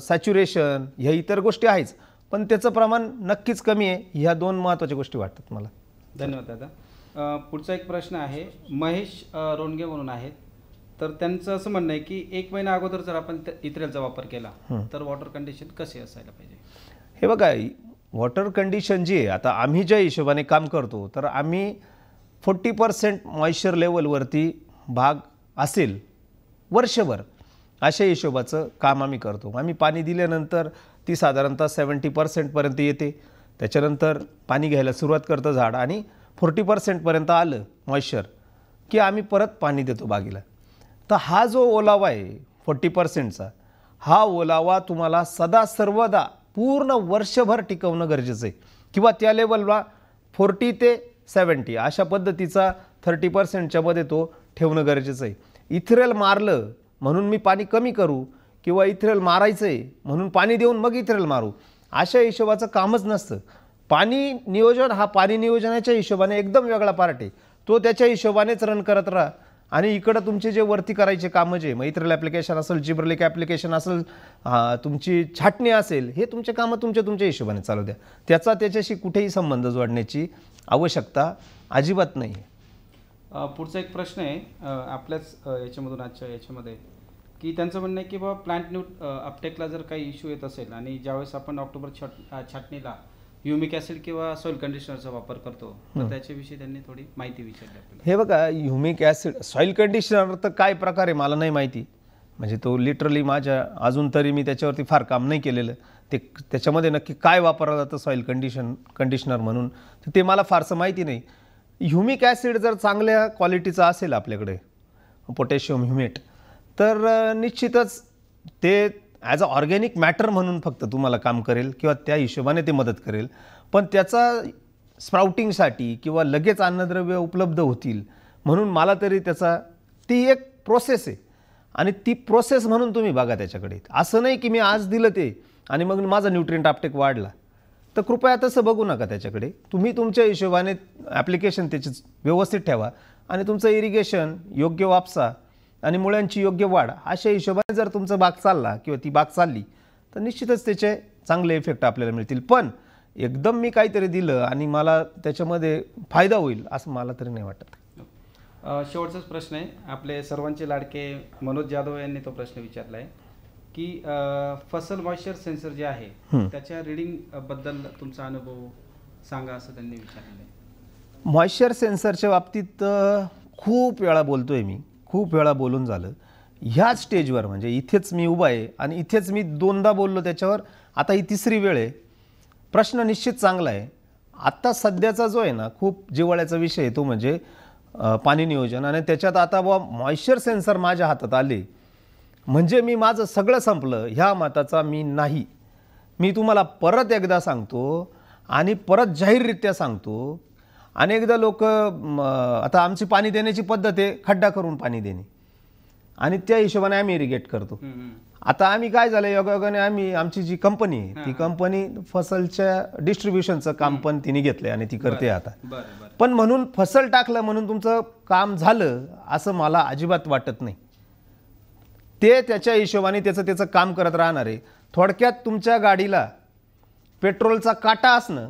सॅच्युरेशन ह्या इतर गोष्टी आहेच, पण त्याचं प्रमाण नक्कीच कमी आहे. ह्या दोन महत्त्वाच्या गोष्टी वाटतात मला. धन्यवाद दादा. पुढचा एक प्रश्न आहे, महेश रोणगे म्हणून आहेत. तर त्यांचं असं म्हणणं आहे की 1 महिना अगोदर जर आपण इथ्रेलचा वापर केला तर वॉटर कंडिशन कसे असायला पाहिजे? हे बघा, वॉटर कंडिशन जी आहे, आता आम्ही ज्या हिशोबाने काम करतो तर आम्ही 40% मॉइश्चर लेवलवरती बाग असेल वर्षभर अशा हिशोबाचं काम आम्ही करतो. आम्ही पाणी दिल्यानंतर ती साधारणतः 70% येते. त्याच्यानंतर पाणी घ्यायला सुरुवात करतं झाड आणि 40% आलं मॉइश्चर की आम्ही परत पाणी देतो बागेला. तर हा जो ओलावा आहे 40%चा, हा ओलावा तुम्हाला सदा सर्वदा पूर्ण वर्षभर टिकवणं गरजेचं आहे किंवा त्या लेवलला 40 ते 70 अशा पद्धतीचा 30%च्या मध्ये तो ठेवणं गरजेचं आहे. इथ्रेल मारलं म्हणून मी पाणी कमी करू किंवा इथ्रेल मारायचं आहे म्हणून पाणी देऊन मग इथ्रेल मारू अशा हिशोबाचं कामच नसतं. पाणी नियोजन हा पाणी नियोजनाच्या हिशोबाने एकदम वेगळा पार्ट आहे. तो त्याच्या हिशोबानेच रन करत राहा. आणि इकडं तुमचे जे वरती करायचे कामं जे इथ्रेल ॲप्लिकेशन असेल, जिब्रेलिक ॲप्लिकेशन असेल, तुमची छाटणी असेल, हे तुमचे कामं तुमच्या हिशोबाने चालू द्या. त्याच्याशी कुठेही संबंध जोडण्याची आवश्यकता अजिबात नाही. पुढचा एक प्रश्न आहे आपल्याच याच्यामधून आजच्या याच्यामध्ये की त्यांचं म्हणणं आहे की बाबा प्लांट न्यूट अपटेकला जर काही इश्यू येत असेल आणि ज्यावेळेस आपण ऑक्टोबर छाटणीला ह्युमिक ॲसिड किंवा सॉइल कंडिशनरचा वापर करतो तर त्याच्याविषयी त्यांनी थोडी माहिती विचारली आपल्याला. हे बघा, ह्युमिक ॲसिड सॉइल कंडिशनर तर काय प्रकार आहे मला नाही माहिती. म्हणजे तो लिटरली माझ्या अजून तरी मी त्याच्यावरती फार काम नाही केलेलं. त्याच्यामध्ये नक्की काय वापरलं जातं सॉइल कंडिशनर म्हणून तर ते मला फारसं माहिती नाही. ह्युमिक ॲसिड जर चांगल्या क्वालिटीचा असेल आपल्याकडे, पोटॅशियम ह्युमेट, तर निश्चितच ते ॲज अ ऑर्गॅनिक मॅटर म्हणून फक्त तुम्हाला काम करेल किंवा त्या हिशोबाने ते मदत करेल. पण त्याचा स्प्राउटिंगसाठी किंवा लगेच अन्नद्रव्य उपलब्ध होतील म्हणून मला तरी ती एक प्रोसेस आहे आणि ती प्रोसेस म्हणून तुम्ही बघा त्याच्याकडे. असं नाही की मी आज दिलं ते आणि मग माझा न्यूट्रिएंट अपटेक वाढला, तर कृपया तसं बघू नका त्याच्याकडे. तुम्ही तुमच्या हिशोबाने ॲप्लिकेशन त्याची व्यवस्थित ठेवा आणि तुमचं इरिगेशन योग्य वापसा आणि मुळ्यांची योग्य वाढ अशा हिशोबाने जर तुमचा बाग चालला किंवा ती बाग चालली तर निश्चितच त्याचे चांगले इफेक्ट आपल्याला मिळतील. पण एकदम मी काहीतरी दिलं आणि मला त्याच्यामध्ये फायदा होईल असं मला तरी नाही वाटत. शेवटचाच प्रश्न आहे, आपले सर्वांचे लाडके मनोज जाधव यांनी तो प्रश्न विचारला आहे की फसल मॉइश्चर सेन्सर जे आहे त्याच्या रिडिंग बद्दल तुमचा अनुभव सांगा असं त्यांनी विचारलेलं आहे. मॉइश्चर सेन्सरच्या बाबतीत खूप वेळा बोलतोय मी, खूप वेळा बोलून झालं. ह्या स्टेजवर म्हणजे इथेच मी उभा आहे आणि इथेच मी 2दा बोललो त्याच्यावर, आता ही 3री वेळ आहे. प्रश्न निश्चित चांगला आहे. आत्ता सध्याचा जो आहे ना खूप जिव्हाळ्याचा विषय आहे तो म्हणजे पाणी नियोजन, आणि त्याच्यात आता मॉइश्चर सेन्सर माझ्या हातात आले म्हणजे मी माझं सगळं संपलं ह्या मताचा मी नाही. मी तुम्हाला परत एकदा सांगतो आणि परत जाहीररित्या सांगतो. अनेकदा लोक आता आमची पाणी देण्याची पद्धत आहे खड्डा करून पाणी देणे आणि त्या हिशोबाने आम्ही इरिगेट करतो. आता आम्ही काय झालं, योगायोगाने आमची जी कंपनी आहे ती कंपनी फसलच्या डिस्ट्रीब्युशनचं काम पण तिने घेतलंय आणि ती करते आता. पण म्हणून फसल टाकलं म्हणून तुमचं काम झालं असं मला अजिबात वाटत नाही. ते त्याच्या हिशोबाने त्याचं काम करत राहणार आहे. थोडक्यात तुमच्या गाडीला पेट्रोलचा काटा असणं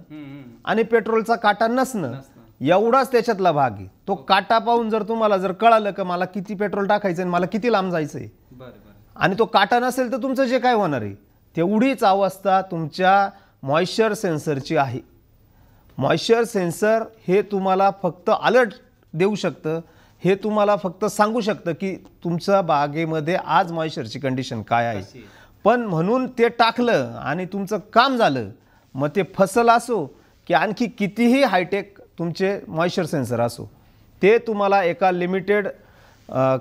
आणि पेट्रोलचा काटा नसणं एवढाच त्याच्यातला भाग आहे. तो काटा पाहून जर तुम्हाला जर कळालं की मला किती पेट्रोल टाकायचं आणि मला किती लांब जायचं आहे आणि तो काटा नसेल तर तुमचं जे काय होणार आहे तेवढीच अवस्था तुमच्या मॉइश्चर सेन्सरची आहे. मॉइश्चर सेन्सर हे तुम्हाला फक्त अलर्ट देऊ शकतं, हे तुम्हाला फक्त सांगू शकतं की तुमच्या बागेमध्ये आज मॉइश्चरची कंडिशन काय आहे. पण म्हणून ते टाकलं आणि तुमचं काम झालं, मग ते फसल असो की आणखी कितीही हायटेक तुमचे मॉइश्चर सेन्सर असो, ते तुम्हाला एका लिमिटेड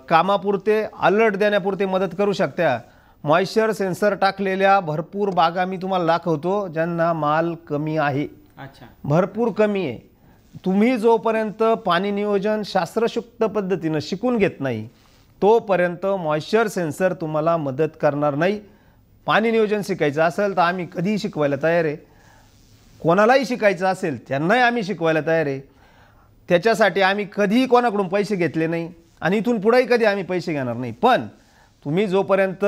कामापुरते अलर्ट देण्यापुरते मदत करू शकत्या. मॉइश्चर सेन्सर टाकलेल्या भरपूर बागा मी तुम्हाला दाखवतो ज्यांना माल कमी आहे, भरपूर कमी आहे. तुम्ही जोपर्यंत पाणी नियोजन शास्त्रशुद्ध पद्धतीनं शिकून घेत नाही तोपर्यंत मॉइश्चर सेन्सर तुम्हाला मदत करणार नाही. पाणी नियोजन शिकायचं असेल तर आम्ही कधीही शिकवायला तयार आहे. कोणालाही शिकायचं असेल त्यांनाही आम्ही शिकवायला तयार आहे. त्याच्यासाठी आम्ही कधीही कोणाकडून पैसे घेतले नाही आणि इथून पुढेही कधी आम्ही पैसे घेणार नाही. पण तुम्ही जोपर्यंत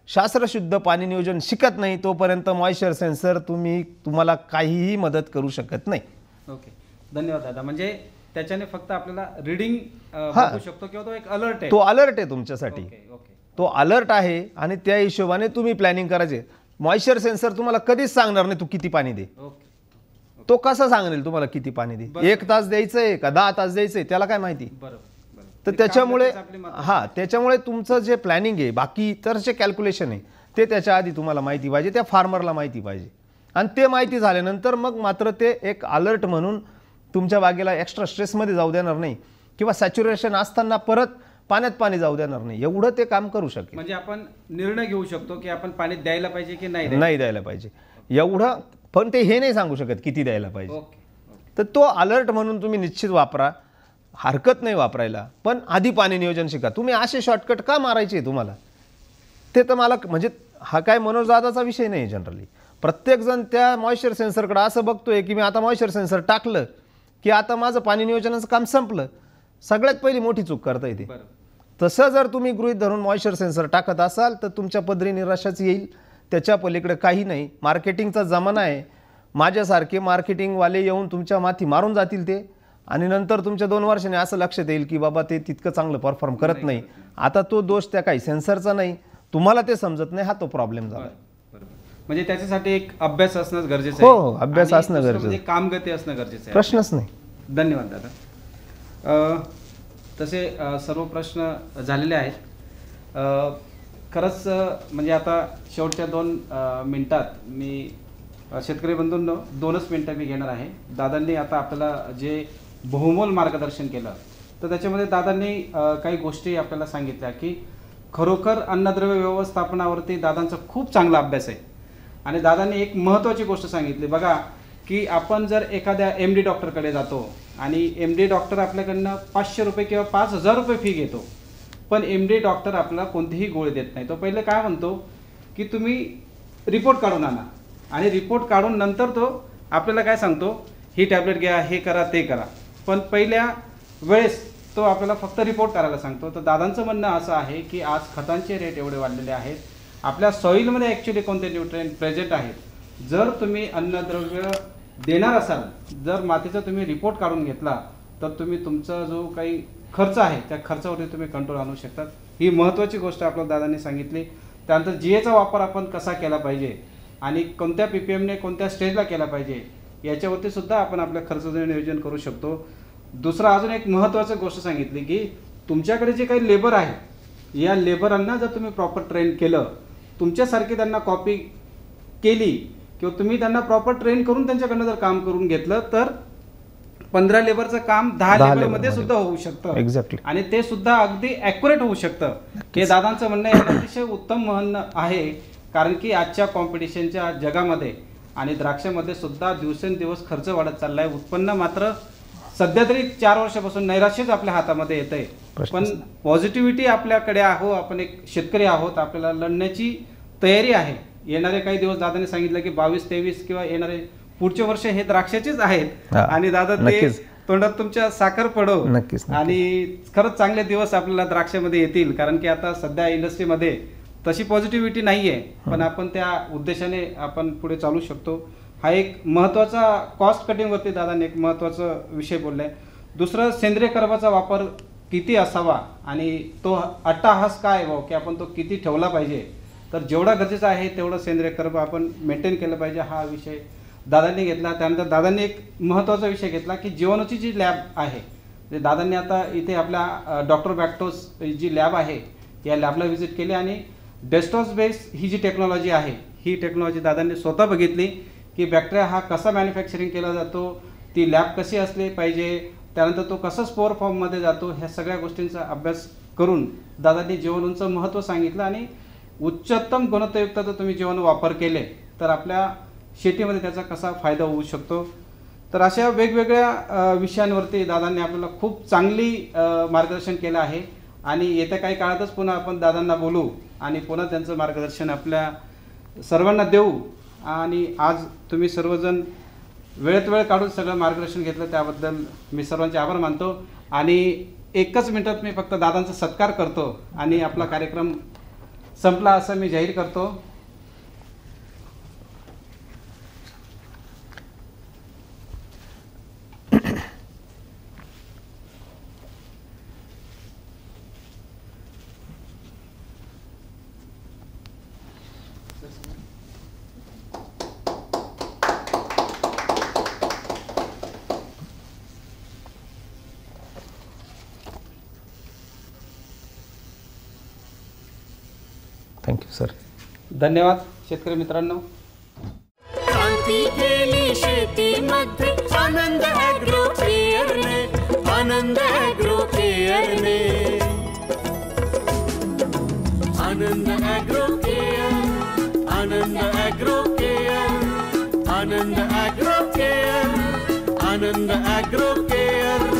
शास्त्रशुद्ध पाणी नियोजन शिकत नाही तोपर्यंत मॉइश्चर सेन्सर तुम्हाला काहीही मदत करू शकत नाही. ओके, धन्यवाद दादा. म्हणजे त्याच्याने फक्त आपल्याला रीडिंग बघू शकतो किंवा तो एक अलर्ट आहे. तो अलर्ट आहे तुमच्यासाठी. ओके, तो अलर्ट आहे आणि त्या हिशोबाने तुम्ही प्लॅनिंग करायचे. मॉइश्चर सेन्सर तुम्हाला कधीच सांगणार नाही तू किती पाणी दे. तो कसा सांगेल तुम्हाला किती पाणी दे? 1 तास द्यायचंय का 10 तास द्यायचंय त्याला काय माहिती. तर त्याच्यामुळे तुमचं जे प्लॅनिंग आहे बाकी इतरचे कॅल्क्युलेशन आहे ते त्याच्या आधी तुम्हाला माहिती पाहिजे, त्या फार्मरला माहिती पाहिजे. आणि ते माहिती झाल्यानंतर मग मात्र ते एक अलर्ट म्हणून तुमच्या बागेला एक्स्ट्रा स्ट्रेसमध्ये जाऊ देणार नाही किंवा सॅच्युरेशन असताना परत पाण्यात पाणी जाऊ देणार नाही, एवढं ते काम करू शकेल. म्हणजे आपण निर्णय घेऊ शकतो की आपण पाणी द्यायला पाहिजे की नाही द्यायला पाहिजे एवढं. पण ते हे नाही सांगू शकत किती द्यायला पाहिजे. तर तो अलर्ट म्हणून तुम्ही निश्चित वापरा, हरकत नाही वापरायला. पण आधी पाणी नियोजन शिका. तुम्ही असे शॉर्टकट का मारायचे तुम्हाला? ते तर मला म्हणजे हा काय मनोजदादाचा विषय नाही. जनरली प्रत्येकजण त्या मॉइश्चर सेन्सरकडे असं बघतोय की मी आता मॉइश्चर सेन्सर टाकलं की आता माझं पाणी नियोजनाचं काम संपलं. सगळ्यात पहिली मोठी चूक करता येते. तसं जर तुम्ही गृहीत धरून मॉइश्चर सेन्सर टाकत असाल तर तुमच्या पदरी निराशाच येईल. त्याच्या पलीकडे काही नाही. मार्केटिंगचा जमाना आहे. माझ्यासारखे मार्केटिंगवाले येऊन तुमच्या माथी मारून जातील ते आणि नंतर तुमच्या 2 वर्षांनी असं लक्षात येईल की बाबा ते तितकं चांगलं परफॉर्म करत नाही. आता तो दोष त्या काही सेन्सरचा नाही, तुम्हाला ते समजत नाही, हा तो प्रॉब्लेम झाला. म्हणजे त्याच्यासाठी एक अभ्यास असणं गरजेचं आहे. हो, अभ्यास असणं गरजेचं आहे, कामगती असणं गरजेचं आहे. प्रश्नच नाही. धन्यवाद दादा. तसे सर्व प्रश्न झालेले आहेत. खरंच म्हणजे आता शेवटच्या 2 मिनिटात मी शेतकरी बंधूंनो 2च मिनिटं मी घेणार आहे. दादांनी आता आपल्याला जे बहुमोल मार्गदर्शन केलं तर त्याच्यामध्ये दादांनी काही गोष्टी आपल्याला सांगितल्या की खरोखर अन्नद्रव्य व्यवस्थापनावरती दादांचा खूप चांगला अभ्यास आहे. आणि दादांनी एक महत्त्वाची गोष्ट सांगितली बघा की आपण जर एखाद्या MD डॉक्टरकडे जातो आणि MD डॉक्टर आपल्याकडनं 500 रुपये किंवा 5000 रुपये फी घेतो, पण MD डॉक्टर आपल्याला कोणतीही गोळी देत नाही. तो पहिले काय म्हणतो की तुम्ही रिपोर्ट काढून आणा आणि रिपोर्ट काढून नंतर तो आपल्याला काय सांगतो ही टॅबलेट घ्या, हे करा, ते करा. पण पहिल्या वेळेस तो आपल्याला फक्त रिपोर्ट करायला सांगतो. तर दादांचं म्हणणं असं आहे की आज खतांचे रेट एवढे वाढलेले आहेत, आपल्या सॉईलमध्ये ॲक्च्युली कोणते न्यूट्रिएंट प्रेझेंट आहेत. जर तुम्ही अन्नद्रव्य देणार असाल, जर मातीचा तुम्ही रिपोर्ट काढून घेतला तर तुम्ही तुमचा जो काही खर्च आहे त्या खर्चावरती तुम्ही कंट्रोल आणू शकतात. ही महत्त्वाची गोष्ट आपल्याला दादांनी सांगितली. त्यानंतर GAचा वापर आपण कसा केला पाहिजे आणि कोणत्या PPMने कोणत्या स्टेजला केला पाहिजे याच्यावरती सुद्धा आपण आपल्या खर्चाचं नियोजन करू शकतो. दुसरा अजून एक महत्त्वाची गोष्ट सांगितली की तुमच्याकडे जे काही लेबर आहे या लेबरांना जर तुम्ही प्रॉपर ट्रेन केलं, तुमच्यासारखी त्यांना कॉपी केली किंवा तुम्ही त्यांना प्रॉपर ट्रेन करून त्यांच्याकडनं जर काम करून घेतलं तर 15 लेबरचं काम 10 लेबरमध्ये सुद्धा होऊ शकतं. एक्झॅक्टली. आणि ते सुद्धा अगदी ॲक्युरेट होऊ शकतं. हे दादांचं म्हणणं आहे, अतिशय उत्तम म्हणणं आहे. कारण की आजच्या कॉम्पिटिशनच्या जगामध्ये आणि द्राक्षामध्ये सुद्धा दिवसेंदिवस खर्च वाढत चालला आहे. उत्पन्न मात्र सध्या तरी 4 वर्षापासून नैराश्यच आपल्या हातामध्ये येत आहे. पण पॉझिटिव्हिटी आपल्याकडे आहो, आपण एक शेतकरी आहोत, आपल्याला लढण्याची तयारी आहे. येणारे काही दिवस दादाने सांगितलं की 22-23 किंवा येणारे पुढचे वर्ष हे द्राक्षाचेच आहेत. आणि दादा ते तोंडात तुमच्या साखर पडो. नक्कीच. आणि खरंच चांगले दिवस आपल्याला द्राक्षामध्ये येतील, कारण की आता सध्या इंडस्ट्रीमध्ये तशी पॉझिटिव्हिटी नाही आहे, पण आपण त्या उद्देशाने आपण पुढे चालू शकतो. हा एक महत्त्वाचा कॉस्ट कटिंगवरती दादांनी एक महत्त्वाचा विषय बोलला आहे. दुसरं, सेंद्रिय कर्बाचा वापर किती असावा आणि तो अट्टाहास काय भाऊ की आपण तो किती ठेवला पाहिजे. तर जेवढा गरजेचा आहे तेवढं सेंद्रिय कर्ब आपण मेंटेन केलं पाहिजे, हा विषय दादांनी घेतला. त्यानंतर दादांनी एक महत्त्वाचा विषय घेतला की जीवाणूची जी लॅब आहे, म्हणजे दादांनी आता इथे आपल्या डॉक्टर बॅक्टोस जी लॅब आहे या लॅबला व्हिजिट केली आणि डेस्टॉस बेस ही जी टेक्नॉलॉजी आहे ही टेक्नॉलॉजी दादांनी स्वतः बघितली की बॅक्टेरिया हा कसा मॅन्युफॅक्चरिंग केला जातो, ती लॅब कशी असली पाहिजे, त्यानंतर तो कसा स्पोअर फॉर्ममध्ये जातो, ह्या सगळ्या गोष्टींचा अभ्यास करून दादांनी जीवाणूंचं महत्त्व सांगितलं आणि उच्चतम गुणवत्तायुक्ताचा तुम्ही जीवाणू वापर केले तर आपल्या शेतीमध्ये त्याचा कसा फायदा होऊ शकतो. तर अशा वेगवेगळ्या विषयांवरती दादांनी आपल्याला खूप चांगली मार्गदर्शन केलं आहे आणि येत्या काही काळातच पुन्हा आपण दादांना बोलू आणि पुन्हा त्यांचं मार्गदर्शन आपल्या सर्वांना देऊ. आणि आज तुम्ही सर्वजण वेळेत वेळ काढून सगळं मार्गदर्शन घेतलं त्याबद्दल मी सर्वांचे आभार मानतो. आणि एकच मिनिटात मी फक्त दादांचा सत्कार करतो आणि आपला कार्यक्रम संपला असं मी जाहीर करतो. Thank you sir. धन्यवाद शेतकरी मित्रांनो. क्रांती केली शेतीमध्ये आनंद ॲग्रो केअरने, आनंद ॲग्रो केअरने, आनंद ॲग्रो केअर, आनंद ॲग्रो केअर, आनंद ॲग्रो केअर, आनंद ॲग्रो केअर.